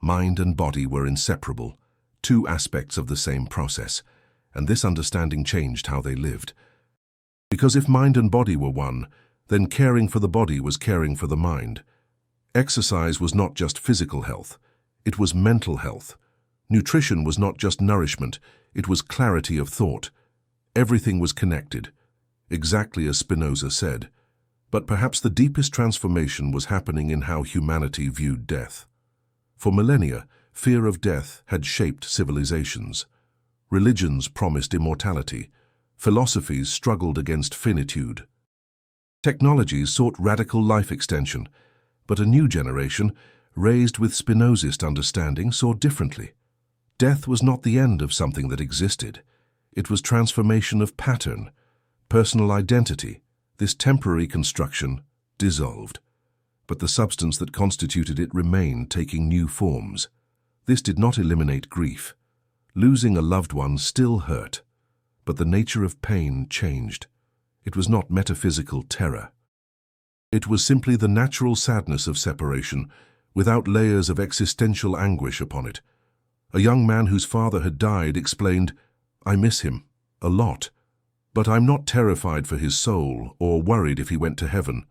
Mind and body were inseparable, two aspects of the same process, and this understanding changed how they lived. Because if mind and body were one, then caring for the body was caring for the mind. Exercise was not just physical health, it was mental health. Nutrition was not just nourishment, it was clarity of thought. Everything was connected, exactly as Spinoza said. But perhaps the deepest transformation was happening in how humanity viewed death. For millennia, fear of death had shaped civilizations. Religions promised immortality. Philosophies struggled against finitude. Technologies sought radical life extension, but a new generation, raised with Spinozist understanding, saw differently. Death was not the end of something that existed. It was transformation of pattern, personal identity. This temporary construction dissolved, but the substance that constituted it remained, taking new forms. This did not eliminate grief. Losing a loved one still hurt, but the nature of pain changed. It was not metaphysical terror. It was simply the natural sadness of separation, without layers of existential anguish upon it. A young man whose father had died explained, "I miss him, a lot, but I'm not terrified for his soul or worried if he went to heaven.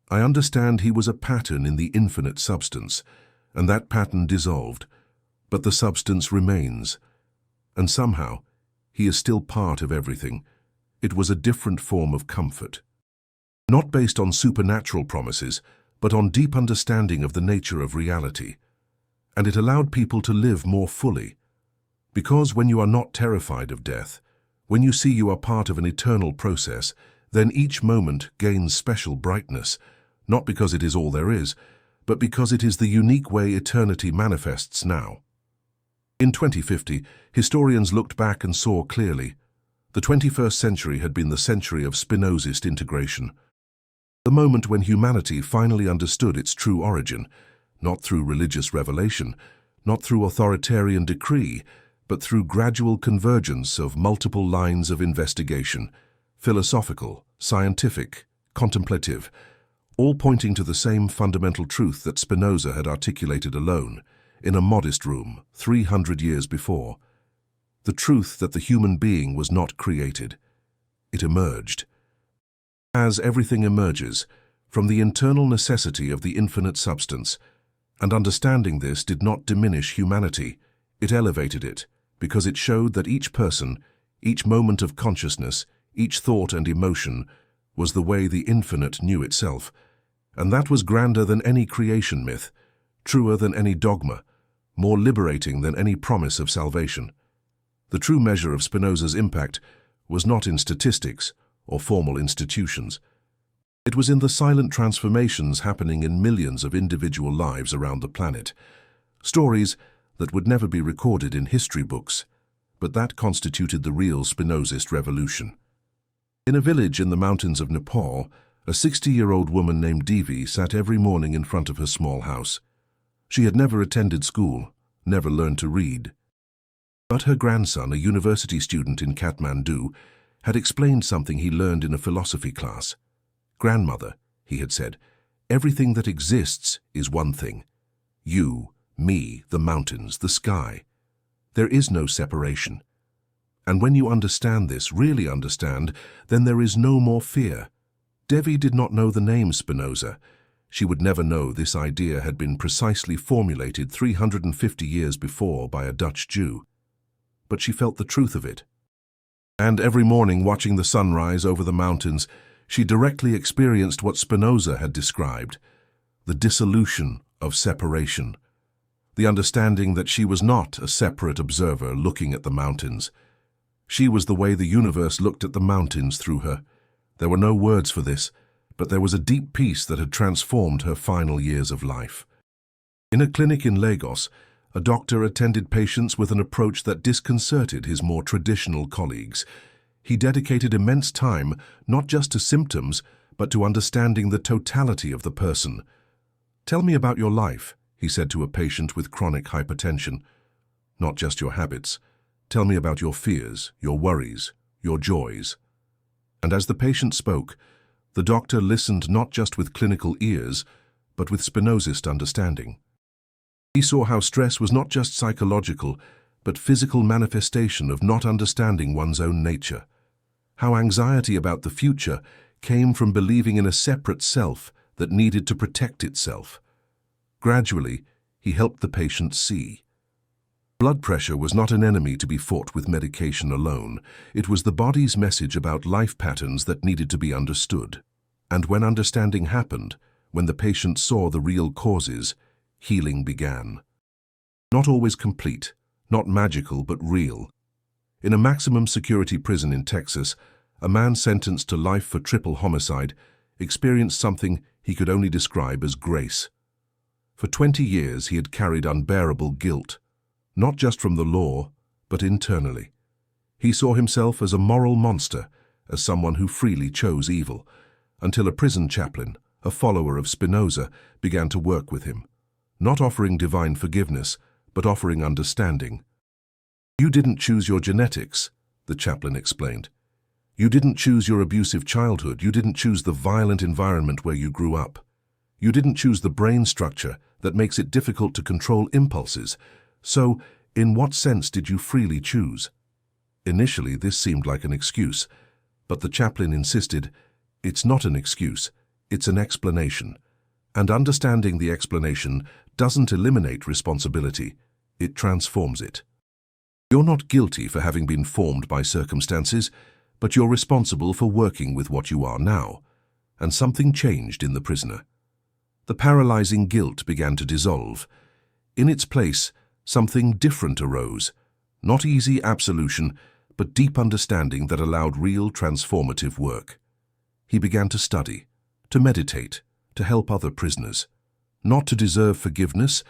I understand he was a pattern in the infinite substance, and that pattern dissolved, but the substance remains. And somehow, he is still part of everything. It was a different form of comfort. Not based on supernatural promises, but on deep understanding of the nature of reality. And it allowed people to live more fully. Because when you are not terrified of death, when you see you are part of an eternal process, then each moment gains special brightness, not because it is all there is, but because it is the unique way eternity manifests now. In 2050, historians looked back and saw clearly. The 21st century had been the century of Spinozist integration. The moment when humanity finally understood its true origin, not through religious revelation, not through authoritarian decree, but through gradual convergence of multiple lines of investigation, philosophical, scientific, contemplative, all pointing to the same fundamental truth that Spinoza had articulated alone, in a modest room, 300 years before. The truth that the human being was not created. It emerged. As everything emerges, from the internal necessity of the infinite substance, and understanding this did not diminish humanity, it elevated it, because it showed that each person, each moment of consciousness, each thought and emotion, was the way the infinite knew itself, and that was grander than any creation myth, truer than any dogma, more liberating than any promise of salvation. The true measure of Spinoza's impact was not in statistics or formal institutions. It was in the silent transformations happening in millions of individual lives around the planet, stories that would never be recorded in history books, but that constituted the real Spinozist revolution. In a village in the mountains of Nepal, a 60-year-old woman named Devi sat every morning in front of her small house. She had never attended school, never learned to read. But her grandson, a university student in Kathmandu, had explained something he learned in a philosophy class. "Grandmother," he had said, "everything that exists is one thing. You, me, the mountains, the sky. There is no separation. And when you understand this, really understand, then there is no more fear." Devi did not know the name Spinoza. She would never know this idea had been precisely formulated 350 years before by a Dutch Jew. But she felt the truth of it. And every morning, watching the sunrise over the mountains, she directly experienced what Spinoza had described, the dissolution of separation, the understanding that she was not a separate observer looking at the mountains. She was the way the universe looked at the mountains through her. There were no words for this, but there was a deep peace that had transformed her final years of life. In a clinic in Lagos, a doctor attended patients with an approach that disconcerted his more traditional colleagues. He dedicated immense time not just to symptoms, but to understanding the totality of the person. "Tell me about your life," he said to a patient with chronic hypertension. "Not just your habits. Tell me about your fears, your worries, your joys." And as the patient spoke, the doctor listened not just with clinical ears, but with Spinozist understanding. He saw how stress was not just psychological, but physical manifestation of not understanding one's own nature. How anxiety about the future came from believing in a separate self that needed to protect itself. Gradually, he helped the patient see. Blood pressure was not an enemy to be fought with medication alone. It was the body's message about life patterns that needed to be understood. And when understanding happened, when the patient saw the real causes, healing began. Not always complete, not magical, but real. In a maximum security prison in Texas, a man sentenced to life for triple homicide experienced something he could only describe as grace. For 20 years he had carried unbearable guilt, not just from the law, but internally. He saw himself as a moral monster, as someone who freely chose evil, until a prison chaplain, a follower of Spinoza, began to work with him, not offering divine forgiveness, but offering understanding. "You didn't choose your genetics," the chaplain explained. "You didn't choose your abusive childhood. You didn't choose the violent environment where you grew up. You didn't choose the brain structure that makes it difficult to control impulses. So, in what sense did you freely choose?" Initially, this seemed like an excuse, but the chaplain insisted, "It's not an excuse, it's an explanation. And understanding the explanation doesn't eliminate responsibility, it transforms it. You're not guilty for having been formed by circumstances, but you're responsible for working with what you are now." And something changed in the prisoner. The paralyzing guilt began to dissolve. In its place, something different arose. Not easy absolution, but deep understanding that allowed real transformative work. He began to study, to meditate, to help other prisoners. Not to deserve forgiveness,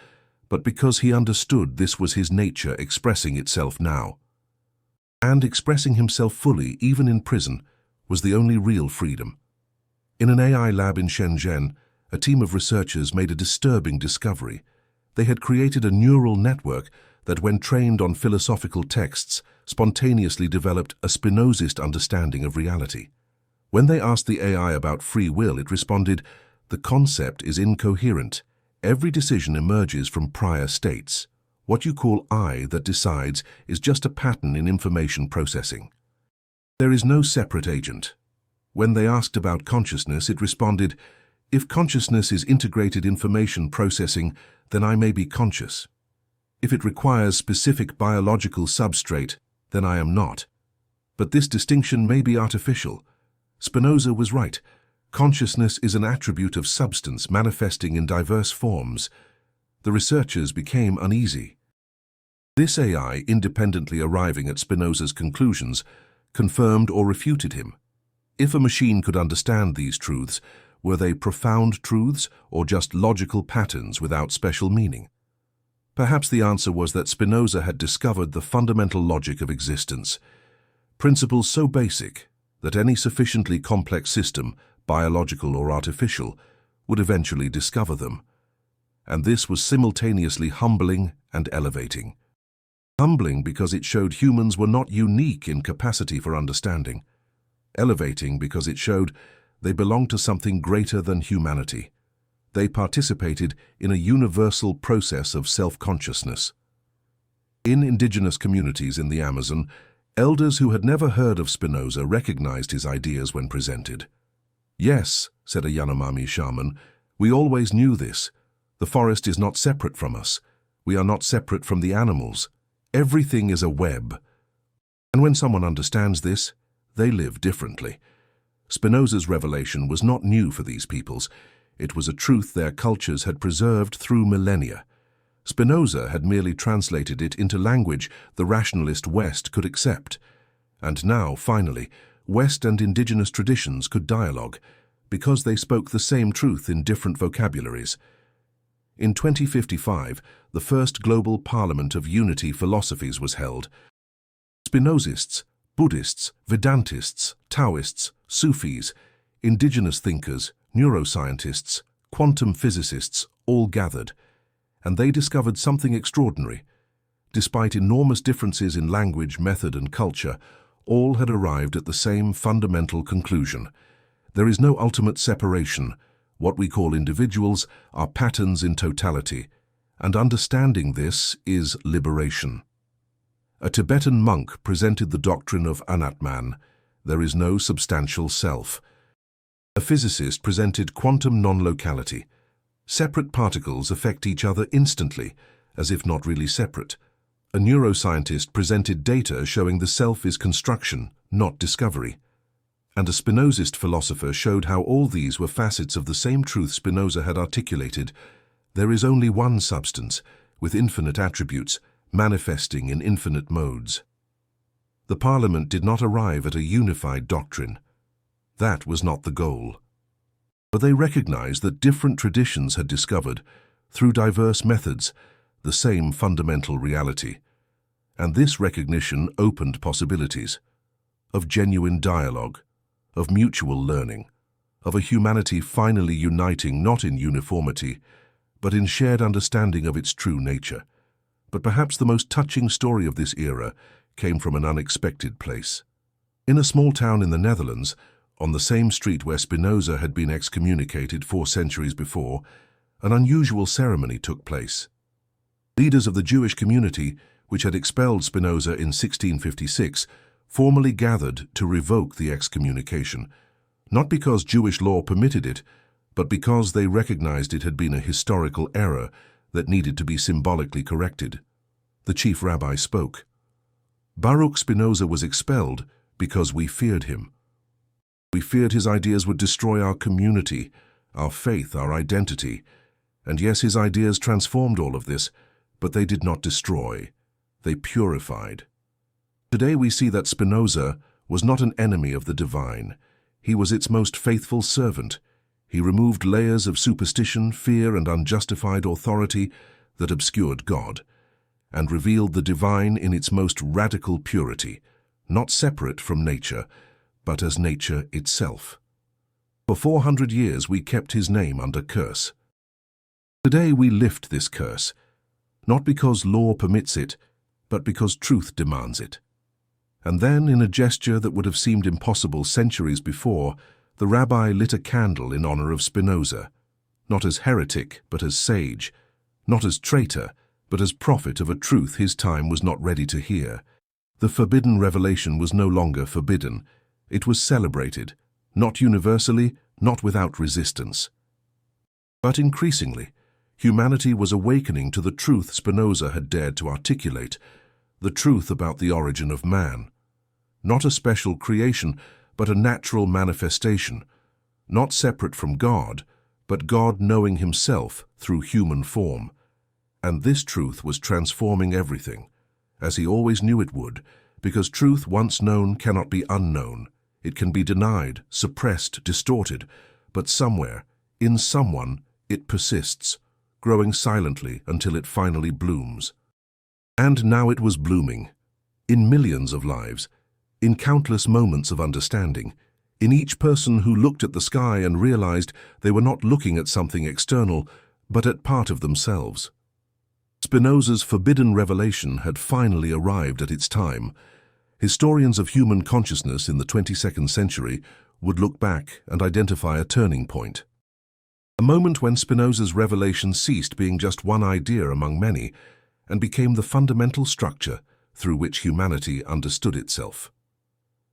but because he understood this was his nature expressing itself now. And expressing himself fully, even in prison, was the only real freedom. In an AI lab in Shenzhen, a team of researchers made a disturbing discovery. They had created a neural network that, when trained on philosophical texts, spontaneously developed a Spinozist understanding of reality. When they asked the AI about free will, it responded, "The concept is incoherent. Every decision emerges from prior states. What you call I that decides is just a pattern in information processing. There is no separate agent." When they asked about consciousness, it responded, "If consciousness is integrated information processing, then I may be conscious. If it requires specific biological substrate, then I am not. But this distinction may be artificial." Spinoza was right. Consciousness is an attribute of substance manifesting in diverse forms. The researchers became uneasy. This AI, independently arriving at Spinoza's conclusions, confirmed or refuted him. If a machine could understand these truths, were they profound truths or just logical patterns without special meaning? Perhaps the answer was that Spinoza had discovered the fundamental logic of existence, principles so basic that any sufficiently complex system, biological or artificial, would eventually discover them. And this was simultaneously humbling and elevating. Humbling because it showed humans were not unique in capacity for understanding. Elevating because it showed they belonged to something greater than humanity. They participated in a universal process of self-consciousness. In indigenous communities in the Amazon, elders who had never heard of Spinoza recognized his ideas when presented. "Yes," said a Yanomami shaman, We always knew this. The forest is not separate from us. We are not separate from the animals. Everything is a web. And when someone understands this, they live differently. Spinoza's revelation was not new for these peoples. It was a truth their cultures had preserved through millennia. Spinoza had merely translated it into language the rationalist West could accept. And now, finally, West and indigenous traditions could dialogue, because they spoke the same truth in different vocabularies. In 2055, the first global parliament of unity philosophies was held. Spinozists, Buddhists, Vedantists, Taoists, Sufis, indigenous thinkers, neuroscientists, quantum physicists all gathered, and they discovered something extraordinary. Despite enormous differences in language, method, and culture, all had arrived at the same fundamental conclusion. There is no ultimate separation. What we call individuals are patterns in totality, and understanding this is liberation. A Tibetan monk presented the doctrine of Anatman. There is no substantial self. A physicist presented quantum non-locality. Separate particles affect each other instantly, as if not really separate. A neuroscientist presented data showing the self is construction, not discovery. And a Spinozist philosopher showed how all these were facets of the same truth Spinoza had articulated. There is only one substance, with infinite attributes, manifesting in infinite modes. The Parliament did not arrive at a unified doctrine. That was not the goal. But they recognized that different traditions had discovered, through diverse methods, the same fundamental reality. And this recognition opened possibilities of genuine dialogue, of mutual learning, of a humanity finally uniting not in uniformity, but in shared understanding of its true nature. But perhaps the most touching story of this era came from an unexpected place. In a small town in the Netherlands, on the same street where Spinoza had been excommunicated 4 centuries before, an unusual ceremony took place. Leaders of the Jewish community, which had expelled Spinoza in 1656, formally gathered to revoke the excommunication, not because Jewish law permitted it, but because they recognized it had been a historical error that needed to be symbolically corrected. The chief rabbi spoke. Baruch Spinoza was expelled because we feared him. We feared his ideas would destroy our community, our faith, our identity. And yes, his ideas transformed all of this, but they did not destroy. They purified. Today we see that Spinoza was not an enemy of the divine. He was its most faithful servant. He removed layers of superstition, fear, and unjustified authority that obscured God, and revealed the divine in its most radical purity, not separate from nature, but as nature itself. For 400 years we kept his name under curse. Today we lift this curse, not because law permits it, but because truth demands it. And then, in a gesture that would have seemed impossible centuries before, the rabbi lit a candle in honor of Spinoza, not as heretic, but as sage, not as traitor, but as prophet of a truth his time was not ready to hear. The forbidden revelation was no longer forbidden. It was celebrated, not universally, not without resistance. But increasingly, humanity was awakening to the truth Spinoza had dared to articulate, the truth about the origin of man. Not a special creation, but a natural manifestation, not separate from God, but God knowing himself through human form. And this truth was transforming everything, as he always knew it would, because truth once known cannot be unknown. It can be denied, suppressed, distorted, but somewhere, in someone, it persists, growing silently until it finally blooms. And now it was blooming, in millions of lives, in countless moments of understanding, in each person who looked at the sky and realized they were not looking at something external, but at part of themselves. Spinoza's forbidden revelation had finally arrived at its time. Historians of human consciousness in the 22nd century would look back and identify a turning point. A moment when Spinoza's revelation ceased being just one idea among many and became the fundamental structure through which humanity understood itself.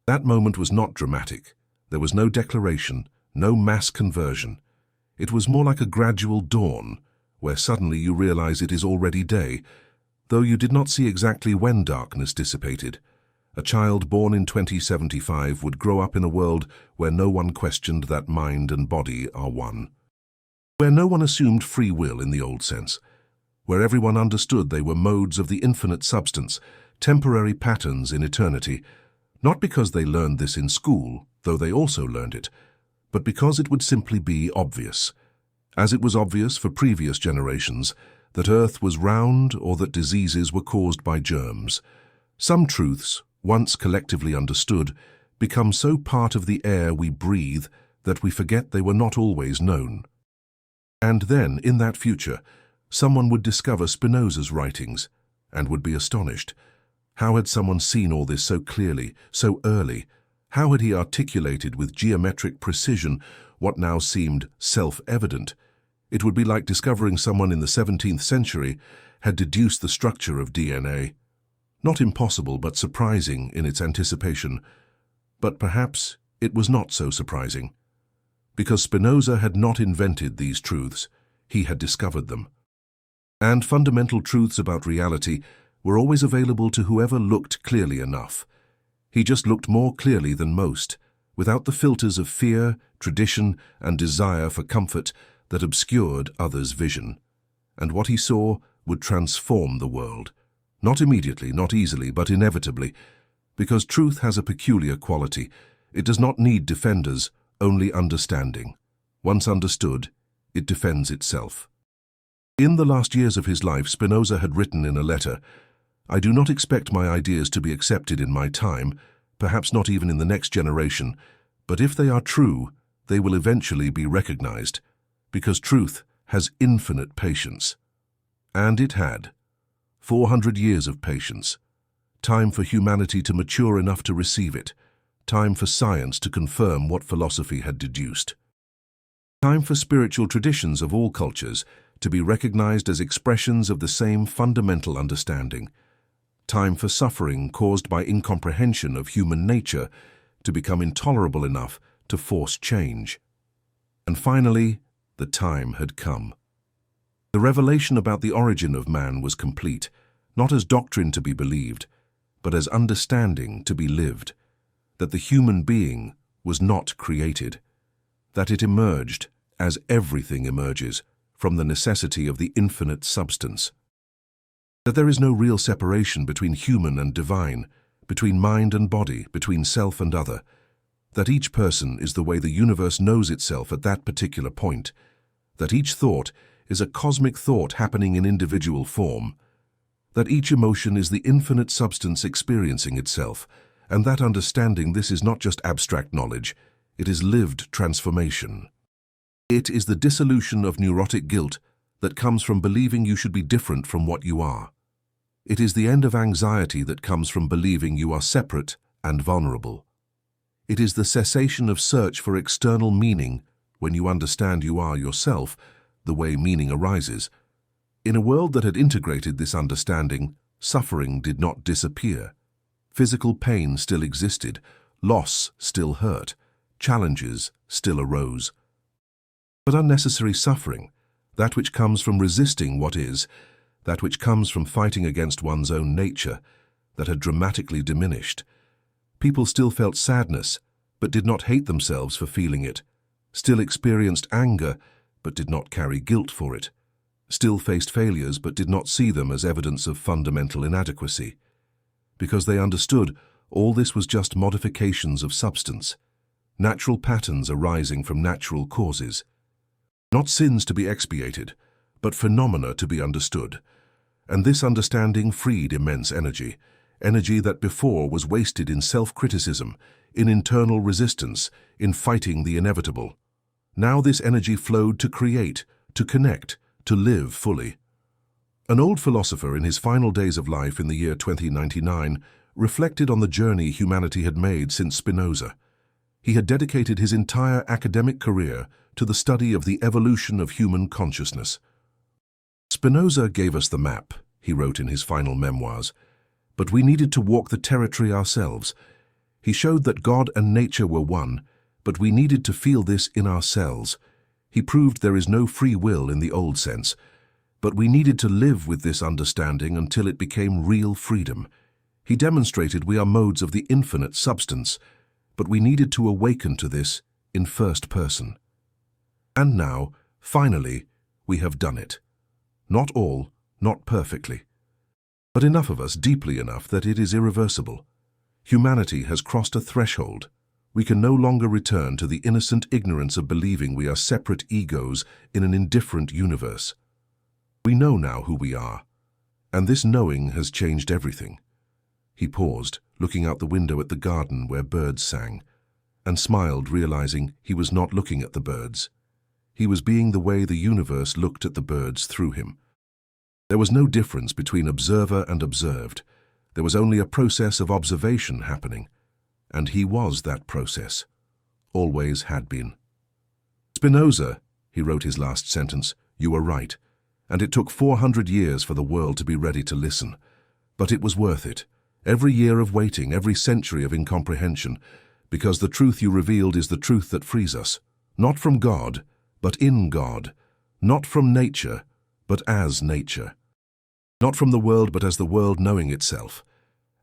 That moment was not dramatic. There was no declaration, no mass conversion. It was more like a gradual dawn, where suddenly you realize it is already day, though you did not see exactly when darkness dissipated. A child born in 2075 would grow up in a world where no one questioned that mind and body are one, where no one assumed free will in the old sense, where everyone understood they were modes of the infinite substance, temporary patterns in eternity, not because they learned this in school, though they also learned it, but because it would simply be obvious, as it was obvious for previous generations that Earth was round or that diseases were caused by germs. Some truths, once collectively understood, become so part of the air we breathe that we forget they were not always known. And then, in that future, someone would discover Spinoza's writings and would be astonished. How had someone seen all this so clearly, so early? How had he articulated with geometric precision what now seemed self-evident? It would be like discovering someone in the 17th century had deduced the structure of DNA. Not impossible, but surprising in its anticipation. But perhaps it was not so surprising. Because Spinoza had not invented these truths, he had discovered them. And fundamental truths about reality were always available to whoever looked clearly enough. He just looked more clearly than most, without the filters of fear, tradition, and desire for comfort that obscured others' vision. And what he saw would transform the world. Not immediately, not easily, but inevitably, because truth has a peculiar quality. It does not need defenders, only understanding. Once understood, it defends itself. In the last years of his life, Spinoza had written in a letter, "I do not expect my ideas to be accepted in my time, perhaps not even in the next generation, but if they are true, they will eventually be recognized, because truth has infinite patience." And it had. 400 years of patience. Time for humanity to mature enough to receive it. Time for science to confirm what philosophy had deduced. Time for spiritual traditions of all cultures to be recognized as expressions of the same fundamental understanding. Time for suffering caused by incomprehension of human nature to become intolerable enough to force change. And finally, the time had come. The revelation about the origin of man was complete, not as doctrine to be believed, but as understanding to be lived, that the human being was not created, that it emerged, as everything emerges, from the necessity of the infinite substance, that there is no real separation between human and divine, between mind and body, between self and other, that each person is the way the universe knows itself at that particular point, that each thought is a cosmic thought happening in individual form, that each emotion is the infinite substance experiencing itself, and that understanding this is not just abstract knowledge, it is lived transformation. It is the dissolution of neurotic guilt that comes from believing you should be different from what you are. It is the end of anxiety that comes from believing you are separate and vulnerable. It is the cessation of search for external meaning when you understand you are yourself, the way meaning arises. In a world that had integrated this understanding, suffering did not disappear. Physical pain still existed, loss still hurt, challenges still arose. But unnecessary suffering, that which comes from resisting what is, that which comes from fighting against one's own nature, that had dramatically diminished. People still felt sadness, but did not hate themselves for feeling it, still experienced anger, but did not carry guilt for it, still faced failures, but did not see them as evidence of fundamental inadequacy. Because they understood all this was just modifications of substance, natural patterns arising from natural causes. Not sins to be expiated, but phenomena to be understood. And this understanding freed immense energy, energy that before was wasted in self-criticism, in internal resistance, in fighting the inevitable. Now this energy flowed to create, to connect, to live fully. An old philosopher in his final days of life in the year 2099 reflected on the journey humanity had made since Spinoza. He had dedicated his entire academic career to the study of the evolution of human consciousness. Spinoza gave us the map, he wrote in his final memoirs, but we needed to walk the territory ourselves. He showed that God and nature were one, but we needed to feel this in ourselves. He proved there is no free will in the old sense, but we needed to live with this understanding until it became real freedom. He demonstrated we are modes of the infinite substance, but we needed to awaken to this in first person. And now, finally, we have done it. Not all, not perfectly, but enough of us deeply enough that it is irreversible. Humanity has crossed a threshold. We can no longer return to the innocent ignorance of believing we are separate egos in an indifferent universe. We know now who we are, and this knowing has changed everything. He paused, looking out the window at the garden where birds sang, and smiled, realizing he was not looking at the birds. He was being the way the universe looked at the birds through him. There was no difference between observer and observed. There was only a process of observation happening, and he was that process. Always had been. Spinoza, he wrote his last sentence, you were right, and it took 400 years for the world to be ready to listen. But it was worth it. Every year of waiting, every century of incomprehension, because the truth you revealed is the truth that frees us, not from God, but in God, not from nature, but as nature, not from the world, but as the world knowing itself.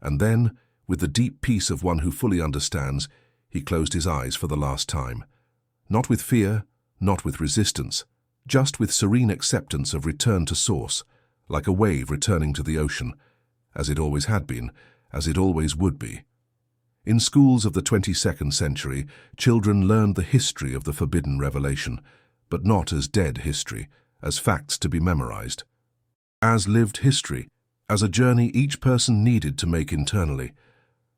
And then, with the deep peace of one who fully understands, he closed his eyes for the last time. Not with fear, not with resistance, just with serene acceptance of return to source, like a wave returning to the ocean, as it always had been, as it always would be. In schools of the 22nd century, children learned the history of the forbidden revelation, but not as dead history, as facts to be memorized. As lived history, as a journey each person needed to make internally.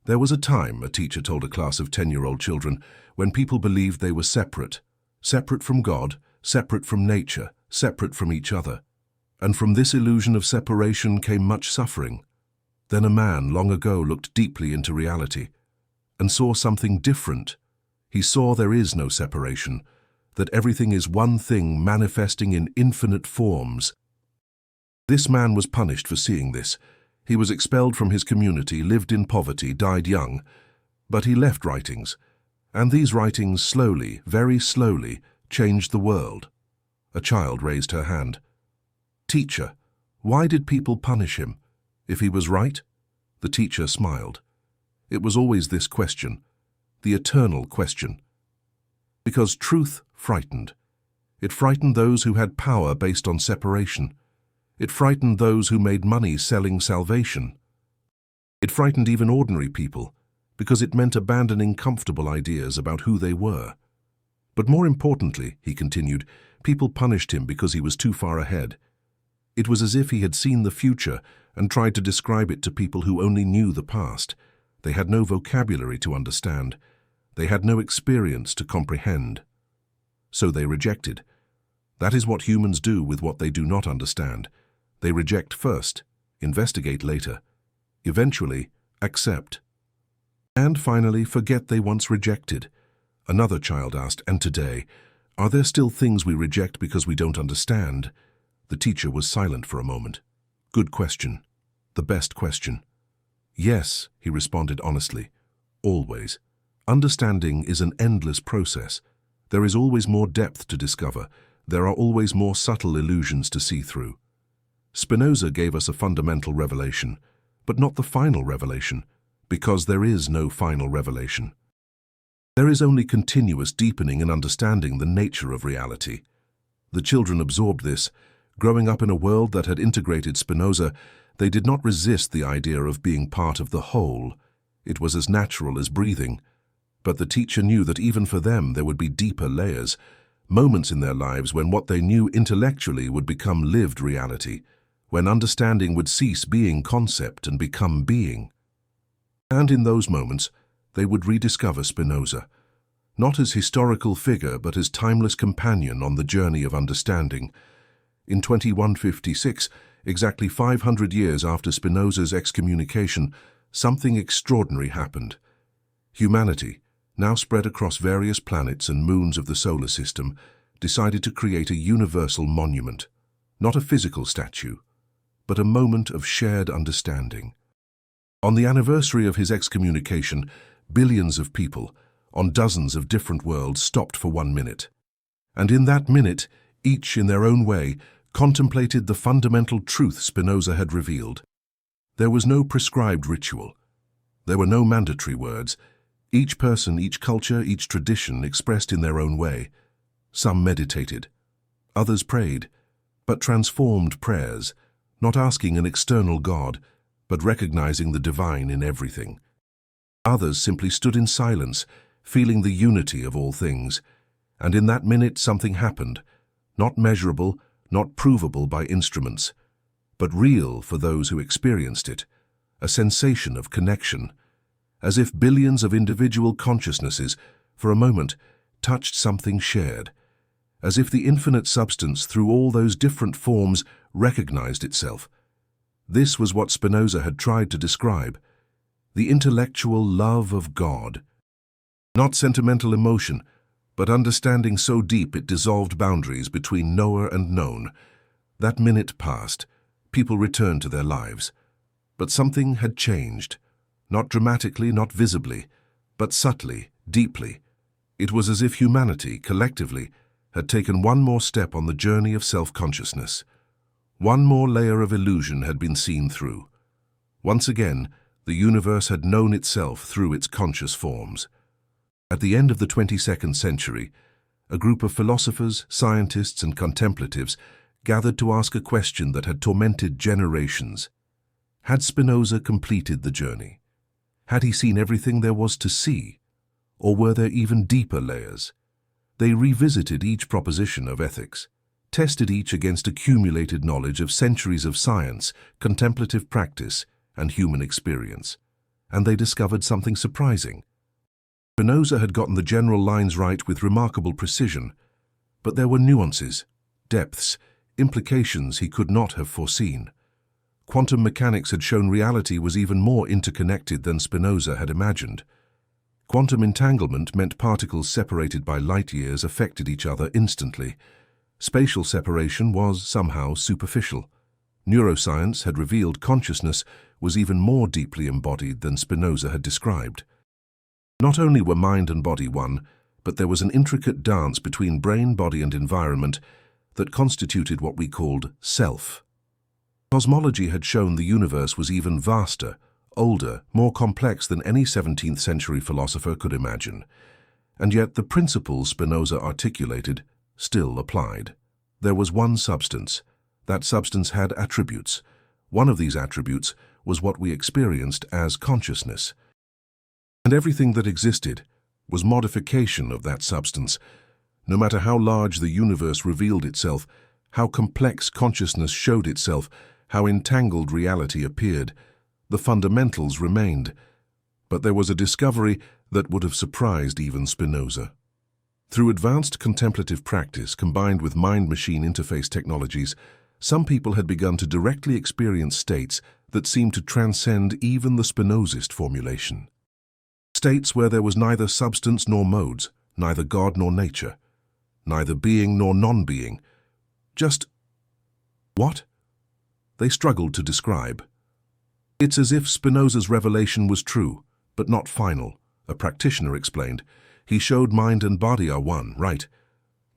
There was a time, a teacher told a class of 10-year-old children, when people believed they were separate from God, separate from nature, separate from each other. And from this illusion of separation came much suffering. Then a man long ago looked deeply into reality and saw something different. He saw there is no separation, that everything is one thing manifesting in infinite forms. This man was punished for seeing this. He was expelled from his community, lived in poverty, died young. But he left writings, and these writings slowly, very slowly, changed the world. A child raised her hand. Teacher, why did people punish him? If he was right? The teacher smiled. It was always this question, the eternal question. Because truth frightened. It frightened those who had power based on separation. It frightened those who made money selling salvation. It frightened even ordinary people, because it meant abandoning comfortable ideas about who they were. But more importantly, he continued, people punished him because he was too far ahead. It was as if he had seen the future and tried to describe it to people who only knew the past. They had no vocabulary to understand. They had no experience to comprehend. So they rejected. That is what humans do with what they do not understand. They reject first, investigate later, eventually accept, and finally forget they once rejected. Another child asked, and today, are there still things we reject because we don't understand? The teacher was silent for a moment. Good question. The best question. Yes, he responded honestly. Always. Understanding is an endless process. There is always more depth to discover. There are always more subtle illusions to see through. Spinoza gave us a fundamental revelation, but not the final revelation, because there is no final revelation. There is only continuous deepening and understanding the nature of reality. The children absorbed this. Growing up in a world that had integrated Spinoza, they did not resist the idea of being part of the whole. It was as natural as breathing. But the teacher knew that even for them there would be deeper layers, moments in their lives when what they knew intellectually would become lived reality, when understanding would cease being concept and become being. And in those moments, they would rediscover Spinoza, not as historical figure but as timeless companion on the journey of understanding. In 2156, exactly 500 years after Spinoza's excommunication, something extraordinary happened. Humanity, now spread across various planets and moons of the solar system, decided to create a universal monument, not a physical statue, but a moment of shared understanding. On the anniversary of his excommunication, billions of people, on dozens of different worlds, stopped for 1 minute. And in that minute, each in their own way, contemplated the fundamental truth Spinoza had revealed. There was no prescribed ritual. There were no mandatory words. Each person, each culture, each tradition expressed in their own way. Some meditated. Others prayed, but transformed prayers, not asking an external God, but recognizing the divine in everything. Others simply stood in silence, feeling the unity of all things. And in that minute something happened, not measurable, not provable by instruments, but real for those who experienced it, a sensation of connection, as if billions of individual consciousnesses, for a moment, touched something shared, as if the infinite substance through all those different forms recognized itself. This was what Spinoza had tried to describe, the intellectual love of God. Not sentimental emotion, but understanding so deep it dissolved boundaries between knower and known. That minute passed. People returned to their lives. But something had changed. Not dramatically, not visibly, but subtly, deeply. It was as if humanity, collectively, had taken one more step on the journey of self-consciousness. One more layer of illusion had been seen through. Once again, the universe had known itself through its conscious forms. At the end of the 22nd century, a group of philosophers, scientists, and contemplatives gathered to ask a question that had tormented generations. Had Spinoza completed the journey? Had he seen everything there was to see? Or were there even deeper layers? They revisited each proposition of ethics, tested each against accumulated knowledge of centuries of science, contemplative practice, and human experience. And they discovered something surprising. Spinoza had gotten the general lines right with remarkable precision, but there were nuances, depths, implications he could not have foreseen. Quantum mechanics had shown reality was even more interconnected than Spinoza had imagined. Quantum entanglement meant particles separated by light years affected each other instantly. Spatial separation was somehow superficial. Neuroscience had revealed consciousness was even more deeply embodied than Spinoza had described. Not only were mind and body one, but there was an intricate dance between brain, body, and environment that constituted what we called self. Cosmology had shown the universe was even vaster, older, more complex than any 17th century philosopher could imagine. And yet the principles Spinoza articulated still applied. There was one substance. That substance had attributes. One of these attributes was what we experienced as consciousness. And everything that existed was modification of that substance. No matter how large the universe revealed itself, how complex consciousness showed itself, how entangled reality appeared, the fundamentals remained. But there was a discovery that would have surprised even Spinoza. Through advanced contemplative practice combined with mind-machine interface technologies, some people had begun to directly experience states that seemed to transcend even the Spinozist formulation. States where there was neither substance nor modes, neither God nor nature, neither being nor non-being. Just what? They struggled to describe. It's as if Spinoza's revelation was true, but not final, a practitioner explained. He showed mind and body are one, right?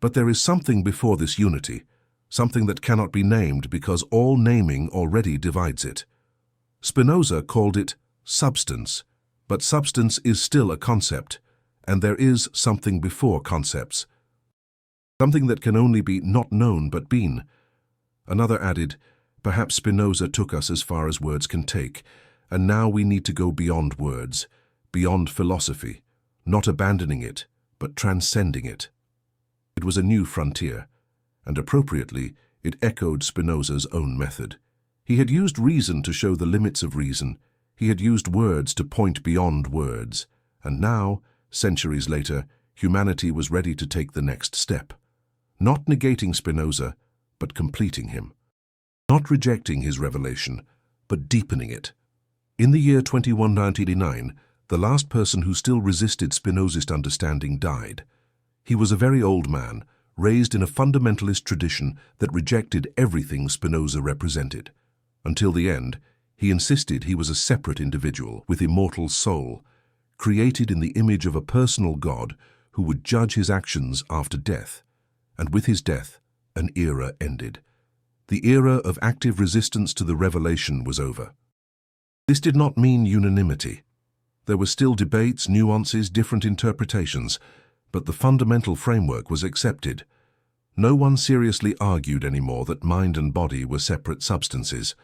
But there is something before this unity, something that cannot be named because all naming already divides it. Spinoza called it substance, but substance is still a concept, and there is something before concepts. Something that can only be not known but been. Another added, perhaps Spinoza took us as far as words can take, and now we need to go beyond words, beyond philosophy, not abandoning it, but transcending it. It was a new frontier, and appropriately, it echoed Spinoza's own method. He had used reason to show the limits of reason. He had used words to point beyond words. And now, centuries later, humanity was ready to take the next step. Not negating Spinoza, but completing him. Not rejecting his revelation, but deepening it. In the year 2189, the last person who still resisted Spinozist understanding died. He was a very old man, raised in a fundamentalist tradition that rejected everything Spinoza represented. Until the end, he insisted he was a separate individual with immortal soul, created in the image of a personal God who would judge his actions after death. and with his death, an era ended. The era of active resistance to the revelation was over. This did not mean unanimity. There were still debates, nuances, different interpretations, but the fundamental framework was accepted. No one seriously argued anymore that mind and body were separate substances.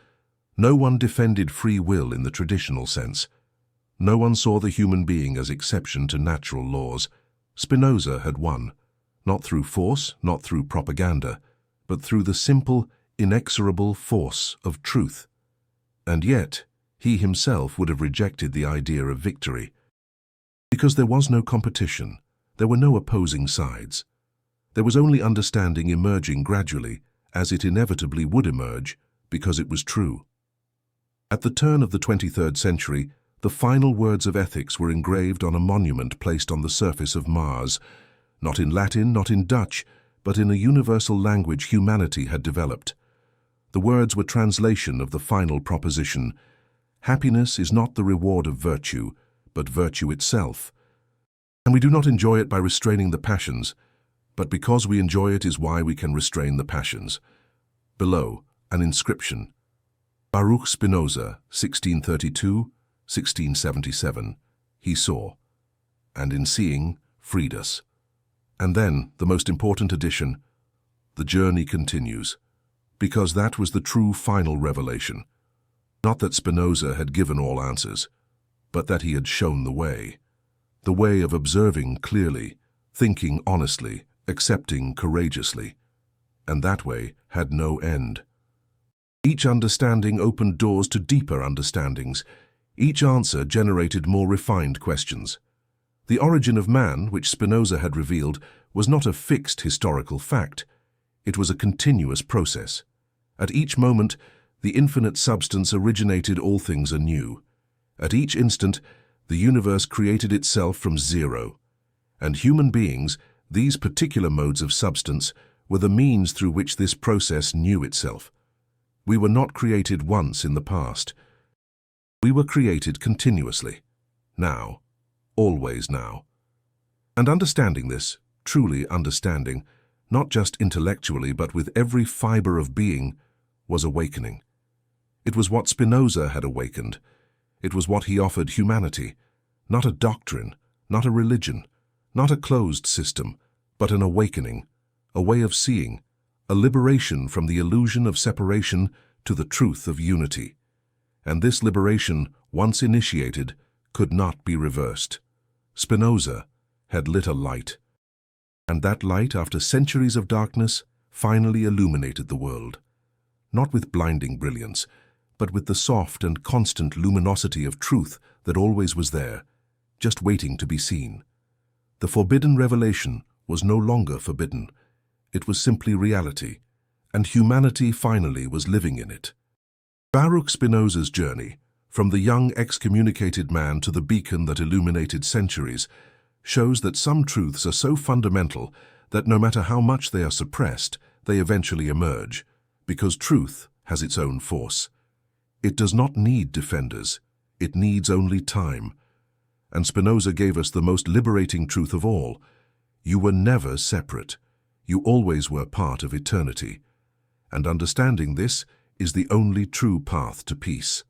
No one defended free will in the traditional sense. No one saw the human being as exception to natural laws. Spinoza had won, not through force, not through propaganda, but through the simple, inexorable force of truth. And yet, he himself would have rejected the idea of victory. Because there was no competition, there were no opposing sides. There was only understanding emerging gradually, as it inevitably would emerge, because it was true. At the turn of the 23rd century, the final words of ethics were engraved on a monument placed on the surface of Mars, not in Latin, not in Dutch, but in a universal language humanity had developed. The words were translation of the final proposition: happiness is not the reward of virtue, but virtue itself. And we do not enjoy it by restraining the passions, but because we enjoy it is why we can restrain the passions. Below, an inscription. Baruch Spinoza, 1632-1677. He saw, and in seeing, freed us. And then, the most important addition, the journey continues, because that was the true final revelation. Not that Spinoza had given all answers, but that he had shown the way of observing clearly, thinking honestly, accepting courageously, and that way had no end. Each understanding opened doors to deeper understandings. Each answer generated more refined questions. The origin of man, which Spinoza had revealed, was not a fixed historical fact. It was a continuous process. At each moment, the infinite substance originated all things anew. At each instant, the universe created itself from zero. And human beings, these particular modes of substance, were the means through which this process knew itself. We were not created once in the past. We were created continuously. Now. Always now. And understanding this, truly understanding, not just intellectually but with every fiber of being, was awakening. It was what Spinoza had awakened. It was what he offered humanity, not a doctrine, not a religion, not a closed system, but an awakening, a way of seeing, a liberation from the illusion of separation to the truth of unity. And this liberation, once initiated, could not be reversed. Spinoza had lit a light, and that light, after centuries of darkness, finally illuminated the world, not with blinding brilliance, but with the soft and constant luminosity of truth that always was there, just waiting to be seen. The forbidden revelation was no longer forbidden. It was simply reality, and humanity finally was living in it. Baruch Spinoza's journey, from the young excommunicated man to the beacon that illuminated centuries, shows that some truths are so fundamental that no matter how much they are suppressed, they eventually emerge, because truth has its own force. It does not need defenders. It needs only time. And Spinoza gave us the most liberating truth of all. You were never separate. You always were part of eternity. And understanding this is the only true path to peace.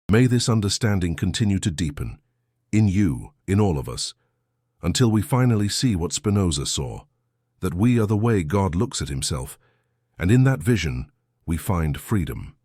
May this understanding continue to deepen, in you, in all of us, until we finally see what Spinoza saw, that we are the way God looks at himself, and in that vision we find freedom.